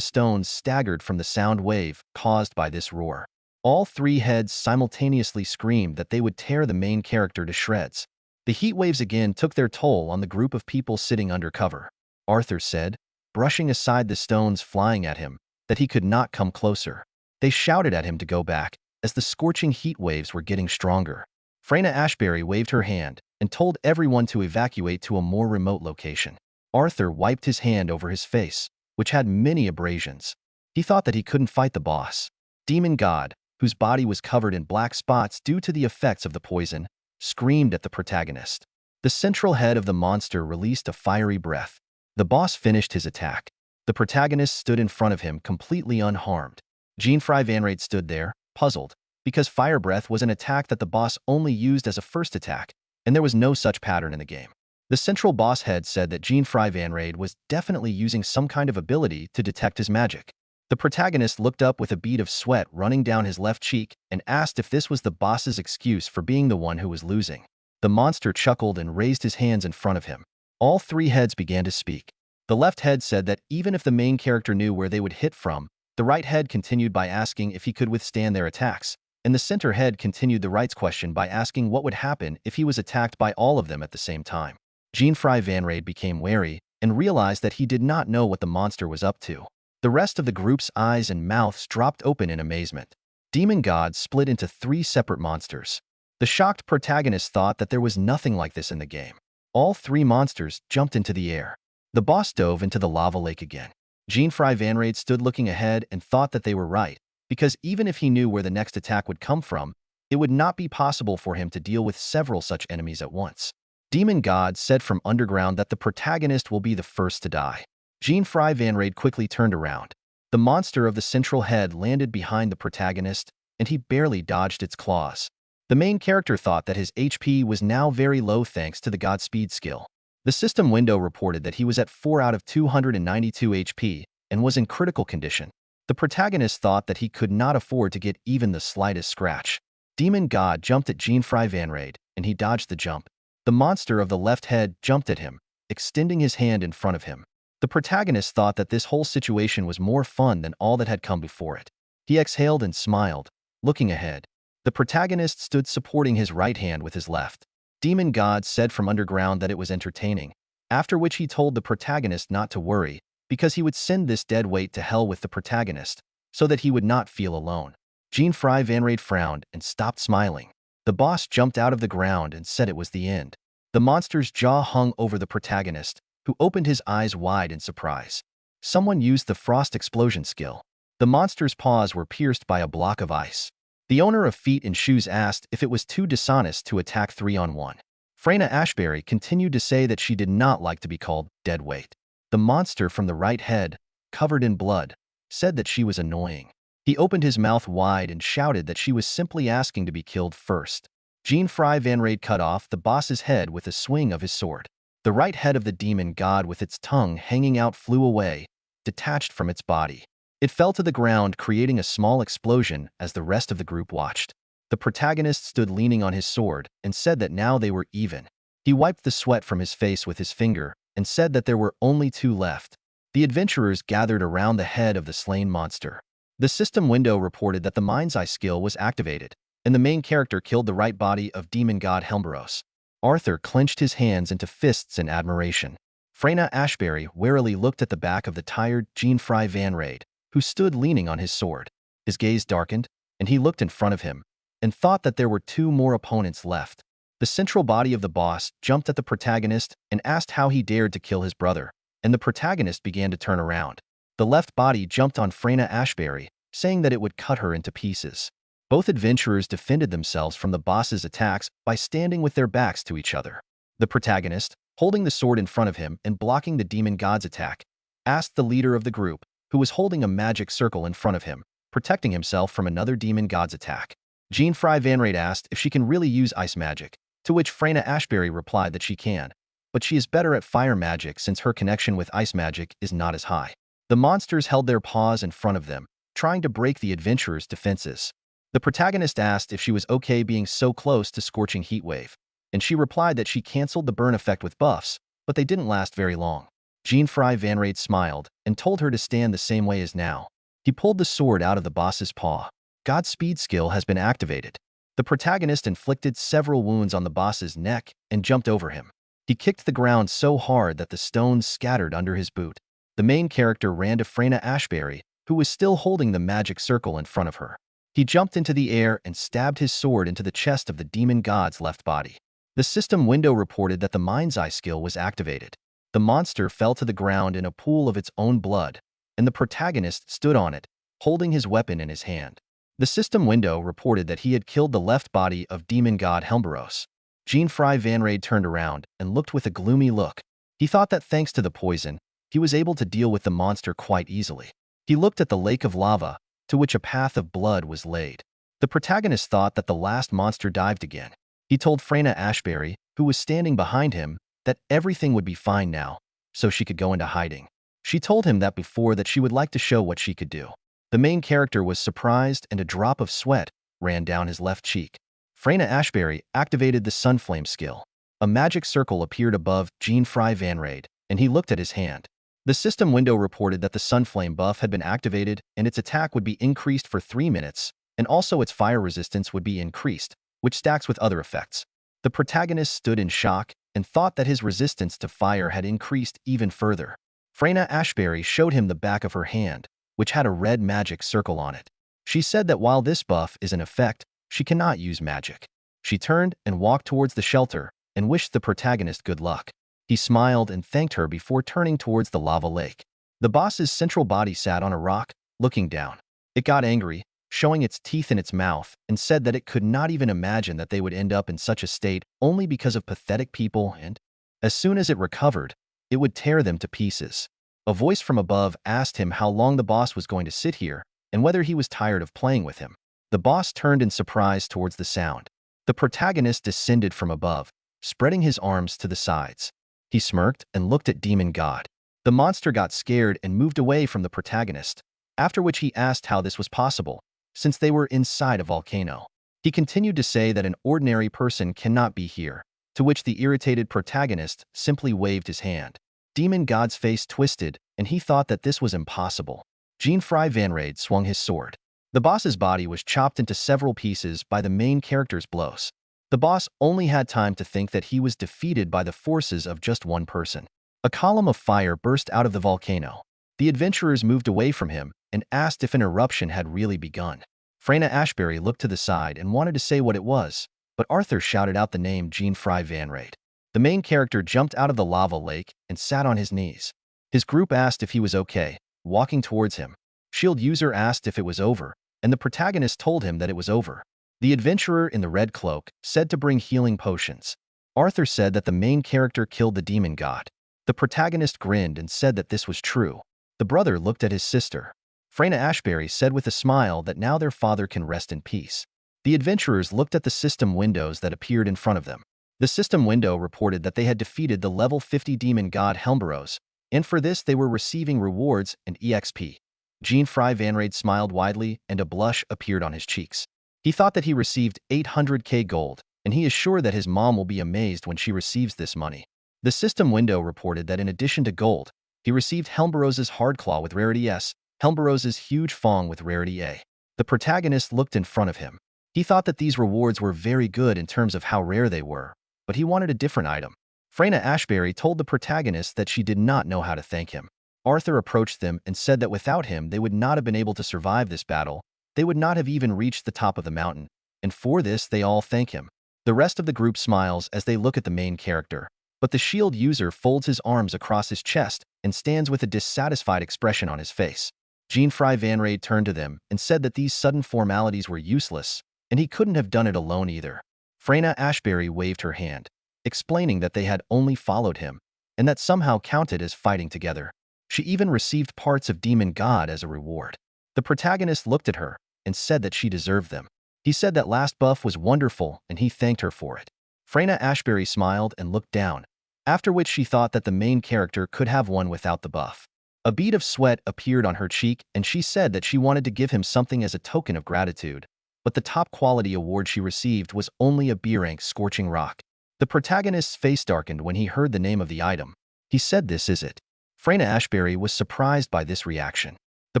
stones staggered from the sound wave caused by this roar. All 3 heads simultaneously screamed that they would tear the main character to shreds. The heat waves again took their toll on the group of people sitting under cover. Arthur said, brushing aside the stones flying at him, that he could not come closer. They shouted at him to go back, as the scorching heat waves were getting stronger. Freyna Ashbury waved her hand and told everyone to evacuate to a more remote location. Arthur wiped his hand over his face, which had many abrasions. He thought that he couldn't fight the boss. Demon God, whose body was covered in black spots due to the effects of the poison, screamed at the protagonist. The central head of the monster released a fiery breath. The boss finished his attack. The protagonist stood in front of him completely unharmed. Jean-Fry Van Raid stood there, puzzled, because fire breath was an attack that the boss only used as a first attack, and there was no such pattern in the game. The central boss head said that Jean-Fry Van Raid was definitely using some kind of ability to detect his magic. The protagonist looked up with a bead of sweat running down his left cheek and asked if this was the boss's excuse for being the one who was losing. The monster chuckled and raised his hands in front of him. All 3 heads began to speak. The left head said that even if the main character knew where they would hit from, the right head continued by asking if he could withstand their attacks, and the center head continued the right's question by asking what would happen if he was attacked by all of them at the same time. Jean-Fry Van Raid became wary and realized that he did not know what the monster was up to. The rest of the group's eyes and mouths dropped open in amazement. Demon God split into 3 separate monsters. The shocked protagonist thought that there was nothing like this in the game. All 3 monsters jumped into the air. The boss dove into the lava lake again. Jean-Fry Van Raid stood looking ahead and thought that they were right, because even if he knew where the next attack would come from, it would not be possible for him to deal with several such enemies at once. Demon God said from underground that the protagonist will be the first to die. Jean-Fry Van Raid quickly turned around. The monster of the central head landed behind the protagonist, and he barely dodged its claws. The main character thought that his HP was now very low thanks to the Godspeed skill. The system window reported that he was at 4 out of 292 HP and was in critical condition. The protagonist thought that he could not afford to get even the slightest scratch. Demon God jumped at Jean-Fry Van Raid, and he dodged the jump. The monster of the left head jumped at him, extending his hand in front of him. The protagonist thought that this whole situation was more fun than all that had come before it. He exhaled and smiled, looking ahead. The protagonist stood supporting his right hand with his left. Demon God said from underground that it was entertaining, after which he told the protagonist not to worry, because he would send this dead weight to hell with the protagonist, so that he would not feel alone. Jean-Fry Van Raid frowned and stopped smiling. The boss jumped out of the ground and said it was the end. The monster's jaw hung over the protagonist, who opened his eyes wide in surprise. Someone used the frost explosion skill. The monster's paws were pierced by a block of ice. The owner of Feet and Shoes asked if it was too dishonest to attack 3-on-1. Freyna Ashbury continued to say that she did not like to be called dead weight. The monster from the right head, covered in blood, said that she was annoying. He opened his mouth wide and shouted that she was simply asking to be killed first. Jean-Fry Van Raid cut off the boss's head with a swing of his sword. The right head of the demon god with its tongue hanging out flew away, detached from its body. It fell to the ground, creating a small explosion as the rest of the group watched. The protagonist stood leaning on his sword and said that now they were even. He wiped the sweat from his face with his finger and said that there were only 2 left. The adventurers gathered around the head of the slain monster. The system window reported that the Mind's Eye skill was activated, and the main character killed the right body of demon god Helmboros. Arthur clenched his hands into fists in admiration. Freyna Ashbury warily looked at the back of the tired Jean-Fry Van Raid, who stood leaning on his sword. His gaze darkened, and he looked in front of him, and thought that there were two more opponents left. The central body of the boss jumped at the protagonist and asked how he dared to kill his brother, and the protagonist began to turn around. The left body jumped on Freyna Ashbury, saying that it would cut her into pieces. Both adventurers defended themselves from the boss's attacks by standing with their backs to each other. The protagonist, holding the sword in front of him and blocking the demon god's attack, asked the leader of the group, who was holding a magic circle in front of him, protecting himself from another demon god's attack. Jean-Fry Van Raid asked if she can really use ice magic, to which Freyna Ashbury replied that she can, but she is better at fire magic since her connection with ice magic is not as high. The monsters held their paws in front of them, trying to break the adventurers' defenses. The protagonist asked if she was okay being so close to scorching heat wave, and she replied that she canceled the burn effect with buffs, but they didn't last very long. Jean-Fry Van Raid smiled and told her to stand the same way as now. He pulled the sword out of the boss's paw. Godspeed skill has been activated. The protagonist inflicted several wounds on the boss's neck and jumped over him. He kicked the ground so hard that the stones scattered under his boot. The main character ran to Freyna Ashbury, who was still holding the magic circle in front of her. He jumped into the air and stabbed his sword into the chest of the demon god's left body. The system window reported that the Mind's Eye skill was activated. The monster fell to the ground in a pool of its own blood, and the protagonist stood on it, holding his weapon in his hand. The system window reported that he had killed the left body of demon god Helmboros. Jean-Fry Van Raid turned around and looked with a gloomy look. He thought that thanks to the poison, he was able to deal with the monster quite easily. He looked at the lake of lava, to which a path of blood was laid. The protagonist thought that the last monster dived again. He told Freyna Ashbury, who was standing behind him, that everything would be fine now, so she could go into hiding. She told him that before that she would like to show what she could do. The main character was surprised and a drop of sweat ran down his left cheek. Freyna Ashbury activated the Sunflame skill. A magic circle appeared above Jean-Fry Van Raid, and he looked at his hand. The system window reported that the Sunflame buff had been activated and its attack would be increased for 3 minutes, and also its fire resistance would be increased, which stacks with other effects. The protagonist stood in shock and thought that his resistance to fire had increased even further. Freyna Ashbury showed him the back of her hand, which had a red magic circle on it. She said that while this buff is in effect, she cannot use magic. She turned and walked towards the shelter and wished the protagonist good luck. He smiled and thanked her before turning towards the lava lake. The boss's central body sat on a rock, looking down. It got angry, showing its teeth in its mouth, and said that it could not even imagine that they would end up in such a state only because of pathetic people, and, as soon as it recovered, it would tear them to pieces. A voice from above asked him how long the boss was going to sit here and whether he was tired of playing with him. The boss turned in surprise towards the sound. The protagonist descended from above, spreading his arms to the sides. He smirked and looked at Demon God. The monster got scared and moved away from the protagonist, after which he asked how this was possible, since they were inside a volcano. He continued to say that an ordinary person cannot be here, to which the irritated protagonist simply waved his hand. Demon God's face twisted, and he thought that this was impossible. Jean-Fry Van Raid swung his sword. The boss's body was chopped into several pieces by the main character's blows. The boss only had time to think that he was defeated by the forces of just one person. A column of fire burst out of the volcano. The adventurers moved away from him and asked if an eruption had really begun. Freyna Ashbury looked to the side and wanted to say what it was, but Arthur shouted out the name Jean-Fry Van Raid. The main character jumped out of the lava lake and sat on his knees. His group asked if he was okay, walking towards him. Shield user asked if it was over, and the protagonist told him that it was over. The adventurer in the red cloak said to bring healing potions. Arthur said that the main character killed the demon god. The protagonist grinned and said that this was true. The brother looked at his sister. Freyna Ashbury said with a smile that now their father can rest in peace. The adventurers looked at the system windows that appeared in front of them. The system window reported that they had defeated the level 50 demon god Helmboros, and for this they were receiving rewards and EXP. Jean-Fry Van Raid smiled widely and a blush appeared on his cheeks. He thought that he received 800k gold, and he is sure that his mom will be amazed when she receives this money. The system window reported that in addition to gold, he received Helmboros's Hardclaw with rarity S, Helmboros's Huge Fong with rarity A. The protagonist looked in front of him. He thought that these rewards were very good in terms of how rare they were, but he wanted a different item. Freyna Ashbury told the protagonist that she did not know how to thank him. Arthur approached them and said that without him they would not have been able to survive this battle, they would not have even reached the top of the mountain, and for this they all thank him. The rest of the group smiles as they look at the main character, but the shield user folds his arms across his chest and stands with a dissatisfied expression on his face. Jean-Fry Van Raid turned to them and said that these sudden formalities were useless, and he couldn't have done it alone either. Freyna Ashbury waved her hand, explaining that they had only followed him, and that somehow counted as fighting together. She even received parts of Demon God as a reward. The protagonist looked at her and said that she deserved them. He said that last buff was wonderful and he thanked her for it. Freyna Ashbury smiled and looked down, after which she thought that the main character could have one without the buff. A bead of sweat appeared on her cheek and she said that she wanted to give him something as a token of gratitude, but the top quality award she received was only a B-rank Scorching Rock. The protagonist's face darkened when he heard the name of the item. He said, "This is it." Freyna Ashbury was surprised by this reaction. The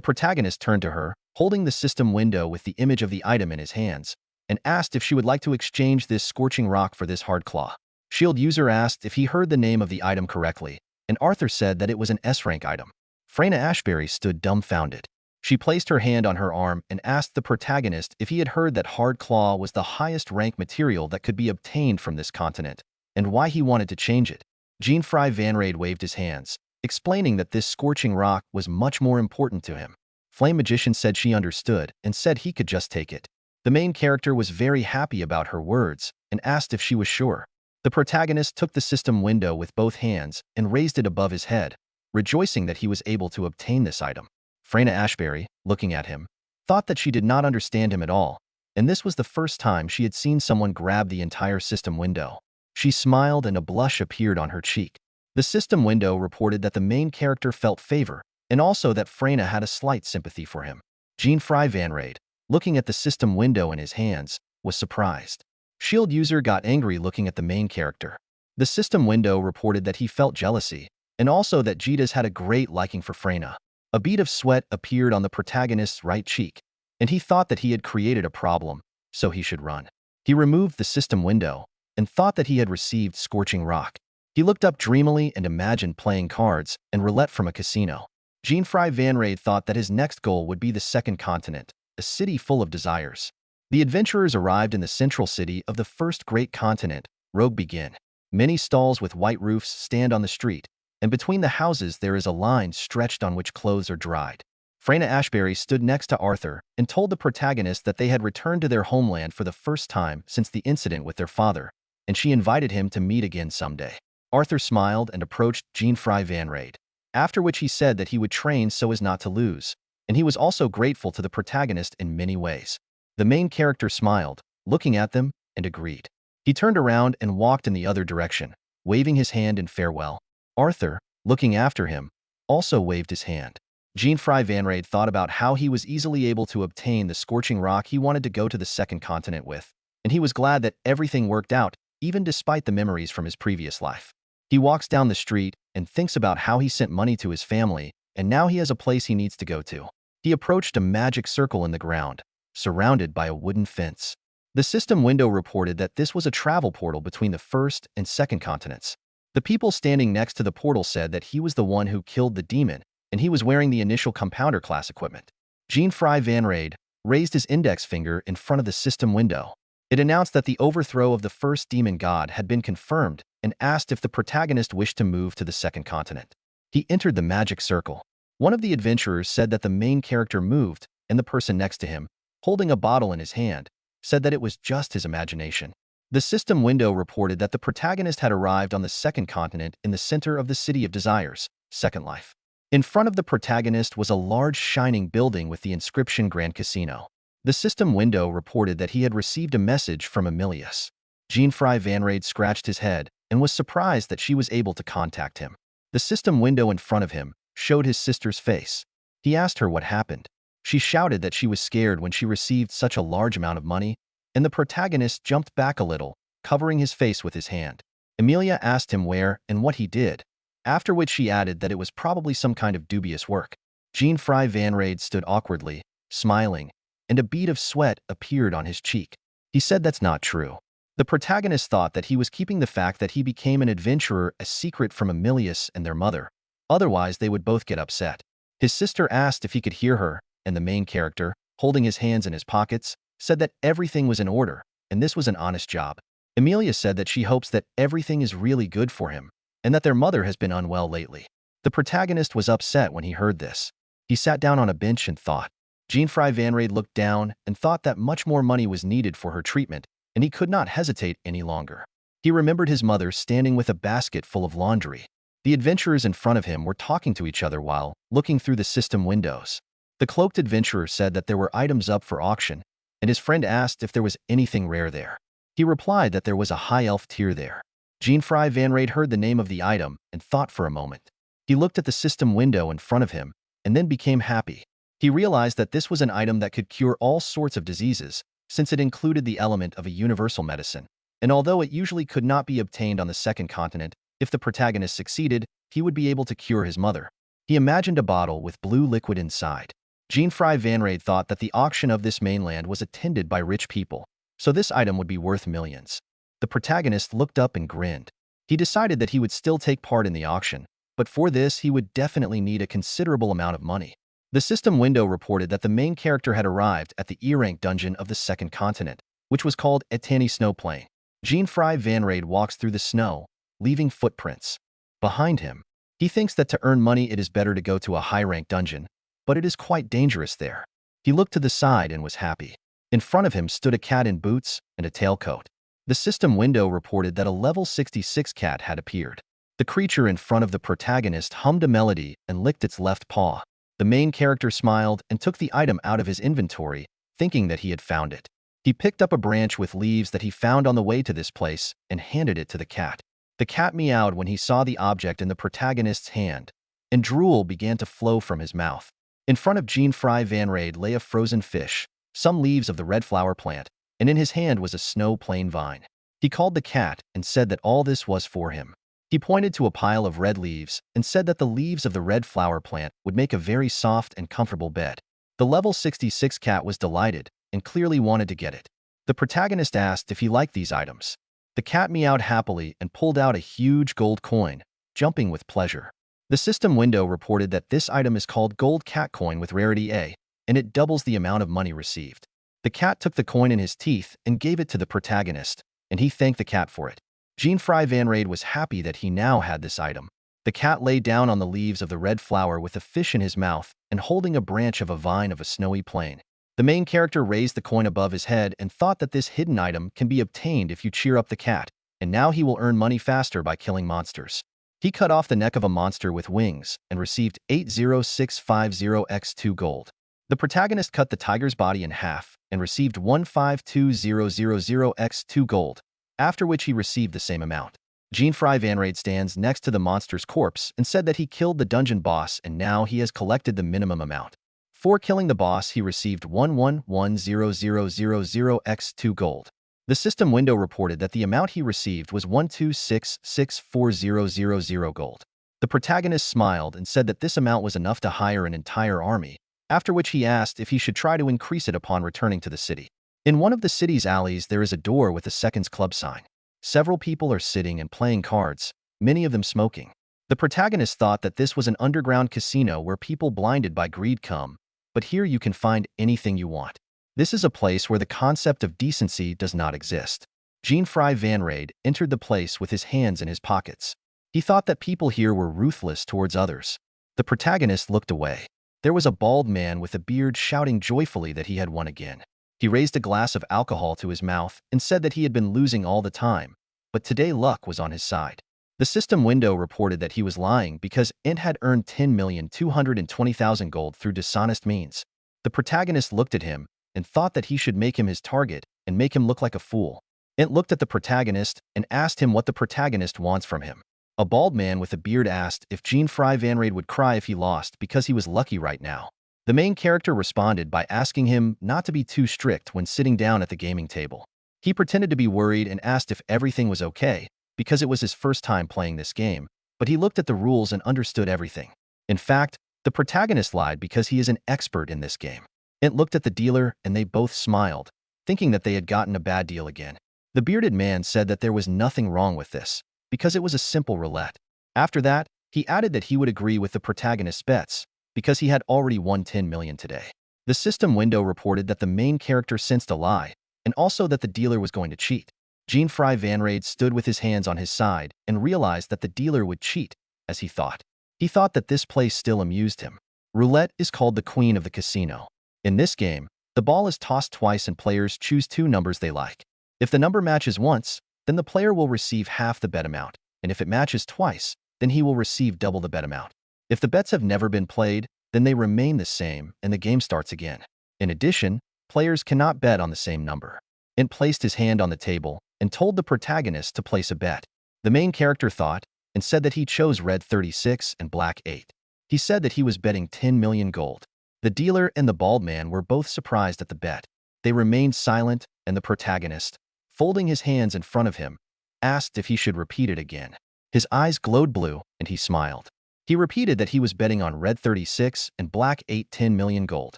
protagonist turned to her, holding the system window with the image of the item in his hands, and asked if she would like to exchange this Scorching Rock for this Hard Claw. Shield user asked if he heard the name of the item correctly, and Arthur said that it was an S-rank item. Freyna Ashbury stood dumbfounded. She placed her hand on her arm and asked the protagonist if he had heard that Hard Claw was the highest rank material that could be obtained from this continent, and why he wanted to change it. Jean-Fry Van Raid waved his hands, explaining that this Scorching Rock was much more important to him. Flame Magician said she understood and said he could just take it. The main character was very happy about her words and asked if she was sure. The protagonist took the system window with both hands and raised it above his head, rejoicing that he was able to obtain this item. Freyna Ashbury, looking at him, thought that she did not understand him at all, and this was the first time she had seen someone grab the entire system window. She smiled and a blush appeared on her cheek. The system window reported that the main character felt favor, and also that Freyna had a slight sympathy for him. Jean-Fry Van Raid, looking at the system window in his hands, was surprised. Shield user got angry looking at the main character. The system window reported that he felt jealousy, and also that Jitas had a great liking for Freyna. A bead of sweat appeared on the protagonist's right cheek, and he thought that he had created a problem, so he should run. He removed the system window, and thought that he had received Scorching Rock. He looked up dreamily and imagined playing cards and roulette from a casino. Jean-Fry Van Raid thought that his next goal would be the second continent, a city full of desires. The adventurers arrived in the central city of the first great continent, Rogue Begin. Many stalls with white roofs stand on the street, and between the houses there is a line stretched on which clothes are dried. Freyna Ashbury stood next to Arthur and told the protagonist that they had returned to their homeland for the first time since the incident with their father, and she invited him to meet again someday. Arthur smiled and approached Jean-Fry Van Raid, after which he said that he would train so as not to lose, and he was also grateful to the protagonist in many ways. The main character smiled, looking at them, and agreed. He turned around and walked in the other direction, waving his hand in farewell. Arthur, looking after him, also waved his hand. Jean-Fry Van Raid thought about how he was easily able to obtain the Scorching Rock he wanted to go to the second continent with, and he was glad that everything worked out, even despite the memories from his previous life. He walks down the street and thinks about how he sent money to his family, and now he has a place he needs to go to. He approached a magic circle in the ground, surrounded by a wooden fence. The system window reported that this was a travel portal between the first and second continents. The people standing next to the portal said that he was the one who killed the demon, and he was wearing the initial compounder class equipment. Jean-Fry Van Raid raised his index finger in front of the system window. It announced that the overthrow of the first demon god had been confirmed and asked if the protagonist wished to move to the second continent. He entered the magic circle. One of the adventurers said that the main character moved, and the person next to him, holding a bottle in his hand, said that it was just his imagination. The system window reported that the protagonist had arrived on the second continent in the center of the City of Desires, Second Life. In front of the protagonist was a large shining building with the inscription Grand Casino. The system window reported that he had received a message from Emilius. Jean-Fry Van Raid scratched his head and was surprised that she was able to contact him. The system window in front of him showed his sister's face. He asked her what happened. She shouted that she was scared when she received such a large amount of money, and the protagonist jumped back a little, covering his face with his hand. Emilia asked him where and what he did, after which she added that it was probably some kind of dubious work. Jean-Fry Van Raid stood awkwardly, smiling, and a bead of sweat appeared on his cheek. He said that's not true. The protagonist thought that he was keeping the fact that he became an adventurer a secret from Emilius and their mother. Otherwise, they would both get upset. His sister asked if he could hear her, and the main character, holding his hands in his pockets, said that everything was in order, and this was an honest job. Emilia said that she hopes that everything is really good for him, and that their mother has been unwell lately. The protagonist was upset when he heard this. He sat down on a bench and thought. Jean-Fry Van Raid looked down and thought that much more money was needed for her treatment, and he could not hesitate any longer. He remembered his mother standing with a basket full of laundry. The adventurers in front of him were talking to each other while looking through the system windows. The cloaked adventurer said that there were items up for auction, and his friend asked if there was anything rare there. He replied that there was a high elf tier there. Jean-Fry Van Raid heard the name of the item and thought for a moment. He looked at the system window in front of him and then became happy. He realized that this was an item that could cure all sorts of diseases, since it included the element of a universal medicine. And although it usually could not be obtained on the second continent, if the protagonist succeeded, he would be able to cure his mother. He imagined a bottle with blue liquid inside. Jean-Fry Van Raid thought that the auction of this mainland was attended by rich people, so this item would be worth millions. The protagonist looked up and grinned. He decided that he would still take part in the auction, but for this he would definitely need a considerable amount of money. The system window reported that the main character had arrived at the E-rank dungeon of the second continent, which was called Etani Snow Plain. Jean-Fry Van Raid walks through the snow, leaving footprints behind him. He thinks that to earn money it is better to go to a high-rank dungeon, but it is quite dangerous there. He looked to the side and was happy. In front of him stood a cat in boots and a tailcoat. The system window reported that a level 66 cat had appeared. The creature in front of the protagonist hummed a melody and licked its left paw. The main character smiled and took the item out of his inventory, thinking that he had found it. He picked up a branch with leaves that he found on the way to this place and handed it to the cat. The cat meowed when he saw the object in the protagonist's hand, and drool began to flow from his mouth. In front of Jean-Fry Van Raid lay a frozen fish, some leaves of the red flower plant, and in his hand was a snow plain vine. He called the cat and said that all this was for him. He pointed to a pile of red leaves and said that the leaves of the red flower plant would make a very soft and comfortable bed. The level 66 cat was delighted and clearly wanted to get it. The protagonist asked if he liked these items. The cat meowed happily and pulled out a huge gold coin, jumping with pleasure. The system window reported that this item is called Gold Cat Coin with Rarity A, and it doubles the amount of money received. The cat took the coin in his teeth and gave it to the protagonist, and he thanked the cat for it. Jean-Fry Van Raid was happy that he now had this item. The cat lay down on the leaves of the red flower with a fish in his mouth and holding a branch of a vine of a snowy plain. The main character raised the coin above his head and thought that this hidden item can be obtained if you cheer up the cat, and now he will earn money faster by killing monsters. He cut off the neck of a monster with wings and received 80650x2 gold. The protagonist cut the tiger's body in half and received 152000x2 gold, after which he received the same amount. Jean-Fry Van Raid stands next to the monster's corpse and said that he killed the dungeon boss and now he has collected the minimum amount. For killing the boss, he received 111000x2 gold. The system window reported that the amount he received was 1266400 gold. The protagonist smiled and said that this amount was enough to hire an entire army, after which he asked if he should try to increase it upon returning to the city. In one of the city's alleys, there is a door with a Seconds Club sign. Several people are sitting and playing cards, many of them smoking. The protagonist thought that this was an underground casino where people blinded by greed come, but here you can find anything you want. This is a place where the concept of decency does not exist. Jean-Fry Van Raid entered the place with his hands in his pockets. He thought that people here were ruthless towards others. The protagonist looked away. There was a bald man with a beard shouting joyfully that he had won again. He raised a glass of alcohol to his mouth and said that he had been losing all the time, but today luck was on his side. The system window reported that he was lying because Ent had earned 10,220,000 gold through dishonest means. The protagonist looked at him and thought that he should make him his target and make him look like a fool. Ent looked at the protagonist and asked him what the protagonist wants from him. A bald man with a beard asked if Jean-Fry Van Raid would cry if he lost because he was lucky right now. The main character responded by asking him not to be too strict when sitting down at the gaming table. He pretended to be worried and asked if everything was okay, because it was his first time playing this game, but he looked at the rules and understood everything. In fact, the protagonist lied because he is an expert in this game. Ent looked at the dealer and they both smiled, thinking that they had gotten a bad deal again. The bearded man said that there was nothing wrong with this, because it was a simple roulette. After that, he added that he would agree with the protagonist's bets, because he had already won 10 million today. The system window reported that the main character sensed a lie, and also that the dealer was going to cheat. Jean-Fry Van Raid stood with his hands on his side and realized that the dealer would cheat, as he thought. He thought that this play still amused him. Roulette is called the queen of the casino. In this game, the ball is tossed twice and players choose two numbers they like. If the number matches once, then the player will receive half the bet amount, and if it matches twice, then he will receive double the bet amount. If the bets have never been played, then they remain the same and the game starts again. In addition, players cannot bet on the same number. Int placed his hand on the table and told the protagonist to place a bet. The main character thought and said that he chose red 36 and black 8. He said that he was betting 10 million gold. The dealer and the bald man were both surprised at the bet. They remained silent, and the protagonist, folding his hands in front of him, asked if he should repeat it again. His eyes glowed blue, and he smiled. He repeated that he was betting on red 36 and black 8 10 million gold.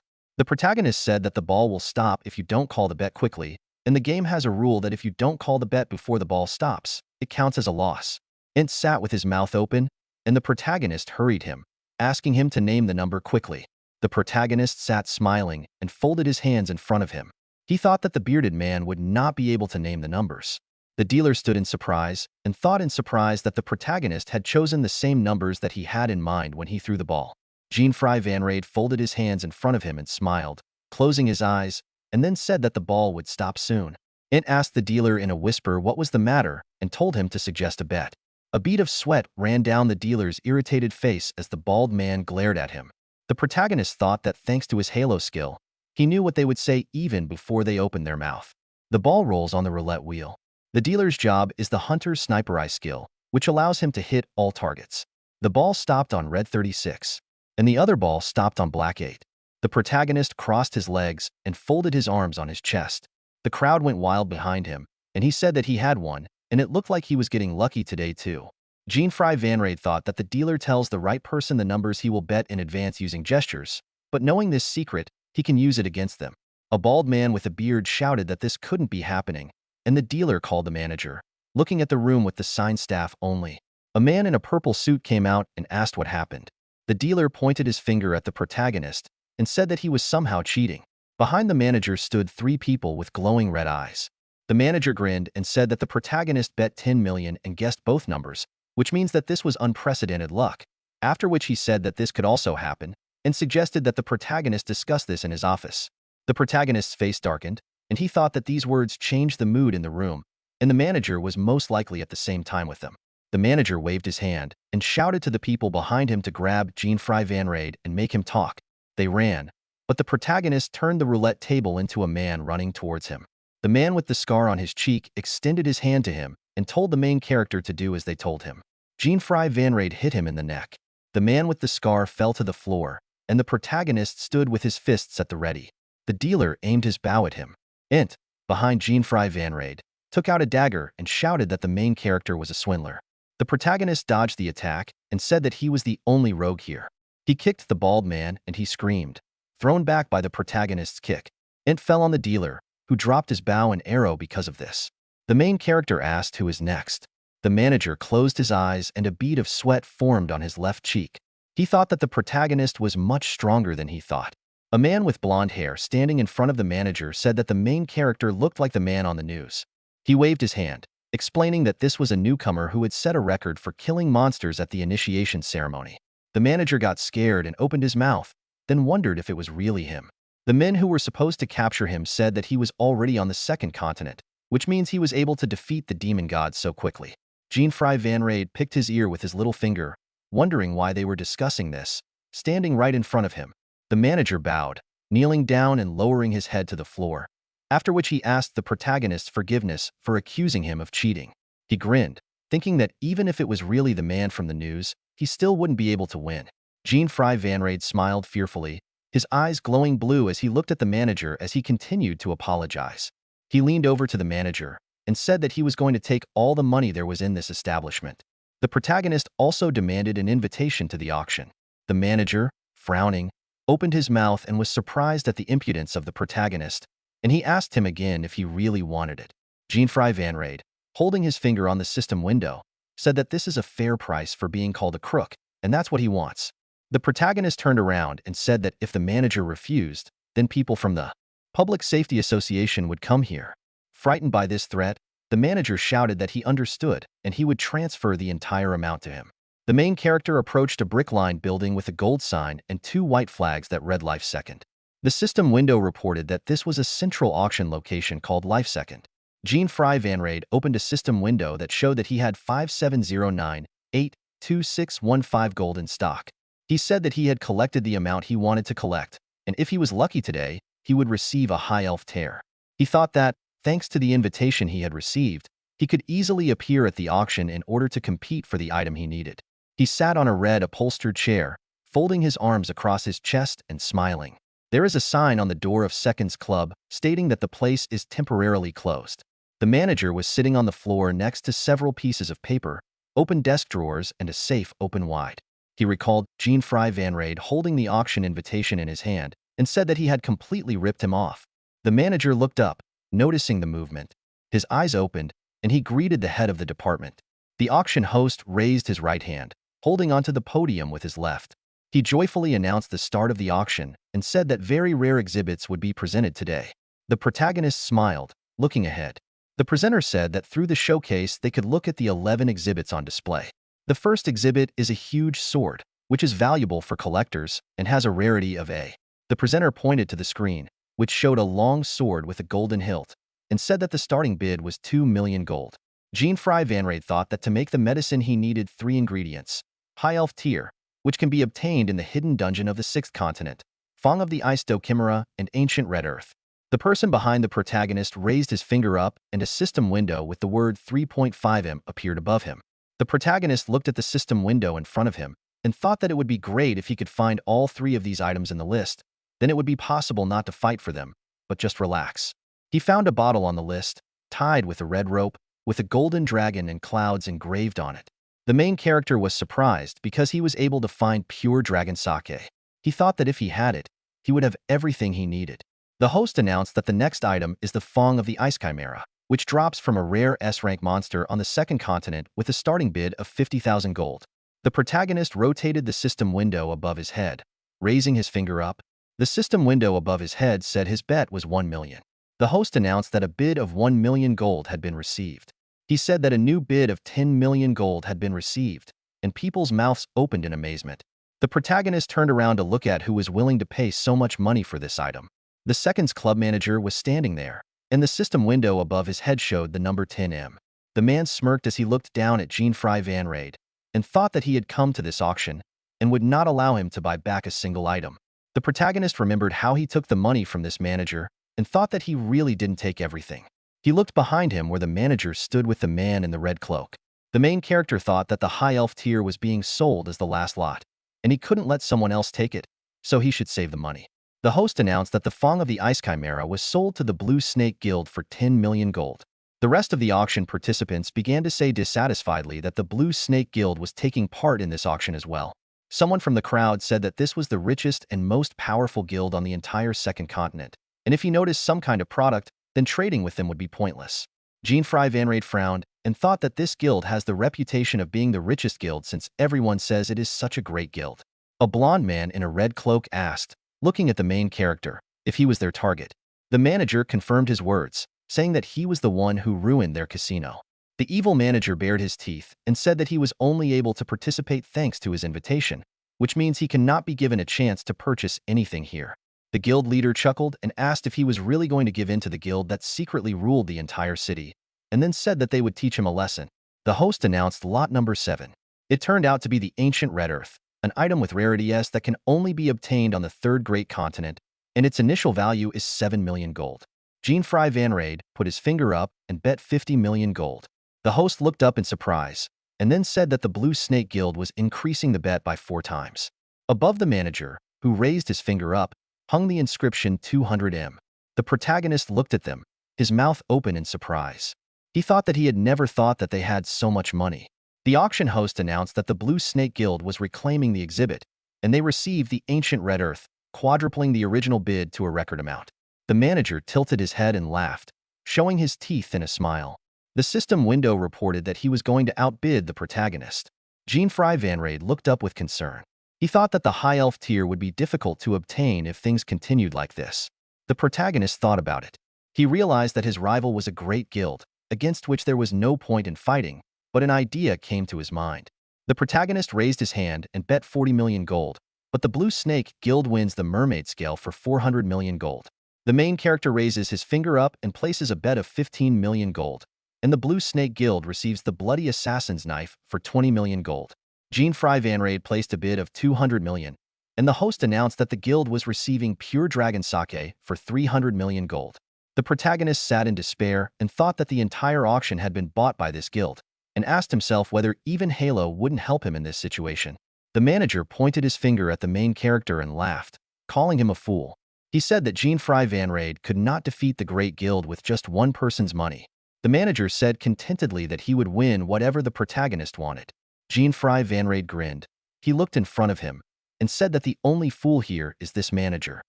The protagonist said that the ball will stop if you don't call the bet quickly, and the game has a rule that if you don't call the bet before the ball stops, it counts as a loss. Int sat with his mouth open, and the protagonist hurried him, asking him to name the number quickly. The protagonist sat smiling and folded his hands in front of him. He thought that the bearded man would not be able to name the numbers. The dealer stood in surprise and thought in surprise that the protagonist had chosen the same numbers that he had in mind when he threw the ball. Jean-Fry Van Raid folded his hands in front of him and smiled, closing his eyes, and then said that the ball would stop soon. Int asked the dealer in a whisper what was the matter and told him to suggest a bet. A bead of sweat ran down the dealer's irritated face as the bald man glared at him. The protagonist thought that thanks to his halo skill, he knew what they would say even before they opened their mouth. The ball rolls on the roulette wheel. The dealer's job is the hunter's sniper eye skill, which allows him to hit all targets. The ball stopped on red 36, and the other ball stopped on black 8. The protagonist crossed his legs and folded his arms on his chest. The crowd went wild behind him, and he said that he had won, and it looked like he was getting lucky today too. Jean-Fry Van Raid thought that the dealer tells the right person the numbers he will bet in advance using gestures, but knowing this secret, he can use it against them. A bald man with a beard shouted that this couldn't be happening, and the dealer called the manager, looking at the room with the sign staff only. A man in a purple suit came out and asked what happened. The dealer pointed his finger at the protagonist and said that he was somehow cheating. Behind the manager stood 3 people with glowing red eyes. The manager grinned and said that the protagonist bet 10 million and guessed both numbers, which means that this was unprecedented luck, after which he said that this could also happen and suggested that the protagonist discuss this in his office. The protagonist's face darkened, and he thought that these words changed the mood in the room, and the manager was most likely at the same time with them. The manager waved his hand and shouted to the people behind him to grab Jean-Fry Van Raid and make him talk. They ran, but the protagonist turned the roulette table into a man running towards him. The man with the scar on his cheek extended his hand to him and told the main character to do as they told him. Jean-Fry Van Raid hit him in the neck. The man with the scar fell to the floor, and the protagonist stood with his fists at the ready. The dealer aimed his bow at him. Int, behind Jean-Fry Van Raid, took out a dagger and shouted that the main character was a swindler. The protagonist dodged the attack and said that he was the only rogue here. He kicked the bald man and he screamed, thrown back by the protagonist's kick. Int fell on the dealer, who dropped his bow and arrow because of this. The main character asked who is next. The manager closed his eyes and a bead of sweat formed on his left cheek. He thought that the protagonist was much stronger than he thought. A man with blonde hair standing in front of the manager said that the main character looked like the man on the news. He waved his hand, explaining that this was a newcomer who had set a record for killing monsters at the initiation ceremony. The manager got scared and opened his mouth, then wondered if it was really him. The men who were supposed to capture him said that he was already on the second continent, which means he was able to defeat the demon gods so quickly. Jean-Fry Van Raid picked his ear with his little finger, wondering why they were discussing this, standing right in front of him. The manager bowed, kneeling down and lowering his head to the floor, after which he asked the protagonist forgiveness for accusing him of cheating. He grinned, thinking that even if it was really the man from the news, he still wouldn't be able to win. Jean-Fry Van Raid smiled fearfully, his eyes glowing blue as he looked at the manager as he continued to apologize. He leaned over to the manager and said that he was going to take all the money there was in this establishment. The protagonist also demanded an invitation to the auction. The manager, frowning, opened his mouth and was surprised at the impudence of the protagonist, and he asked him again if he really wanted it. Jean-Fry Van Raid, holding his finger on the system window, said that this is a fair price for being called a crook, and that's what he wants. The protagonist turned around and said that if the manager refused, then people from the Public Safety Association would come here. Frightened by this threat, the manager shouted that he understood and he would transfer the entire amount to him. The main character approached a brick-lined building with a gold sign and 2 white flags that read Life Second. The system window reported that this was a central auction location called Life Second. Jean-Fry Van Raid opened a system window that showed that he had 5709,82615 gold in stock. He said that he had collected the amount he wanted to collect, and if he was lucky today, he would receive a high elf tear. He thought that, thanks to the invitation he had received, he could easily appear at the auction in order to compete for the item he needed. He sat on a red upholstered chair, folding his arms across his chest and smiling. There is a sign on the door of Seconds Club stating that the place is temporarily closed. The manager was sitting on the floor next to several pieces of paper, open desk drawers, and a safe open wide. He recalled Jean-Fry Van Raid holding the auction invitation in his hand and said that he had completely ripped him off. The manager looked up, noticing the movement. His eyes opened, and he greeted the head of the department. The auction host raised his right hand, holding onto the podium with his left. He joyfully announced the start of the auction and said that very rare exhibits would be presented today. The protagonist smiled, looking ahead. The presenter said that through the showcase they could look at the 11 exhibits on display. The first exhibit is a huge sword, which is valuable for collectors and has a rarity of A. The presenter pointed to the screen, which showed a long sword with a golden hilt, and said that the starting bid was 2 million gold. Jean-Fry Van Raid thought that to make the medicine he needed 3 ingredients: High Elf Tear, which can be obtained in the hidden dungeon of the 6th continent, Fong of the Ice Do Chimera, and Ancient Red Earth. The person behind the protagonist raised his finger up and a system window with the word 3.5M appeared above him. The protagonist looked at the system window in front of him and thought that it would be great if he could find all 3 of these items in the list. Then it would be possible not to fight for them, but just relax. He found a bottle on the list, tied with a red rope, with a golden dragon and clouds engraved on it. The main character was surprised because he was able to find pure dragon sake. He thought that if he had it, he would have everything he needed. The host announced that the next item is the Fong of the Ice Chimera, which drops from a rare S-rank monster on the 2nd continent with a starting bid of 50,000 gold. The protagonist rotated the system window above his head, raising his finger up. The system window above his head said his bet was 1 million. The host announced that a bid of 1 million gold had been received. He said that a new bid of 10 million gold had been received, and people's mouths opened in amazement. The protagonist turned around to look at who was willing to pay so much money for this item. The Seconds Club manager was standing there, and the system window above his head showed the number 10M. The man smirked as he looked down at Jean-Fry Van Raid and thought that he had come to this auction and would not allow him to buy back a single item. The protagonist remembered how he took the money from this manager and thought that he really didn't take everything. He looked behind him where the manager stood with the man in the red cloak. The main character thought that the High Elf tier was being sold as the last lot, and he couldn't let someone else take it, so he should save the money. The host announced that the Fong of the Ice Chimera was sold to the Blue Snake Guild for 10 million gold. The rest of the auction participants began to say dissatisfiedly that the Blue Snake Guild was taking part in this auction as well. Someone from the crowd said that this was the richest and most powerful guild on the entire 2nd continent, and if he noticed some kind of product, then trading with them would be pointless. Jean-Fry Van Raid frowned and thought that this guild has the reputation of being the richest guild since everyone says it is such a great guild. A blonde man in a red cloak asked, looking at the main character, if he was their target. The manager confirmed his words, saying that he was the one who ruined their casino. The evil manager bared his teeth and said that he was only able to participate thanks to his invitation, which means he cannot be given a chance to purchase anything here. The guild leader chuckled and asked if he was really going to give in to the guild that secretly ruled the entire city, and then said that they would teach him a lesson. The host announced lot number 7. It turned out to be the Ancient Red Earth, an item with rarity S that can only be obtained on the 3rd great continent, and its initial value is 7 million gold. Jean-Fry Van Raid put his finger up and bet 50 million gold. The host looked up in surprise, and then said that the Blue Snake Guild was increasing the bet by 4 times. Above the manager, who raised his finger up, hung the inscription 200M. The protagonist looked at them, his mouth open in surprise. He thought that he had never thought that they had so much money. The auction host announced that the Blue Snake Guild was reclaiming the exhibit, and they received the Ancient Red Earth, quadrupling the original bid to a record amount. The manager tilted his head and laughed, showing his teeth in a smile. The system window reported that he was going to outbid the protagonist. Jean-Fry Vanrade looked up with concern. He thought that the high elf tier would be difficult to obtain if things continued like this. The protagonist thought about it. He realized that his rival was a great guild, against which there was no point in fighting, but an idea came to his mind. The protagonist raised his hand and bet 40 million gold, but the Blue Snake Guild wins the Mermaid Scale for 400 million gold. The main character raises his finger up and places a bet of 15 million gold, and the Blue Snake Guild receives the Bloody Assassin's Knife for 20 million gold. Jean-Fry Vanrade placed a bid of 200 million, and the host announced that the guild was receiving Pure Dragon Sake for 300 million gold. The protagonist sat in despair and thought that the entire auction had been bought by this guild, and asked himself whether even Halo wouldn't help him in this situation. The manager pointed his finger at the main character and laughed, calling him a fool. He said that Jean-Fry Vanrade could not defeat the Great Guild with just one person's money. The manager said contentedly that he would win whatever the protagonist wanted. Jean-Fry Vanrade grinned. He looked in front of him and said that the only fool here is this manager.